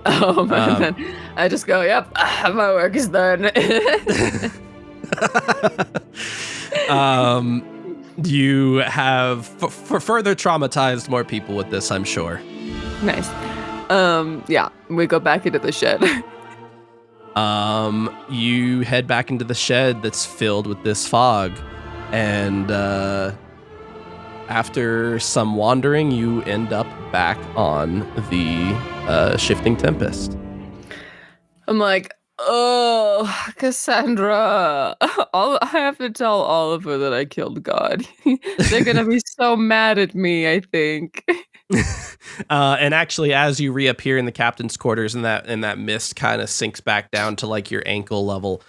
And then I just go, yep, my work is done. You have further traumatized more people with this, I'm sure. Nice. Yeah, we go back into the shed. You head back into the shed that's filled with this fog, and after some wandering, you end up back on the Shifting Tempest. I'm like, oh, Cassandra, I have to tell Oliver that I killed God. They're gonna be so mad at me, I think. And actually, as you reappear in the captain's quarters and that mist kind of sinks back down to like your ankle level,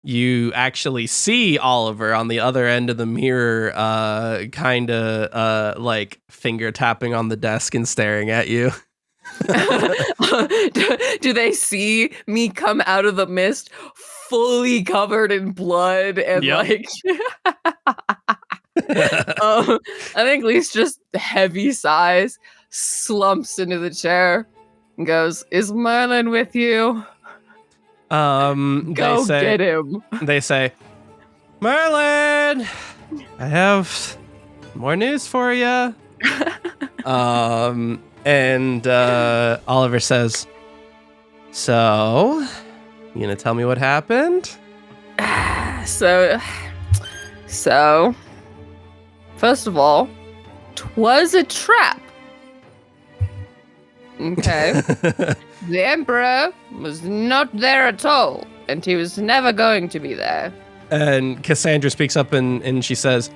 you actually see Oliver on the other end of the mirror, kind of like finger tapping on the desk and staring at you. Do they see me come out of the mist fully covered in blood and like I think Lise just heavy sighs, slumps into the chair and goes, "Is Merlin with you?" Go get him. They say, "Merlin, I have more news for you." And Oliver says, "So, you gonna tell me what happened?" So, first of all, 'twas a trap. Okay. The Emperor was not there at all, and he was never going to be there. And Cassandra speaks up and she says,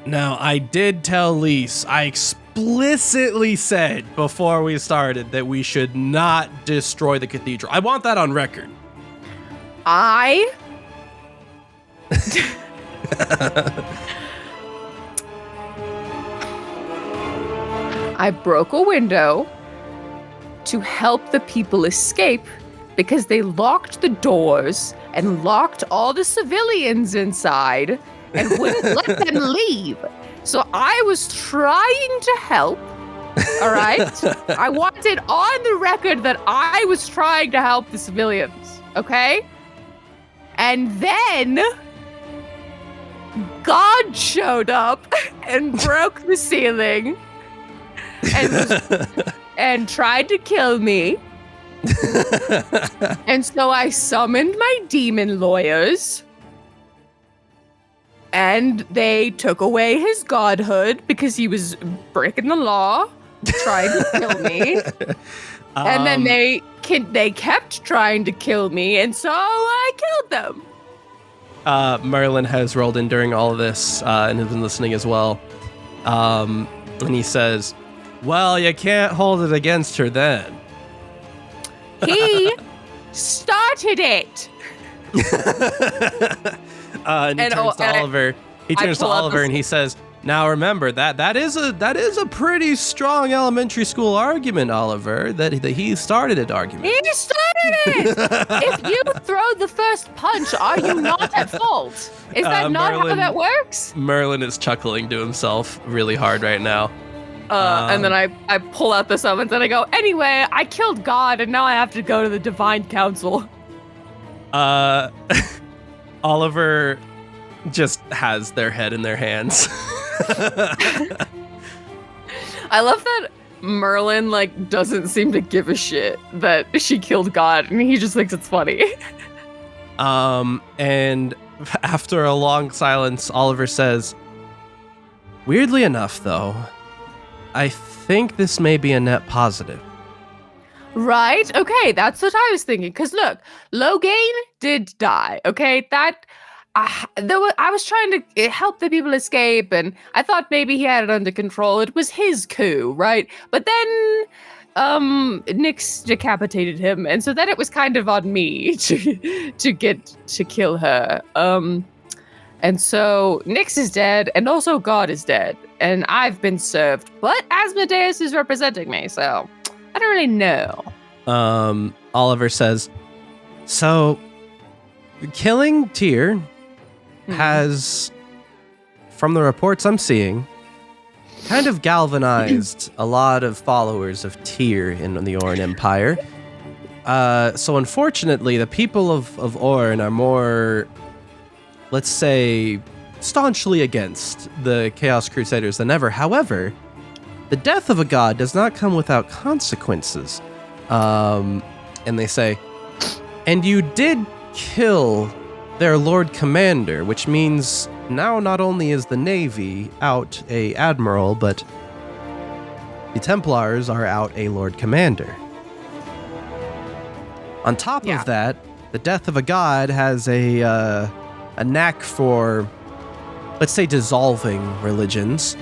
"Now, I did tell Lise, I explicitly said before we started that we should not destroy the cathedral. I want that on record." I broke a window to help the people escape because they locked the doors and locked all the civilians inside and wouldn't let them leave. So I was trying to help, all right? I want it on the record that I was trying to help the civilians, okay? And then God showed up and broke the ceiling and tried to kill me. And so I summoned my demon lawyers, and they took away his godhood because he was breaking the law, trying to kill me. And then they kept trying to kill me, and so I killed them. Merlin has rolled in during all of this and has been listening as well. And he says, "Well, you can't hold it against her then." started it. And he turns to Oliver. He turns to Oliver and he says, "Now remember that is a pretty strong elementary school argument, Oliver. That he started it argument. He started it. If you throw the first punch, are you not at fault? Is that not how that works?" Merlin is chuckling to himself really hard right now. And then I pull out the summons and I go, "Anyway, I killed God and now I have to go to the Divine Council." Oliver just has their head in their hands. I love that Merlin doesn't seem to give a shit that she killed God, and he just thinks it's funny. And after a long silence, Oliver says, "Weirdly enough, though, I think this may be a net positive." Right? Okay, that's what I was thinking. Because look, Logain did die. Okay, I was trying to help the people escape, and I thought maybe he had it under control. It was his coup, right? But then, Nyx decapitated him, and so then it was kind of on me to kill her. And so Nyx is dead, and also God is dead, and I've been served. But Asmodeus is representing me, so I don't really know. Oliver says, "So, killing Tyr has, from the reports I'm seeing, kind of galvanized a lot of followers of Tyr in the Orin Empire. So unfortunately, the people of Orin are more, let's say, staunchly against the Chaos Crusaders than ever. However, the death of a god does not come without consequences." And they say, "And you did kill their Lord Commander, which means now not only is the Navy out a admiral, but the Templars are out a Lord Commander. On top of that, the death of a god has a knack for, let's say, dissolving religions.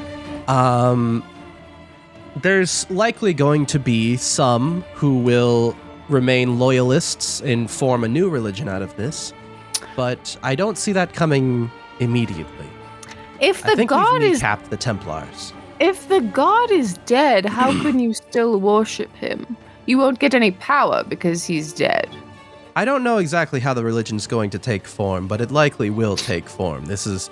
There's likely going to be some who will remain loyalists and form a new religion out of this, but I don't see that coming immediately. If the I think god we've is kneecapped the Templars. If the god is dead, how can you still worship him? You won't get any power because he's dead. I don't know exactly how the religion's going to take form, but it likely will take form. There's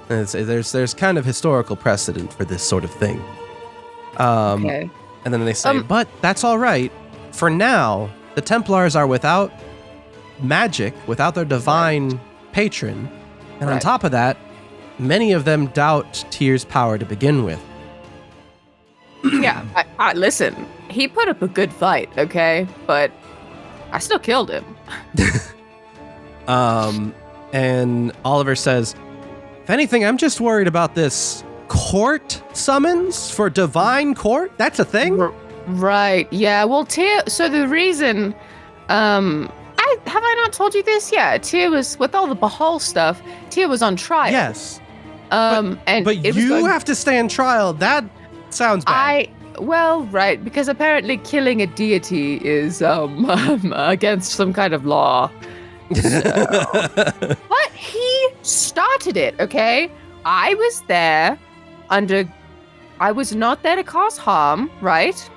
kind of historical precedent for this sort of thing. Okay. And then they say, but that's all right. For now, the Templars are without magic, without their divine patron. And on top of that, many of them doubt Tyr's power to begin with. Yeah, listen, he put up a good fight, okay? But I still killed him. And Oliver says, if anything, I'm just worried about this court summons for divine court. That's a thing? Right, yeah. Well, Tyr, so the reason, have I not told you this? Yeah, Tyr was, with all the Bahal stuff, Tyr was on trial. Yes. But you have to stand trial. That sounds bad. Right, because apparently killing a deity is against some kind of law. So. But he started it, okay? I was not there to cause harm, right?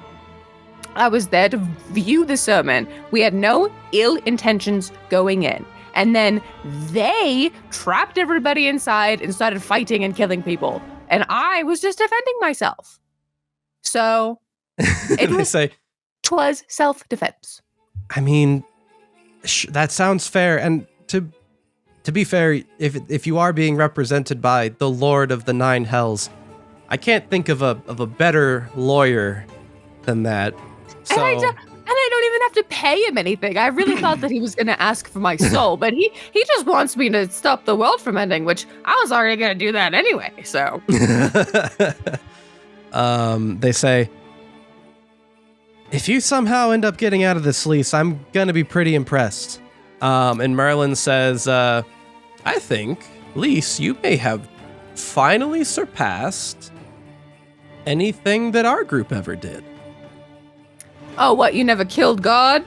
I was there to view the sermon. We had no ill intentions going in. And then they trapped everybody inside and started fighting and killing people. And I was just defending myself. So it was self-defense. I mean, that sounds fair. And to be fair, if you are being represented by the Lord of the Nine Hells, I can't think of a better lawyer than that. So. And I don't even have to pay him anything. I really thought that he was going to ask for my soul, but he just wants me to stop the world from ending, which I was already going to do that anyway, so. They say, if you somehow end up getting out of this lease, I'm going to be pretty impressed. And Merlin says, I think, Lise, you may have finally surpassed anything that our group ever did. Oh, what, you never killed God?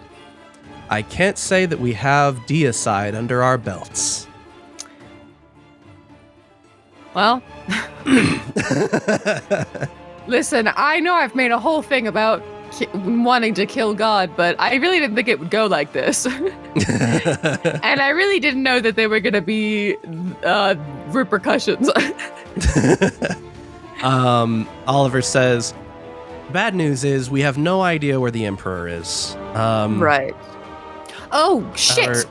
I can't say that we have deicide under our belts. Well, listen, I know I've made a whole thing about wanting to kill God, but I really didn't think it would go like this. And I really didn't know that there were going to be repercussions. Oliver says, bad news is we have no idea where the Emperor is. Right. Oh, shit.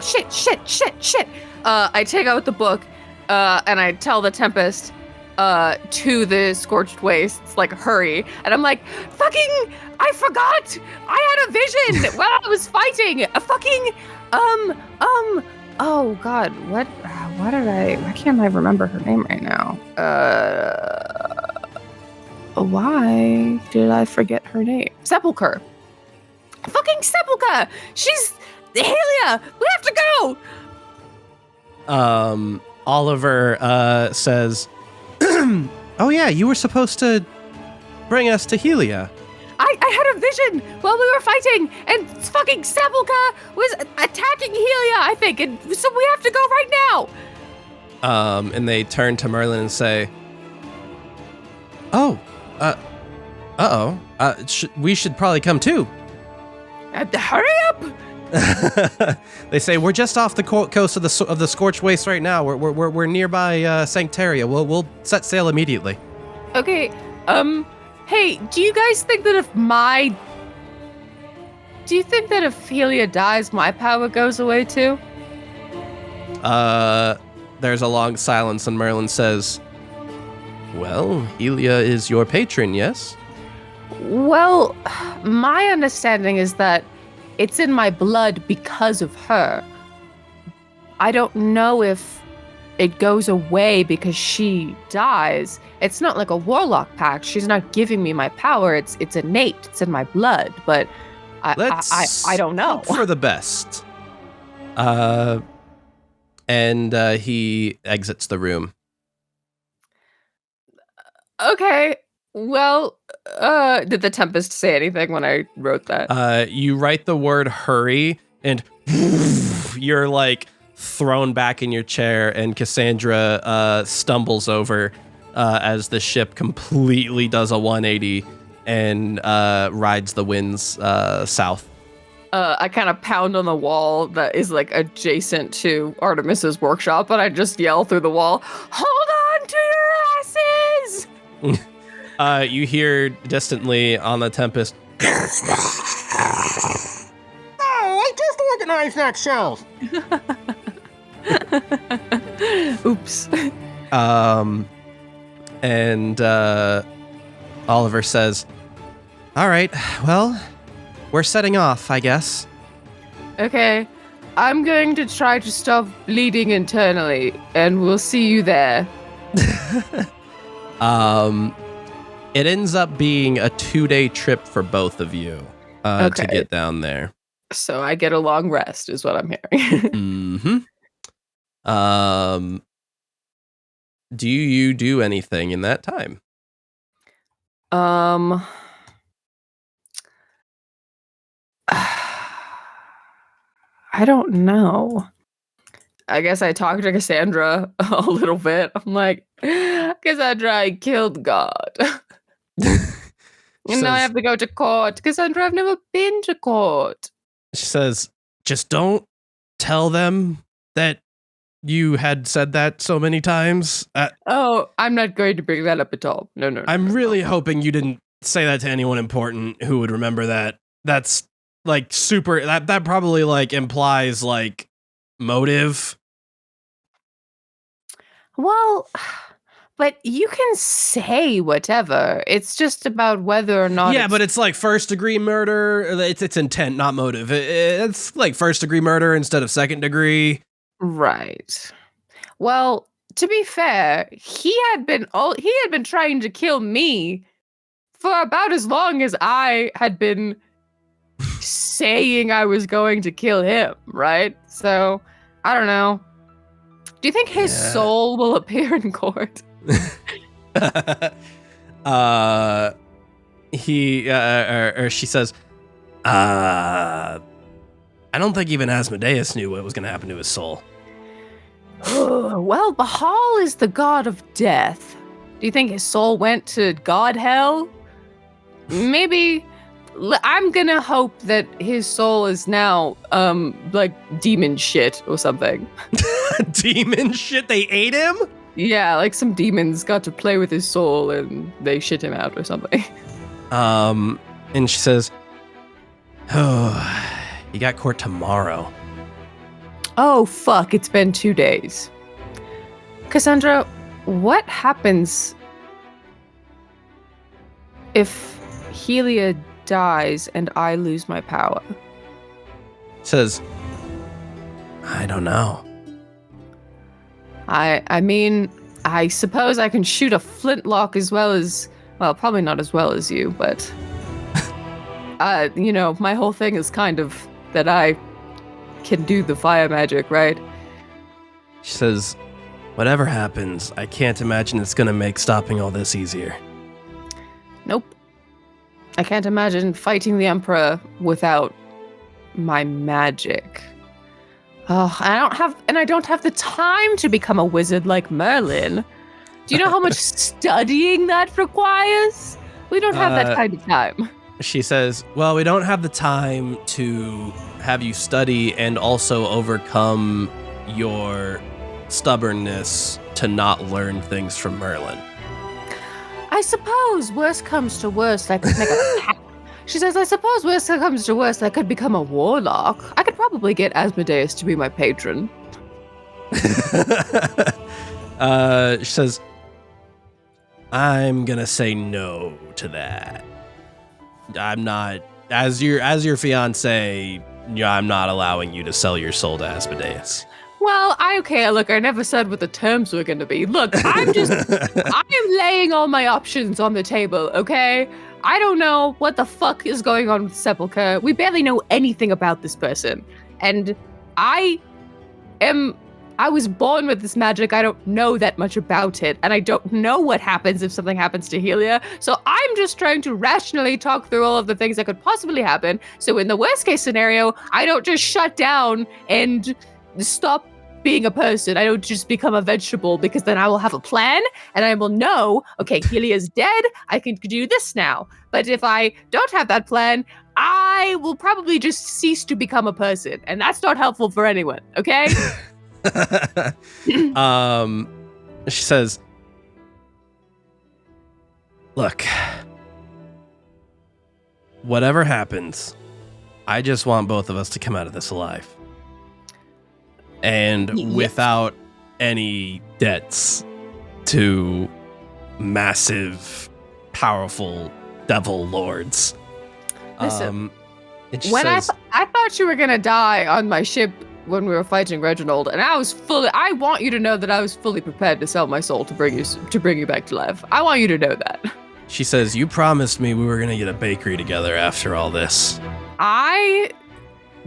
Shit. I take out the book and I tell the Tempest to the Scorched Wastes, like, hurry. And I'm like, fucking, I forgot! I had a vision while I was fighting! A fucking, oh god, why can't I remember her name right now? Why did I forget her name? Sepulcher. Fucking Sepulcher! She's Helia! We have to go! Oliver says, oh yeah, you were supposed to bring us to Helia. I had a vision while we were fighting, and fucking Sepulcher was attacking Helia, I think, and so we have to go right now. And they turn to Merlin and say, oh, we should probably come too. Hurry up! They say, we're just off the coast of the Scorched Waste right now. We're nearby Sanctaria. We'll set sail immediately. Okay, hey, do you guys think that if Helia dies, my power goes away too? There's a long silence, and Merlin says, well, Helia is your patron, yes? Well, my understanding is that it's in my blood because of her. I don't know if it goes away because she dies. It's not like a warlock pact. She's not giving me my power. It's innate. It's in my blood. But I don't know. Hope for the best. And he exits the room. Okay. Well, did the Tempest say anything when I wrote that? You write the word hurry, and you're like thrown back in your chair, and Cassandra stumbles over as the ship completely does a 180 and rides the winds south. I kind of pound on the wall that is like adjacent to Artemis's workshop, and I just yell through the wall, "Hold on to your asses!" You hear distantly on the Tempest, Oh, I just organized that shelf. Oops. And Oliver says, all right, well, we're setting off, I guess. Okay, I'm going to try to stop bleeding internally, and we'll see you there. It ends up being a 2-day trip for both of you to get down there. So I get a long rest, is what I'm hearing. Mm-hmm. Do you do anything in that time? I don't know. I guess I talked to Cassandra a little bit. I'm like, Cassandra, I killed God. And now I have to go to court. Cassandra, I've never been to court. She says, just don't tell them that you had said that so many times. Oh, I'm not going to bring that up at all. No. I'm really hoping you didn't say that to anyone important who would remember that. That's like super, that probably like implies like motive. Well, but you can say whatever. It's just about whether or not. Yeah, but it's like first degree murder. It's intent, not motive. It's like first degree murder instead of second degree. Right. Well, to be fair, he had been trying to kill me for about as long as I had been saying I was going to kill him, right? So, I don't know. Do you think his soul will appear in court? She says, I don't think even Asmodeus knew what was going to happen to his soul. Well, Bahal is the god of death. Do you think his soul went to god hell? Maybe. I'm gonna hope that his soul is now, like demon shit or something. Demon shit? They ate him? Yeah, like some demons got to play with his soul and they shit him out or something. And she says, oh, you got court tomorrow. Oh, fuck, it's been 2 days. Cassandra, what happens if Helia dies and I lose my power? Says, I don't know. I mean, I suppose I can shoot a flintlock as well as, well, probably not as well as you, but my whole thing is kind of that I can do the fire magic, right? She says, whatever happens, I can't imagine it's gonna make stopping all this easier. Nope. I can't imagine fighting the Emperor without my magic. Oh, I don't have the time to become a wizard like Merlin. Do you know how much studying that requires? We don't have that kind of time. She says, well, we don't have the time to have you study and also overcome your stubbornness to not learn things from Merlin. I suppose worst comes to worst, I could make a pact. She says, I suppose worst comes to worst, I could become a warlock. I could probably get Asmodeus to be my patron. She says, I'm gonna say no to that. I'm not, as your fiance, I'm not allowing you to sell your soul to Asmodeus. Well, look, I never said what the terms were going to be. Look, I am laying all my options on the table, okay? I don't know what the fuck is going on with Sepulchre. We barely know anything about this person. And I was born with this magic. I don't know that much about it. And I don't know what happens if something happens to Helia. So I'm just trying to rationally talk through all of the things that could possibly happen. So in the worst case scenario, I don't just shut down and stop being a person. I don't just become a vegetable, because then I will have a plan and I will know, okay, Helia's dead. I can do this now. But if I don't have that plan, I will probably just cease to become a person. And that's not helpful for anyone, okay? She says, look, whatever happens, I just want both of us to come out of this alive. And without any debts to massive, powerful devil lords. Listen, when I thought you were gonna die on my ship when we were fighting Reginald, and I want you to know that I was fully prepared to sell my soul to bring you back to life. I want you to know that. She says, you promised me we were gonna get a bakery together after all this.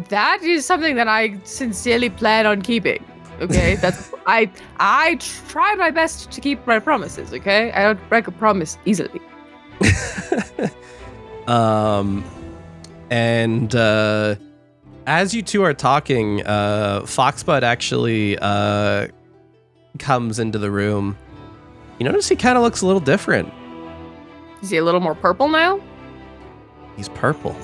That is something that I sincerely plan on keeping. Okay, I try my best to keep my promises. Okay, I don't break a promise easily. And as you two are talking, Foxbud actually comes into the room. You notice he kind of looks a little different. Is he a little more purple now? He's purple.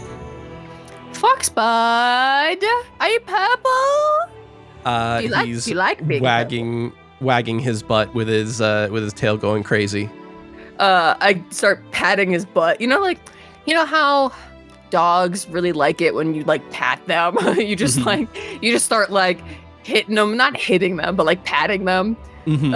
Foxbud, are you purple? He's do you like being wagging his butt with his tail going crazy. I start patting his butt. You know how dogs really like it when you like pat them. you just start like hitting them, not hitting them, but like patting them. Mm-hmm.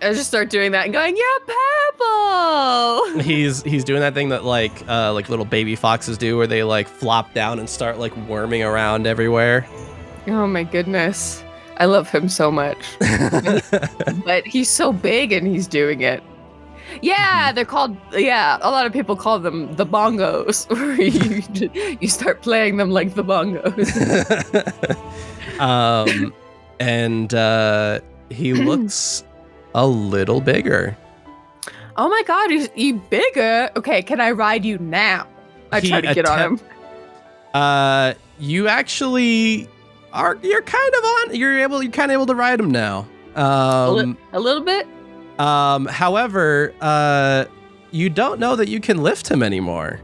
I just start doing that and going, "You're purple." He's doing that thing that like little baby foxes do, where they like flop down and start like worming around everywhere. Oh my goodness, I love him so much. But he's so big and he's doing it. Yeah, they're called. Yeah, a lot of people call them the bongos. Where you start playing them like the bongos. And he looks a little bigger. Oh my god, you bigger? Okay, can I ride you now? I try to get on him. You actually you're kind of able to ride him now. A little bit? However, you don't know that you can lift him anymore.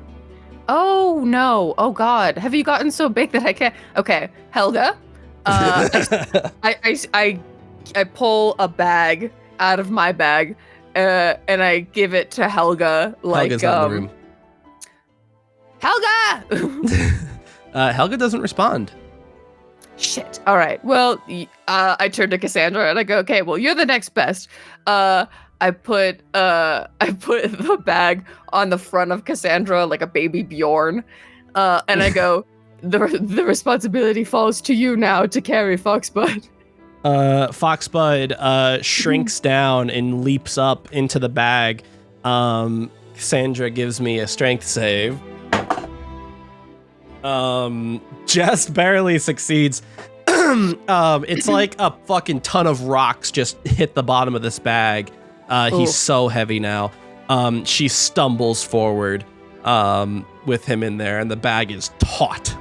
Oh, no. Oh, God. Have you gotten so big that I can't? Okay, Helga. I pull a bag out of my bag, and I give it to Helga. Like, Helga's not in the room. Helga! Helga doesn't respond. Shit. All right. Well, I turn to Cassandra and I go, okay, well, you're the next best. I put the bag on the front of Cassandra like a baby Bjorn. And I go, the responsibility falls to you now to carry Foxbud. Foxbud shrinks down and leaps up into the bag. Cassandra gives me a strength save. Just barely succeeds. It's like a fucking ton of rocks just hit the bottom of this bag. He's so heavy now. She stumbles forward with him in there, and the bag is taut.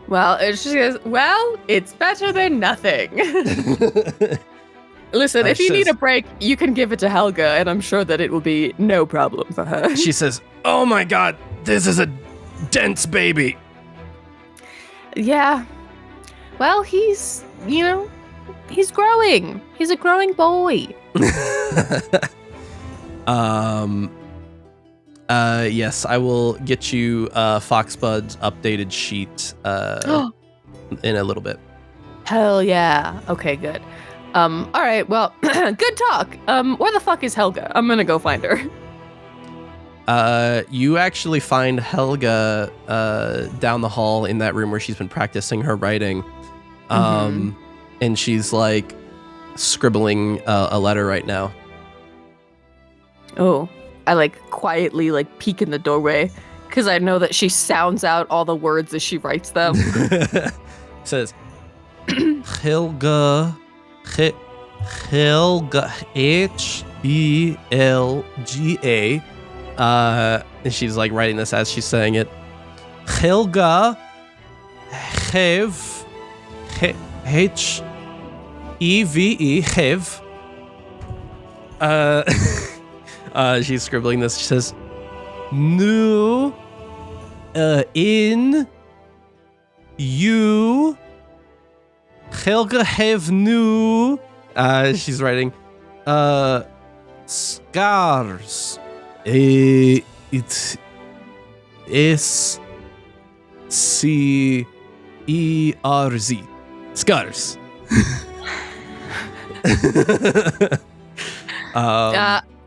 Well, she goes, well, it's better than nothing. Listen, if you need a break, you can give it to Helga, and I'm sure that it will be no problem for her. She says, "Oh my god, this is a dense baby." Yeah. Well, he's growing. He's a growing boy. Yes, I will get you Foxbud's updated sheet in a little bit. Hell yeah. Okay, good. All right, well, good talk. Where the fuck is Helga? I'm gonna go find her. You actually find Helga down the hall in that room where she's been practicing her writing. And she's like scribbling a letter right now. Oh, I like quietly like peek in the doorway because I know that she sounds out all the words as she writes them. Says, Helga, Helga, and she's like writing this as she's saying it. Helga, H-E-V-E, have. She's scribbling this. She says, "Nu, in, you, Helga have nu." She's writing, scars. It is C-E-R-Z. Scars.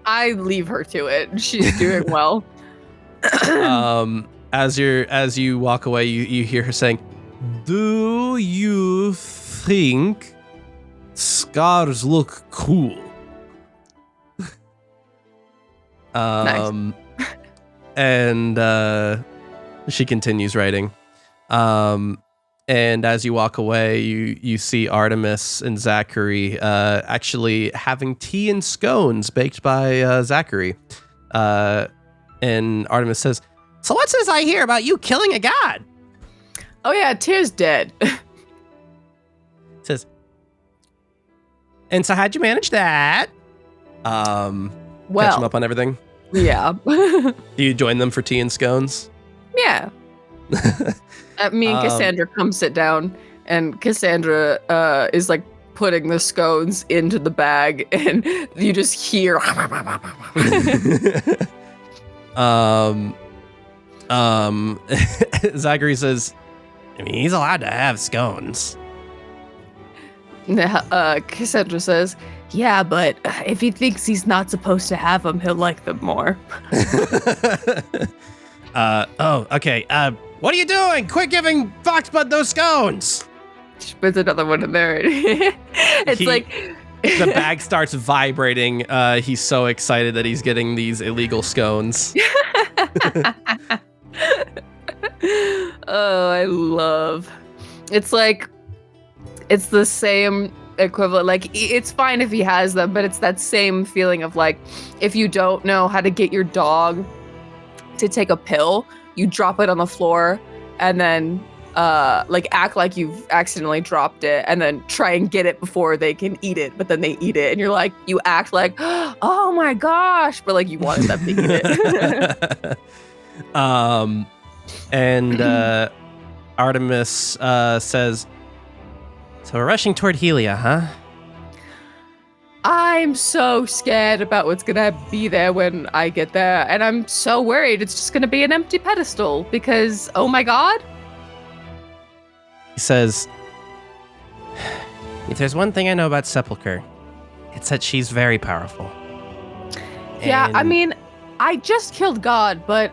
I leave her to it. She's doing well. As you walk away, you hear her saying, "Do you think scars look cool?" Nice. And she continues writing. And as you walk away, you see Artemis and Zachary actually having tea and scones baked by Zachary. And Artemis says, "So what's this I hear about you killing a god?" Oh yeah, Tyr's dead. Says, "And so how'd you manage that?" Catch him up on everything. Yeah. Do you join them for tea and scones? Yeah. Me and Cassandra come sit down, and Cassandra is like putting the scones into the bag, and you just hear. Zachary says, "I mean, he's allowed to have scones." Cassandra says, "Yeah, but if he thinks he's not supposed to have them, he'll like them more." Oh, okay. What are you doing? Quit giving Foxbud those scones! She puts another one in there. It's like the bag starts vibrating. He's so excited that he's getting these illegal scones. Oh, I love. It's like it's the same equivalent. Like it's fine if he has them, but it's that same feeling of like if you don't know how to get your dog to take a pill, you drop it on the floor and then like act like you've accidentally dropped it and then try and get it before they can eat it, but then they eat it and you're like, you act like, oh my gosh, but like you wanted them to eat it. And Artemis says, so we're rushing toward Helia, huh? I'm so scared about what's gonna be there when I get there, and I'm so worried it's just gonna be an empty pedestal because, oh my god. He says, if there's one thing I know about Sepulchre, it's that she's very powerful. Yeah, I And mean, I just killed God, but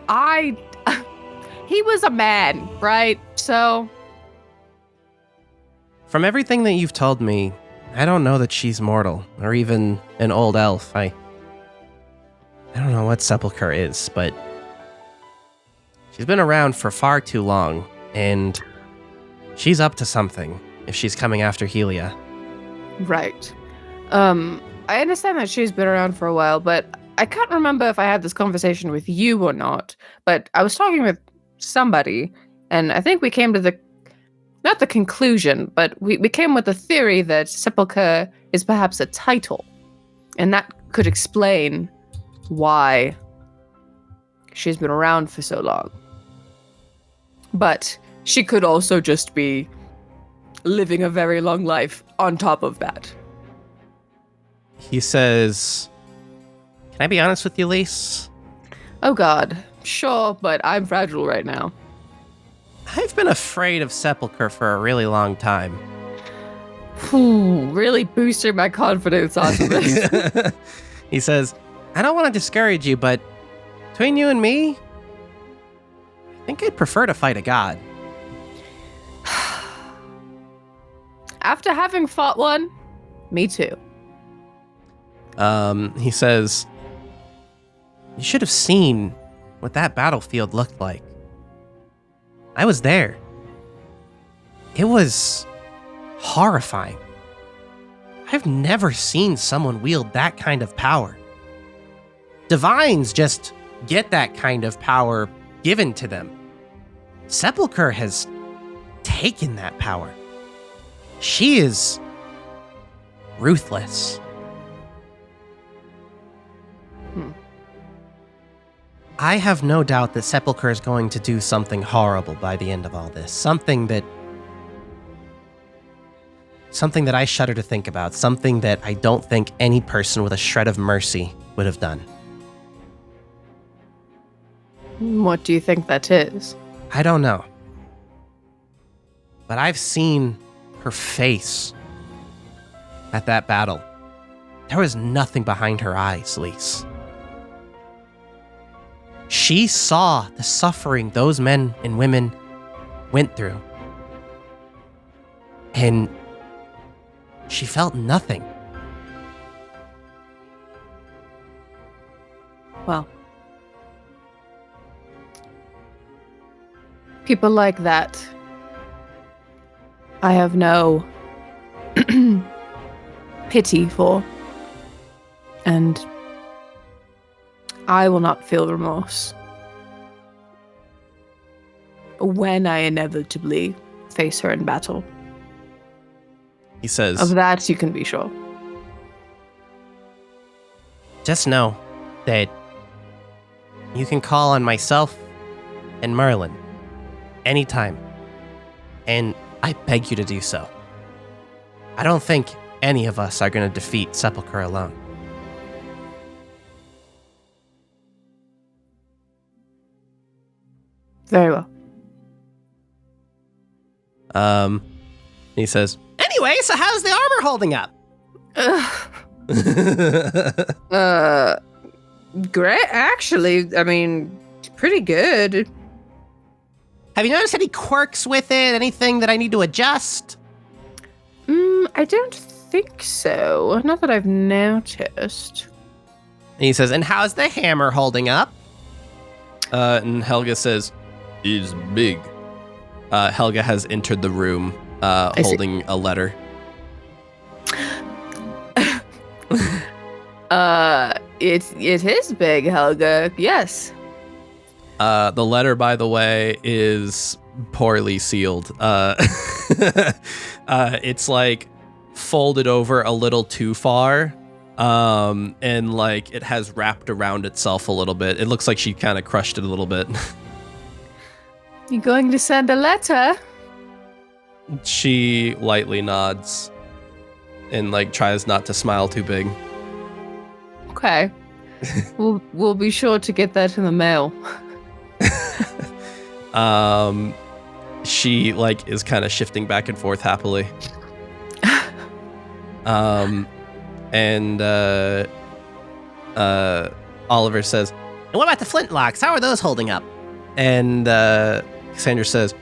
he was a man, right? So, from everything that you've told me, I don't know that she's mortal, or even an old elf. I don't know what Sepulchre is, but she's been around for far too long, and she's up to something if she's coming after Helia. right. I understand that she's been around for a while, but I can't remember if I had this conversation with you or not. But I was talking with somebody, and I think we came to not the conclusion, but we came with the theory that Sepulchre is perhaps a title. And that could explain why she's been around for so long. But she could also just be living a very long life on top of that. He says, can I be honest with you, Lise? Oh god, sure, but I'm fragile right now. I've been afraid of Sepulchre for a really long time. Really boosting my confidence onto this. He says, I don't want to discourage you, but between you and me, I think I'd prefer to fight a god. After having fought one, me too. He says, you should have seen what that battlefield looked like. I was there. It was horrifying. I've never seen someone wield that kind of power. Divines just get that kind of power given to them. Sepulchre has taken that power. She is ruthless. I have no doubt that Sepulchre is going to do something horrible by the end of all this. Something that I shudder to think about. Something that I don't think any person with a shred of mercy would have done. What do you think that is? I don't know. But I've seen her face at that battle. There was nothing behind her eyes, Lise. She saw the suffering those men and women went through. And she felt nothing. Well, people like that, I have no pity for. And I will not feel remorse when I inevitably face her in battle. He says, Of that, you can be sure. just know that you can call on myself and Merlin anytime. And I beg you to do so. I don't think any of us are going to defeat Sepulchre alone. Very well. He says, anyway, so how's the armor holding up? Great. Actually, I mean, pretty good. Have you noticed any quirks with it? Anything that I need to adjust? I don't think so. Not that I've noticed. And he says, and how's the hammer holding up? And Helga says, is big. Helga has entered the room, holding a letter. It is big, Helga. Yes. The letter, by the way, is poorly sealed. It's like folded over a little too far. And like it has wrapped around itself a little bit. It looks like she kind of crushed it a little bit. You going to send a letter? She lightly nods and like tries not to smile too big. Okay. we'll be sure to get that in the mail. She like is kind of shifting back and forth happily. And Oliver says, And what about the flintlocks? How are those holding up? and Cassandra says,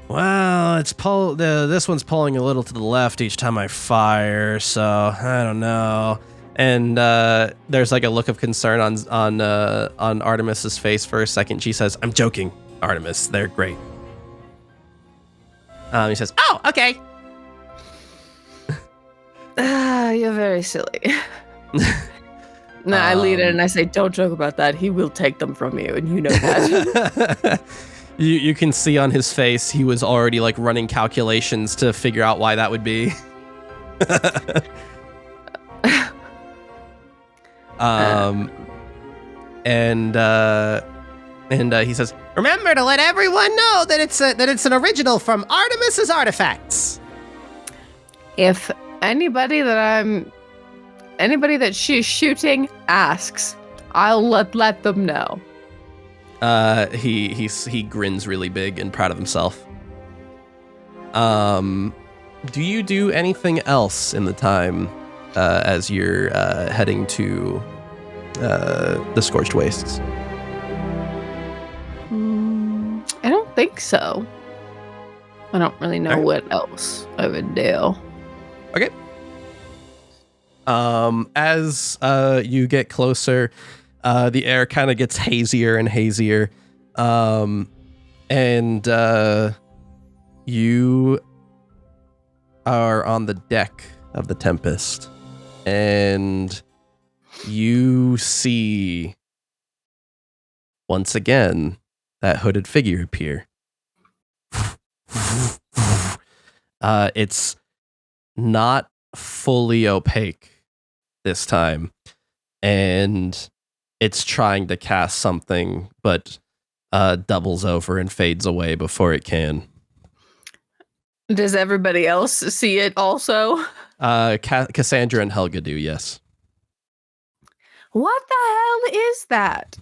well, this one's pulling a little to the left each time I fire, so I don't know. And there's like a look of concern on Artemis's face for a second. She says, I'm joking, Artemis. They're great. He says, Oh, okay. You're very silly. I lean in and I say, don't joke about that. He will take them from you, and you know that. you can see on his face he was already like running calculations to figure out why that would be. And he says, Remember to let everyone know that it's an original from Artemis's Artifacts. If anybody that she's shooting asks, I'll let them know. he grins really big and proud of himself. Do you do anything else in the time as you're heading to the Scorched Wastes? I don't think so. I don't really know what else I would do. Okay. As you get closer, the air kind of gets hazier and hazier. And you are on the deck of the Tempest. And you see, once again, that hooded figure appear. It's not fully opaque this time, and it's trying to cast something, but doubles over and fades away before it can. Does everybody else see it also? Cassandra and Helga do, yes. What the hell is that?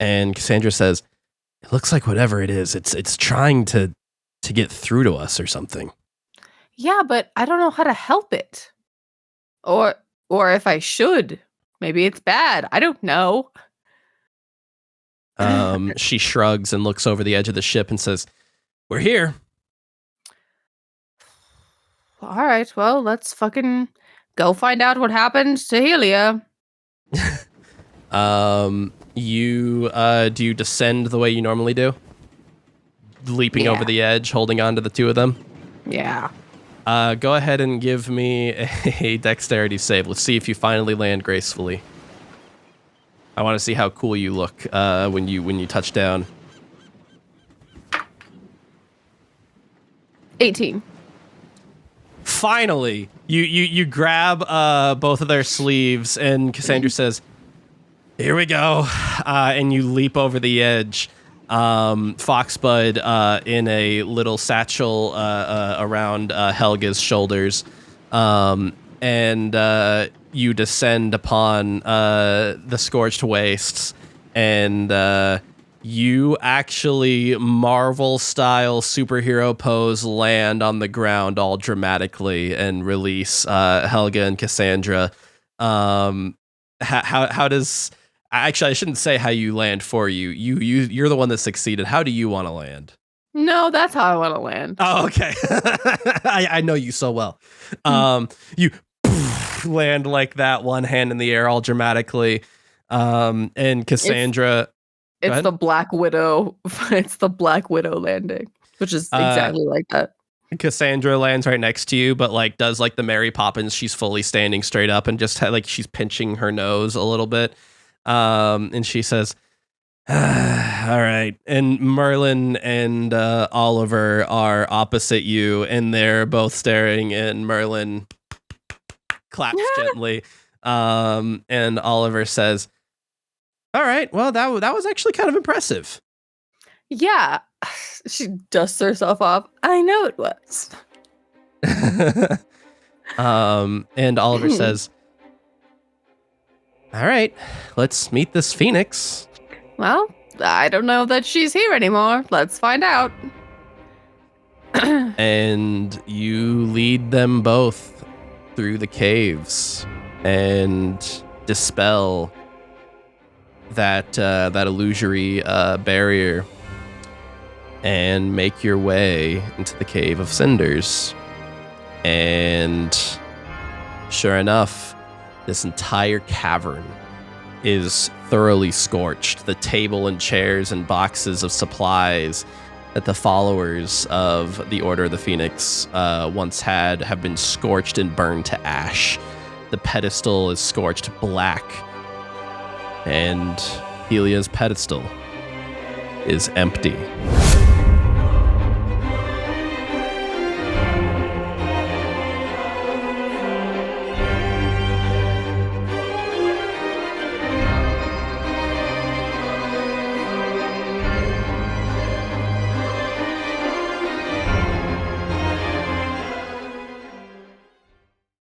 And Cassandra says, it looks like whatever it is, it's trying to get through to us or something. Yeah, but I don't know how to help it. Or if I should. Maybe it's bad. I don't know. She shrugs and looks over the edge of the ship and says, we're here. All right, well, let's fucking go find out what happened to Helia. Do you descend the way you normally do? Leaping over the edge, holding on to the two of them? Yeah. Go ahead and give me a dexterity save. Let's see if you finally land gracefully. I want to see how cool you look when you touch down. 18. Finally, you grab both of their sleeves, and Cassandra says, here we go, and you leap over the edge. Foxbud in a little satchel around Helga's shoulders, and you descend upon the Scorched Wastes, and you actually Marvel-style superhero pose land on the ground all dramatically and release Helga and Cassandra. How does... Actually, I shouldn't say how you land for you. You're the one that succeeded. How do you want to land? No, that's how I want to land. Oh, okay. I know you so well. You land like that, one hand in the air, all dramatically. And Cassandra, it's the Black Widow. It's the Black Widow landing, which is exactly like that. Cassandra lands right next to you, but like does like the Mary Poppins. She's fully standing straight up and just like she's pinching her nose a little bit. And she says, All right. And Merlin and Oliver are opposite you, and they're both staring, and Merlin claps gently. And Oliver says, all right, well, that was actually kind of impressive. Yeah. She dusts herself off. I know it was. And Oliver says, all right, let's meet this Phoenix. Well, I don't know that she's here anymore. Let's find out. And you lead them both through the caves and dispel that illusory barrier and make your way into the Cave of Cinders. And sure enough, this entire cavern is thoroughly scorched. The table and chairs and boxes of supplies that the followers of the Order of the Phoenix once had have been scorched and burned to ash. The pedestal is scorched black, and Helia's pedestal is empty.